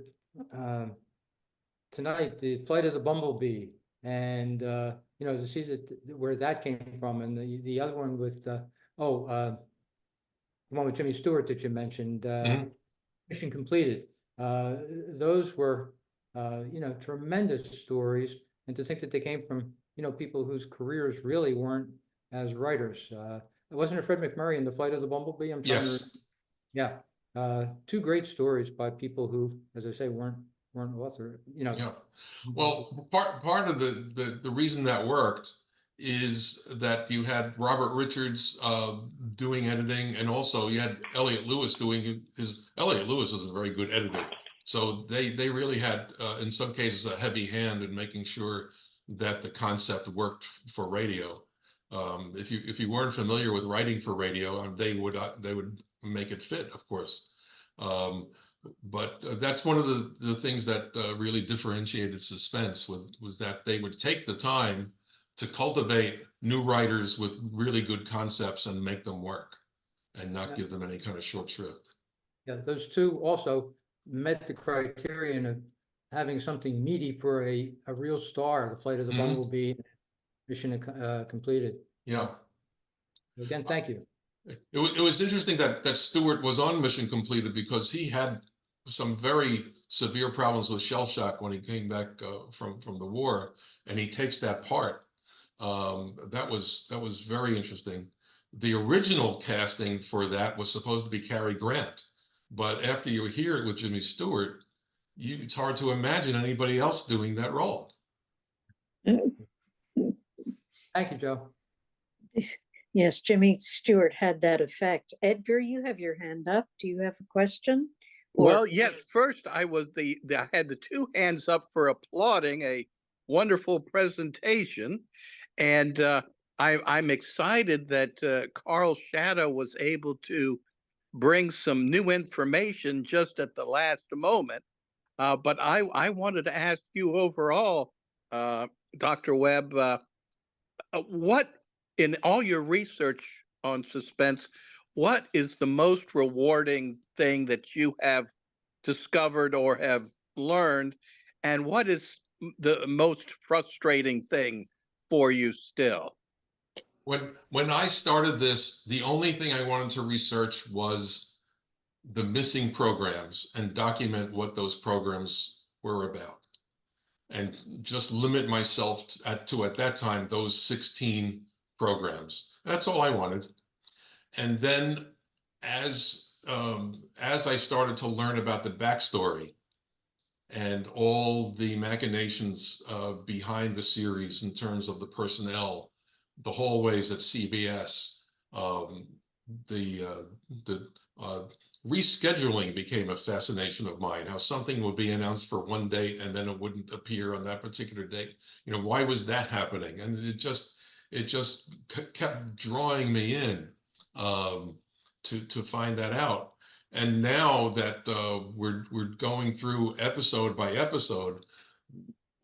tonight, the Flight of the Bumblebee, and to see where that came from, and the other one with the one with Jimmy Stewart that you mentioned, Mission Completed. Those were tremendous stories, and to think that they came from people whose careers really weren't as writers. Wasn't it Fred McMurray in The Flight of the Bumblebee? Yeah. Two great stories by people who, as I say, weren't author. Yeah. Well, part of the reason that worked is that you had Robert Richards doing editing, and also you had Elliot Lewis doing Elliot Lewis is a very good editor. So they really had, in some cases, a heavy hand in making sure that the concept worked for radio. If you weren't familiar with writing for radio, they would make it fit, of course. But that's one of the things that really differentiated Suspense was that they would take the time to cultivate new writers with really good concepts and make them work and not give them any kind of short shrift. Yeah, those two also met the criterion of having something meaty for a real star, The Flight of the Bumblebee, mission completed. Yeah. Again, thank you. It was interesting that Stewart was on Mission Completed because he had some very severe problems with shell shock when he came back from the war, and he takes that part. That was very interesting. The original casting for that was supposed to be Cary Grant, but after you hear it with Jimmy Stewart, it's hard to imagine anybody else doing that role. Thank you, Joe. Yes, Jimmy Stewart had that effect. Edgar, you have your hand up. Do you have a question? Well, yes. First, I had the two hands up for applauding a wonderful presentation, and I'm excited that Karl Schadow was able to bring some new information just at the last moment. But I wanted to ask you overall, Dr. Webb, what in all your research on Suspense, what is the most rewarding thing that you have discovered or have learned, and what is the most frustrating thing for you still? When I started this, the only thing I wanted to research was the missing programs and document what those programs were about, and just limit myself to at that time those 16 programs. That's all I wanted. And then as I started to learn about the backstory and all the machinations behind the series in terms of the personnel, the hallways at CBS, the rescheduling became a fascination of mine, how something would be announced for one date and then it wouldn't appear on that particular date. You know, why was that happening? And it just kept drawing me in to find that out. And now that we're going through episode by episode,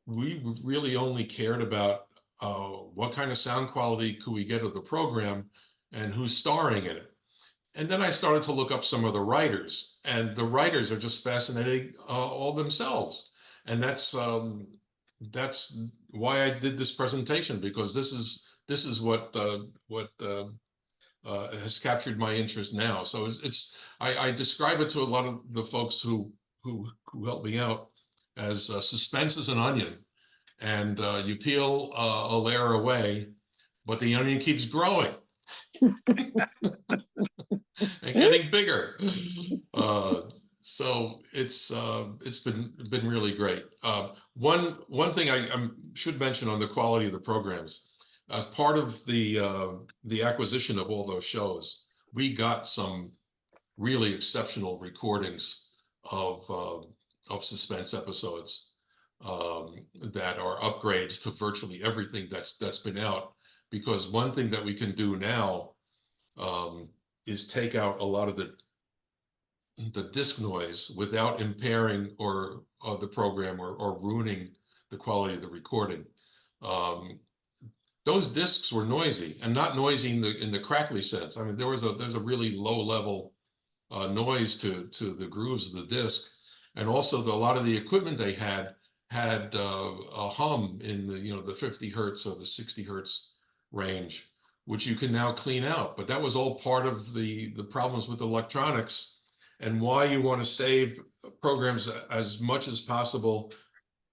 we really only cared about what kind of sound quality could we get of the program and who's starring in it. And then I started to look up some of the writers, and the writers are just fascinating all themselves. And that's why I did this presentation, because this is what has captured my interest now. So I describe it to a lot of the folks who help me out as suspense is an onion, and you peel a layer away, but the onion keeps growing and getting bigger. So it's been really great. One thing I should mention on the quality of the programs. As part of the acquisition of all those shows, we got some really exceptional recordings of Suspense episodes that are upgrades to virtually everything that's been out. Because one thing that we can do now is take out a lot of the disc noise without impairing or the program or ruining the quality of the recording. Those discs were noisy, and not noisy in the crackly sense. I mean, there's a really low level noise to the grooves of the disc, and also a lot of the equipment they had a hum in the 50 hertz or the 60 hertz range, which you can now clean out. But that was all part of the problems with electronics, and why you want to save programs as much as possible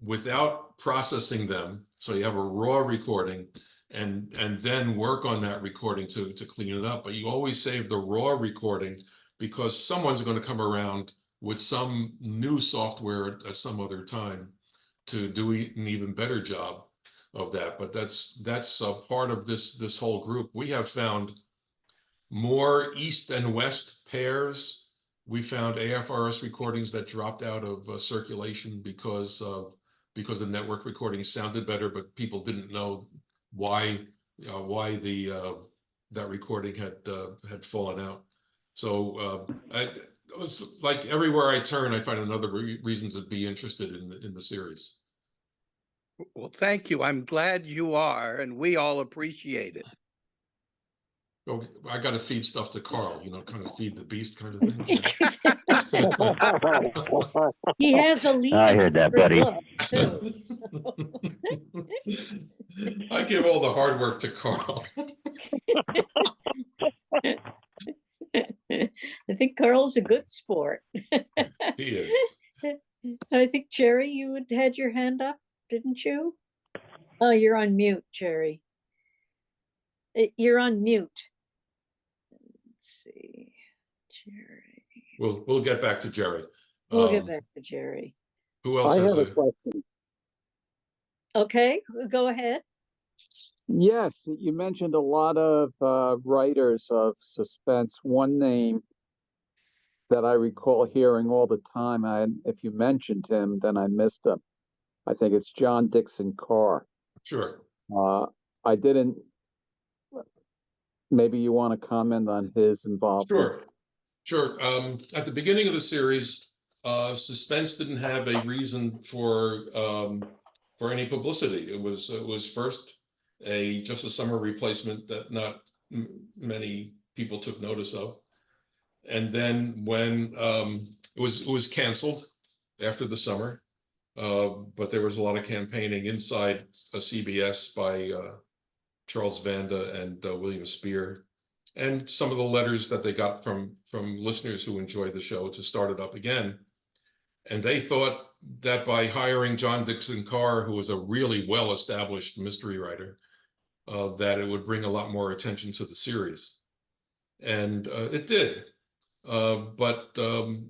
without processing them, so you have a raw recording, and then work on that recording to clean it up. But you always save the raw recording, because someone's going to come around with some new software at some other time to do an even better job of that. But that's a part of this whole group. We have found more East and West pairs. We found AFRS recordings that dropped out of circulation because the network recordings sounded better, but people didn't know why that recording had fallen out. So was like everywhere I turn, I find another reason to be interested in the series. Well, thank you. I'm glad you are, and we all appreciate it. Oh, I got to feed stuff to Karl, kind of feed the beast kind of thing. He has a lead. I heard that, buddy. Too. I give all the hard work to Karl. I think Carl's a good sport. He is. I think, Jerry, you had your hand up, didn't you? Oh, you're on mute, Jerry. You're on mute. Let's see, Jerry. We'll get back to Jerry. We'll get back to Jerry. Who else I has have a question. Okay, go ahead. Yes, you mentioned a lot of writers of suspense. One name that I recall hearing all the time, if you mentioned him, then I missed him. I think it's John Dixon Carr. Sure. I didn't. Maybe you want to comment on his involvement. Sure. At the beginning of the series, Suspense didn't have a reason for any publicity. It was first just a summer replacement that not many people took notice of, and then when it was canceled after the summer, but there was a lot of campaigning inside CBS by Charles Vanda and William Spear, and some of the letters that they got from listeners who enjoyed the show to start it up again. And they thought that by hiring John Dixon Carr, who was a really well-established mystery writer, that it would bring a lot more attention to the series. And it did. But the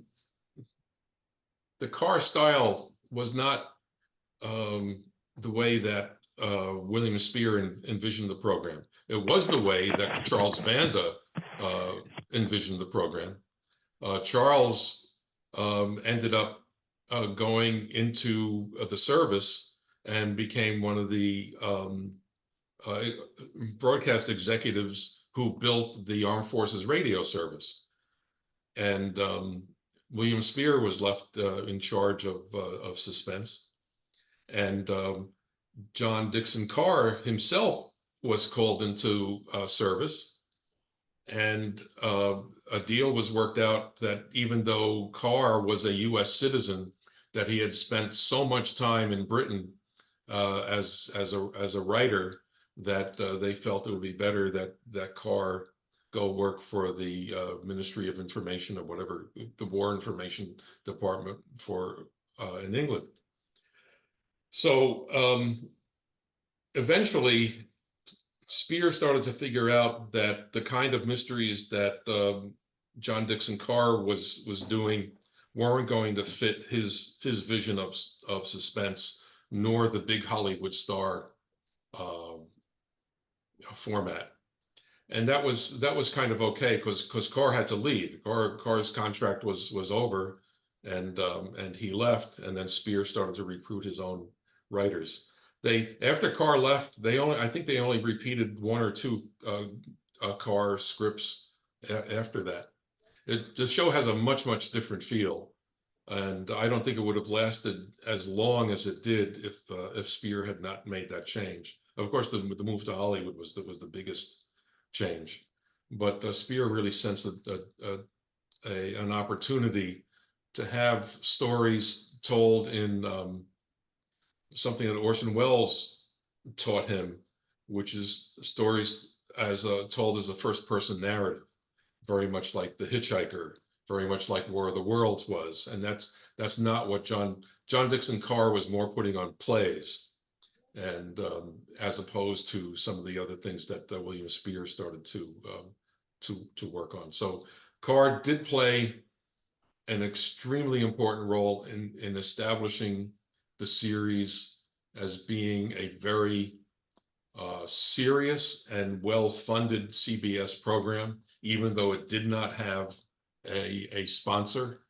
Carr style was not the way that William Spear envisioned the program. It was the way that Charles Vanda envisioned the program. Charles ended up going into the service and became one of the broadcast executives who built the Armed Forces radio service. And William Spear was left in charge of Suspense. And John Dixon Carr himself was called into service. And a deal was worked out that even though Carr was a U.S. citizen, that he had spent so much time in Britain as a writer that they felt it would be better that Carr go work for the Ministry of Information or whatever, the War Information Department in England. So eventually, Spear started to figure out that the kind of mysteries that John Dixon Carr was doing weren't going to fit his vision of suspense, nor the big Hollywood star format. And that was kind of okay because Carr had to leave. Carr's contract was over, and he left, and then Spear started to recruit his own writers. After Carr left, I think they only repeated one or two Carr scripts after that. The show has a much different feel, and I don't think it would have lasted as long as it did if Spear had not made that change. Of course, the move to Hollywood was the biggest change, but Spear really sensed an opportunity to have stories told in something that Orson Welles taught him, which is stories told as a first-person narrative, very much like The Hitchhiker, very much like War of the Worlds was, and that's not what John Dixon Carr was more putting on plays, and as opposed to some of the other things that William Spear started to work on. So Carr did play an extremely important role in establishing the series as being a very serious and well-funded CBS program, even though it did not have a sponsor,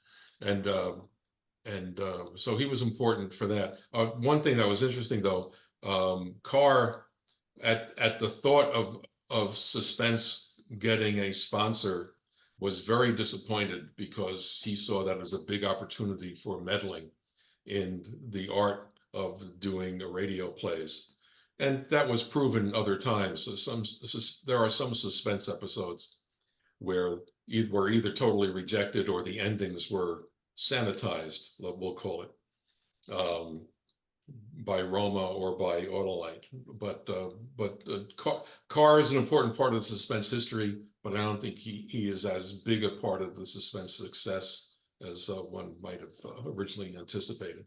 and so he was important for that. One thing that was interesting, though, Carr, at the thought of Suspense getting a sponsor, was very disappointed because he saw that as a big opportunity for meddling in the art of doing radio plays. And that was proven other times. So there are some suspense episodes where were either totally rejected or the endings were sanitized, we'll call it, by Roma or by Autolite. But Karl is an important part of the suspense history, but I don't think he is as big a part of the suspense success as one might have originally anticipated.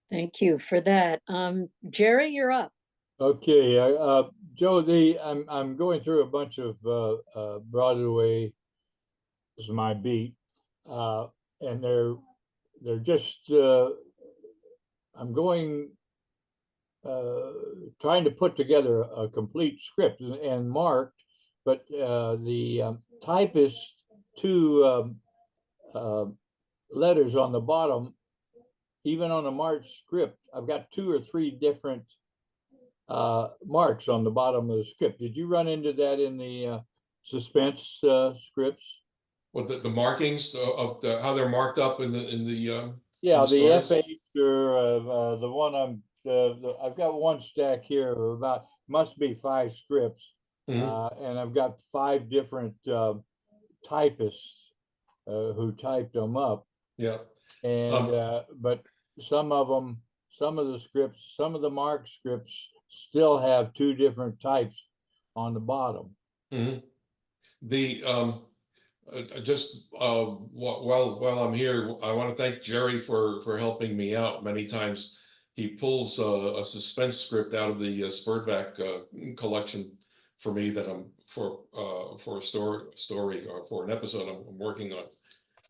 Thank you for that. Jerry, you're up. Okay, Joe, I'm going through a bunch of Broadway. This is my beat, and they're just. I'm going trying to put together a complete script and marked, but the typist two letters on the bottom. Even on a marked script, I've got 2 or 3 different marks on the bottom of the script. Did you run into that in the suspense scripts? Well, the markings of how they're marked up in the yeah, in the stories? FH or the one I've got one stack here of about must be 5 scripts, and I've got 5 different typists who typed them up. Yeah, and but some of the scripts, some of the marked scripts still have 2 different types on the bottom. The just while I'm here, I want to thank Jerry for helping me out. Many times he pulls a suspense script out of the Spurtback collection for me that I'm for a story or for an episode I'm working on,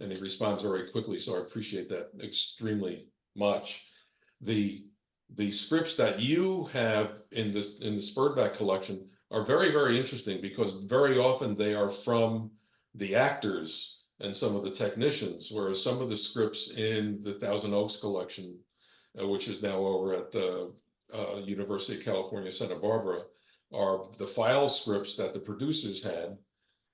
and he responds very quickly. So I appreciate that extremely much. The scripts that you have in the Spurtback collection are very, very interesting because very often they are from the actors and some of the technicians, whereas some of the scripts in the Thousand Oaks collection, which is now over at the University of California, Santa Barbara, are the file scripts that the producers had.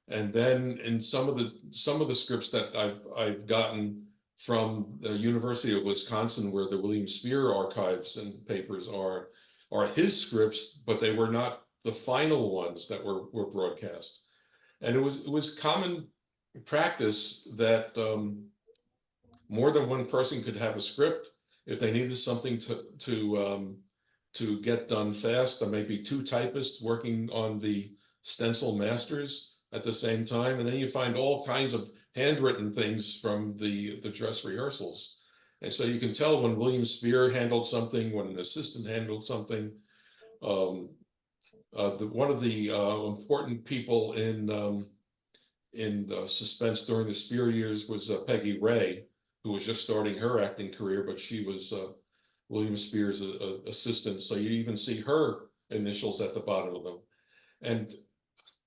And then in some of the scripts that I've gotten from the University of Wisconsin, where the William Spear archives and papers are his scripts, but they were not the final ones that were broadcast. And it was common practice that more than one person could have a script. If they needed something to get done fast, there may be 2 typists working on the stencil masters at the same time, and then you find all kinds of handwritten things from the dress rehearsals. And so you can tell when William Spear handled something, when an assistant handled something. One of the important people in suspense during the Spear years was Peggy Ray, who was just starting her acting career, but she was William Spear's assistant. So you even see her initials at the bottom of them. And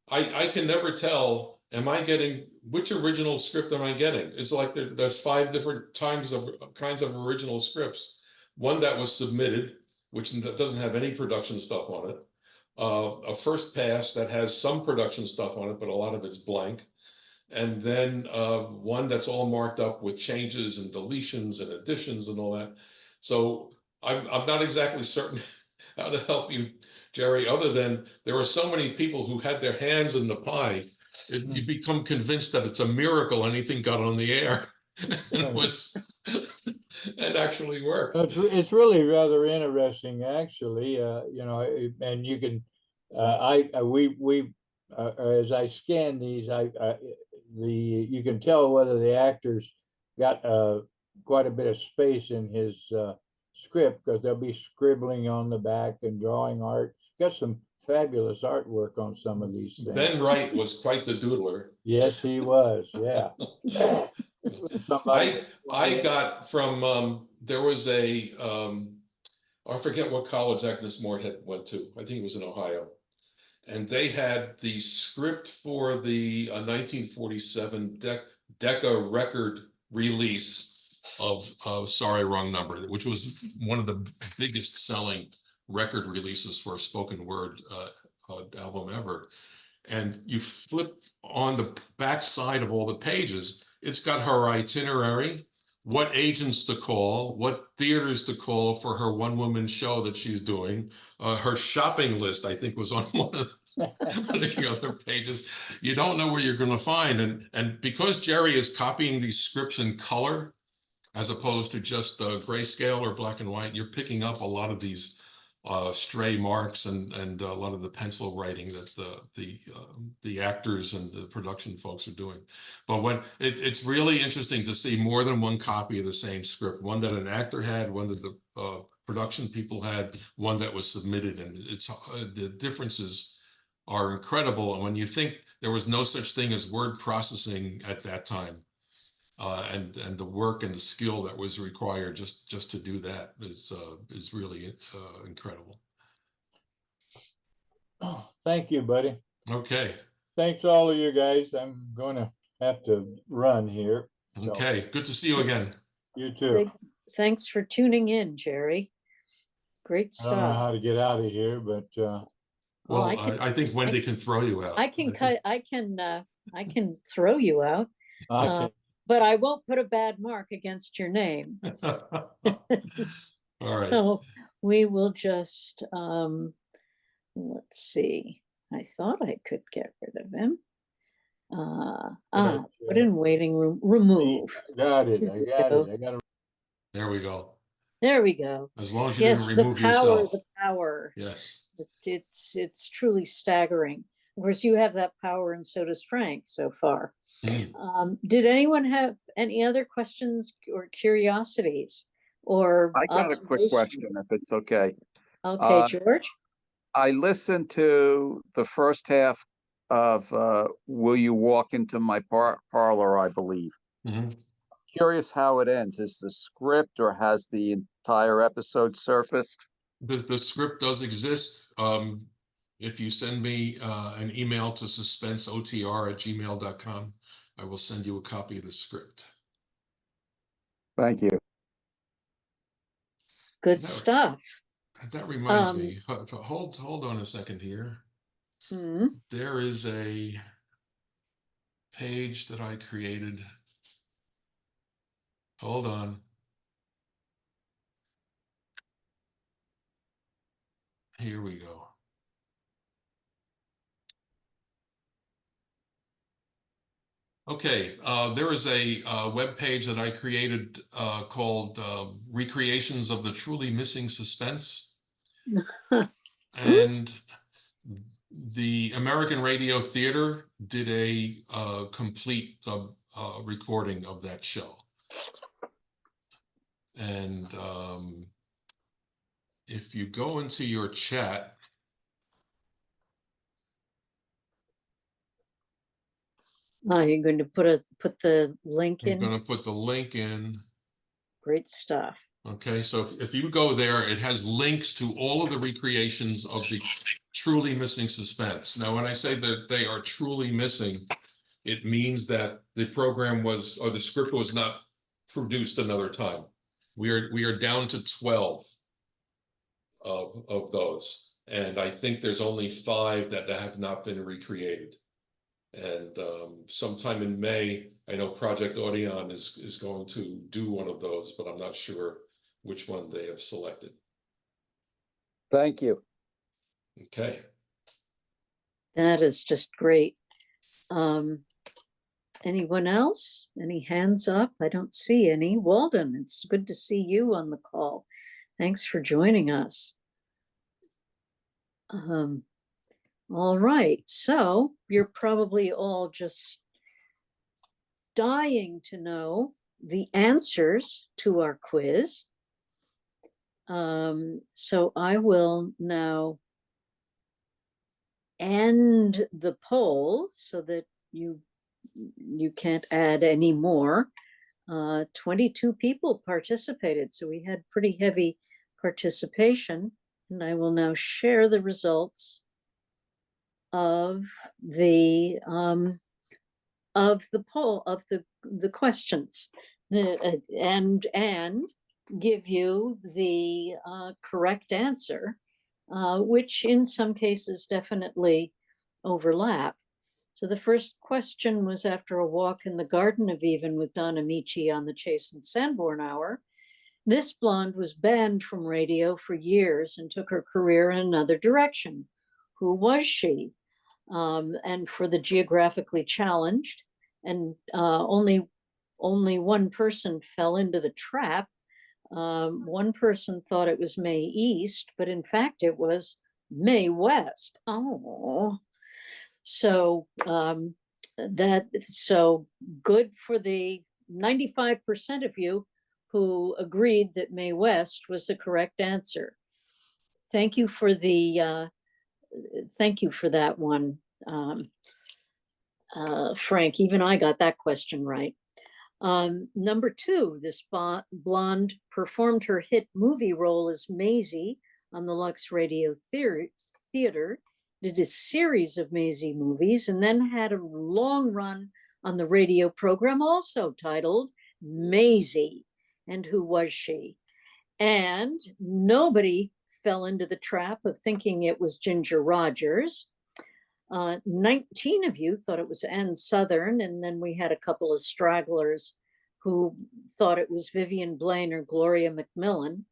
I can never tell, am I getting, which original script am I getting? It's like there's 5 different kinds of original scripts. One that was submitted, which doesn't have any production stuff on it. A first pass that has some production stuff on it, but a lot of it's blank. And then one that's all marked up with changes and deletions and additions and all that. So I'm not exactly certain how to help you, Jerry, other than there are so many people who had their hands in the pie. You become convinced that it's a miracle anything got on the air. And actually worked. It's really rather interesting, actually. And you can, as I scan these, you can tell whether the actors got quite a bit of space in his script, because they'll be scribbling on the back and drawing art. Got some fabulous artwork on some of these things. Ben Wright was quite the doodler. Yes, he was. Yeah. I got from there was I forget what college Agnes Moorehead went to. I think it was in Ohio, and they had the script for the 1947 Decca record release of Sorry Wrong Number, which was one of the biggest selling record releases for a spoken word album ever. and you flip on the back side of all the pages, it's got her itinerary, what agents to call, what theaters to call for her one-woman show that she's doing. Her shopping list, I think, was on one of the other pages. You don't know where you're going to find. And because Jerry is copying these scripts in color, as opposed to just grayscale or black and white, you're picking up a lot of these stray marks and a lot of the pencil writing that the actors and the production folks are doing. But when it's really interesting to see more than one copy of the same script, one that an actor had, one that the production people had, one that was submitted, and it's the differences are incredible. And when you think there was no such thing as word processing at that time, and the work and the skill that was required just to do that is really incredible. Oh, thank you, buddy. Okay. Thanks all of you guys. I'm going to have to run here. So. Okay. Good to see you again. You too. Thanks for tuning in, Jerry. Great stuff. I don't know how to get out of here, but well, I think Wendy can throw you out. I can throw you out. But I won't put a bad mark against your name. All right. So we will just, let's see. I thought I could get rid of him. Put in waiting room, remove. Got it. I got it. There we go. There we go. As long as you didn't remove yourself. The power. Yes. It's truly staggering. Of course, you have that power, and so does Frank so far. Did anyone have any other questions or curiosities or I got a quick question, if it's okay. Okay, George. I listened to the first half of Will You Walk Into My Parlor, I believe. Curious how it ends. Is the script or has the entire episode surfaced? The script does exist. If you send me an email to suspenseotr@gmail.com, I will send you a copy of the script. Thank you. Good stuff. That reminds me. Hold on a second here. There is a page that I created. Hold on. Here we go. Okay, there is a web page that I created called Recreations of the Truly Missing Suspense. And the American Radio Theater did a complete recording of that show. And if you go into your chat, You're going to put the link in? I'm going to put the link in. Great stuff. Okay, so if you go there, it has links to all of the recreations of the truly missing suspense. Now, when I say that they are truly missing, it means that the program was, or the script was not produced another time. We are down to 12 of those. And I think there's only 5 that have not been recreated. And sometime in May, I know Project Audion is going to do one of those, but I'm not sure which one they have selected. Thank you. Okay. That is just great. Anyone else? Any hands up? I don't see any. Walden, it's good to see you on the call. Thanks for joining us. All right, so you're probably all just dying to know the answers to our quiz. So I will now end the poll so that you can't add any more. 22 people participated, so we had pretty heavy participation, and I will now share the results of the poll, of the questions, and give you the correct answer, which in some cases definitely overlap. So the first question was, after a walk in the Garden of Eden with Don Amici on the Chase and Sanborn Hour, this blonde was banned from radio for years and took her career in another direction. Who was she? And for the geographically challenged, and only one person fell into the trap. One person thought it was Mae East, but in fact it was Mae West. Oh, so so good for the 95% of you who agreed that Mae West was the correct answer. Thank you for the thank you for that one, Frank. Even I got that question right. Number 2, this blonde performed her hit movie role as Maisie on the Lux Radio Theater, did a series of Maisie movies, and then had a long run on the radio program also titled Maisie. And who was she? And nobody fell into the trap of thinking it was Ginger Rogers. 19 of you thought it was Ann Southern, and then we had a couple of stragglers who thought it was Vivian Blaine or Gloria McMillan.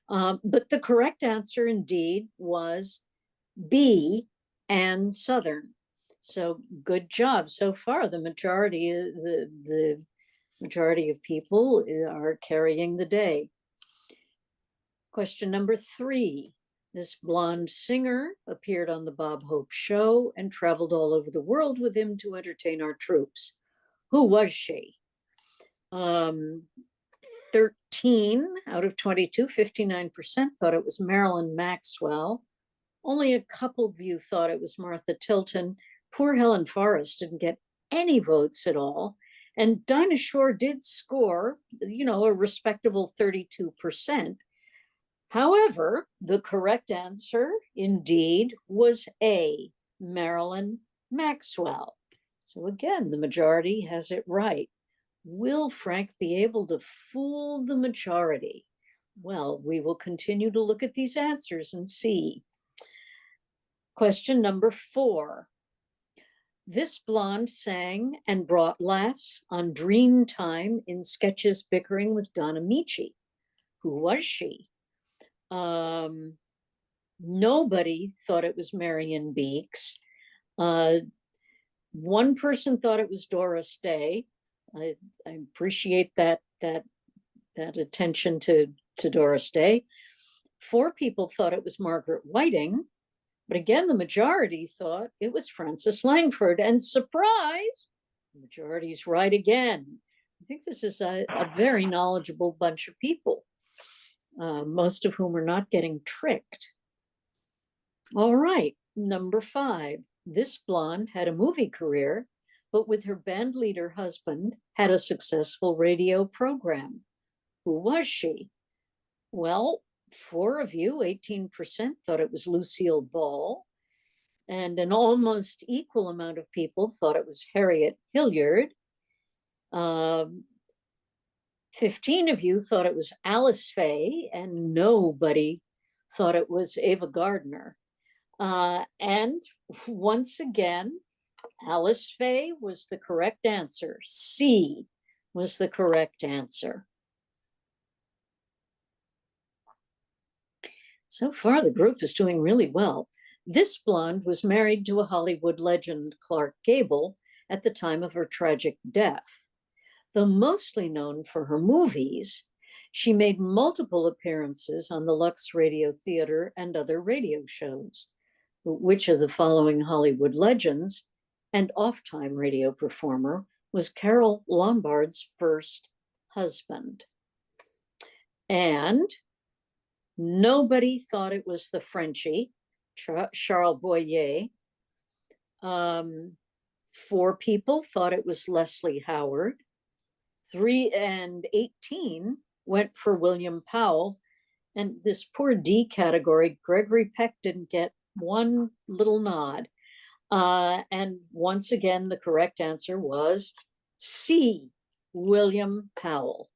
But the correct answer indeed was B, Ann Southern. So good job. So far, the majority of people are carrying the day. Question number 3. This blonde singer appeared on the Bob Hope Show and traveled all over the world with him to entertain our troops. Who was she? 13 out of 22, 59% thought it was Marilyn Maxwell. Only a couple of you thought it was Martha Tilton. Poor Helen Forrest didn't get any votes at all. And Dinah Shore did score, a respectable 32%. However, the correct answer indeed was A, Marilyn Maxwell. So again, the majority has it right. Will Frank be able to fool the majority? Well, we will continue to look at these answers and see. Question number 4. This blonde sang and brought laughs on Dream Time in sketches bickering with Don Amici. Who was she? Nobody thought it was Marion Beeks. One person thought it was Doris Day. I appreciate that attention to Doris Day. 4 people thought it was Margaret Whiting. But again, the majority thought it was Frances Langford. And surprise, the majority's right again. I think this is a very knowledgeable bunch of people, most of whom are not getting tricked. All right, number 5. This blonde had a movie career, but with her band leader husband, had a successful radio program. Who was she? Well, 4 of you, 18%, thought it was Lucille Ball, and an almost equal amount of people thought it was Harriet Hilliard. 15 of you thought it was Alice Faye, and nobody thought it was Ava Gardner. And once again, Alice Faye was the correct answer. C was the correct answer. So far, the group is doing really well. This blonde was married to a Hollywood legend, Clark Gable, at the time of her tragic death. Though mostly known for her movies, she made multiple appearances on the Lux Radio Theater and other radio shows. Which of the following Hollywood legends and off-time radio performer was Carol Lombard's first husband? And nobody thought it was the Frenchie, Charles Boyer. 4 people thought it was Leslie Howard. 3 and 18 went for William Powell. And this poor D category, Gregory Peck didn't get one little nod. And once again, the correct answer was C, William Powell.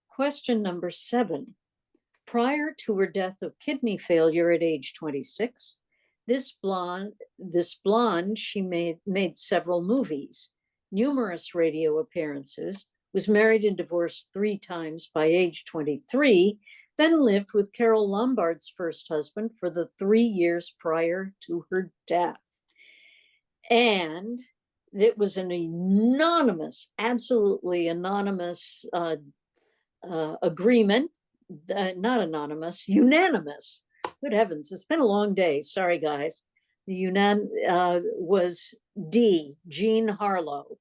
Question number 7. Prior to her death of kidney failure at age 26, this blonde, she made several movies, numerous radio appearances, was married and divorced 3 times by age 23, then lived with Carol Lombard's first husband for the 3 years prior to her death. And it was an anonymous, absolutely anonymous agreement, not anonymous, unanimous. Good heavens, it's been a long day. Sorry, guys. The was D, Jean Harlow.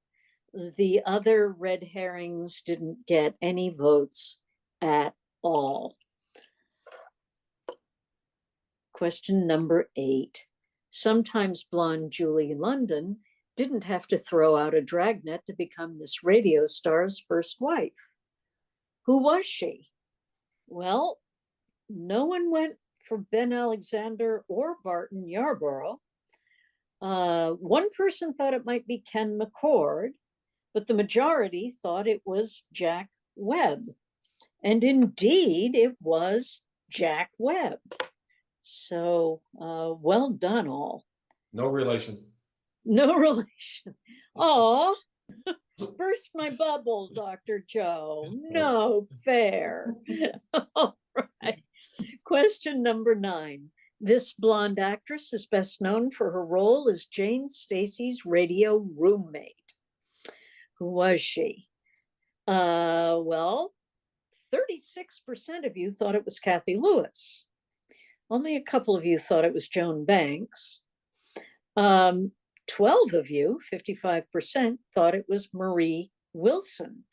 The other red herrings didn't get any votes at all. Question number 8. Sometimes blonde Julie London didn't have to throw out a dragnet to become this radio star's first wife. Who was she? Well, no one went for Ben Alexander or Barton Yarborough. One person thought it might be Ken McCord, but the majority thought it was Jack Webb. And indeed, it was Jack Webb. So well done, all. No relation. No relation. Oh, burst my bubble, Dr. Joe. No fair. All right. Question number 9. This blonde actress is best known for her role as Jane Stacy's radio roommate. Who was she? Well, 36% of you thought it was Kathy Lewis. Only a couple of you thought it was Joan Banks. 12 of you, 55%, thought it was Marie Wilson.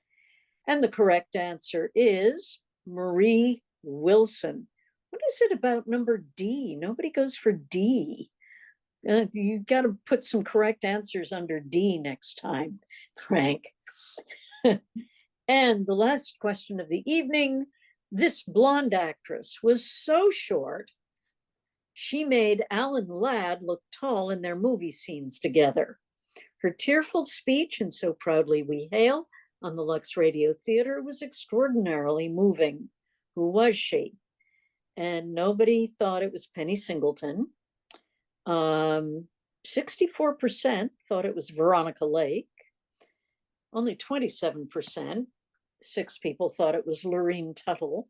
And the correct answer is Marie Wilson. What is it about number D? Nobody goes for D. You got to put some correct answers under D next time, Frank. And the last question of the evening, this blonde actress was so short, she made Alan Ladd look tall in their movie scenes together. Her tearful speech, "And So Proudly We Hail," on the Lux Radio Theater was extraordinarily moving. Who was she? And nobody thought it was Penny Singleton. 64% thought it was Veronica Lake. Only 27%, 6 people thought it was Lorene Tuttle.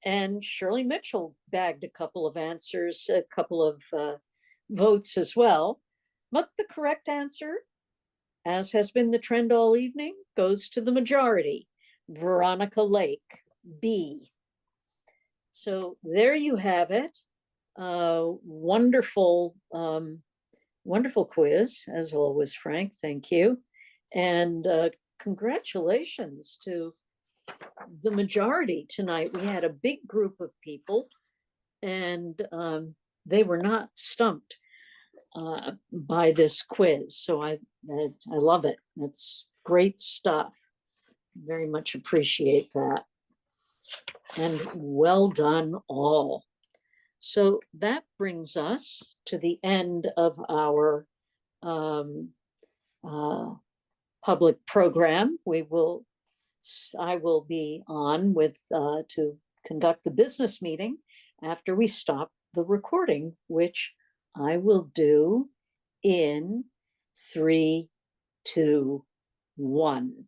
And Shirley Mitchell bagged a couple of answers, a couple of votes as well. But the correct answer, as has been the trend all evening, goes to the majority, Veronica Lake, B. So there you have it. Wonderful, wonderful quiz, as always, Frank. Thank you. And congratulations to the majority tonight. We had a big group of people, and they were not stumped by this quiz. So I love it. It's great stuff. Very much appreciate that. And well done all. So that brings us to the end of our public program. I will be on with to conduct the business meeting after we stop the recording, which I will do in 3, 2, 1.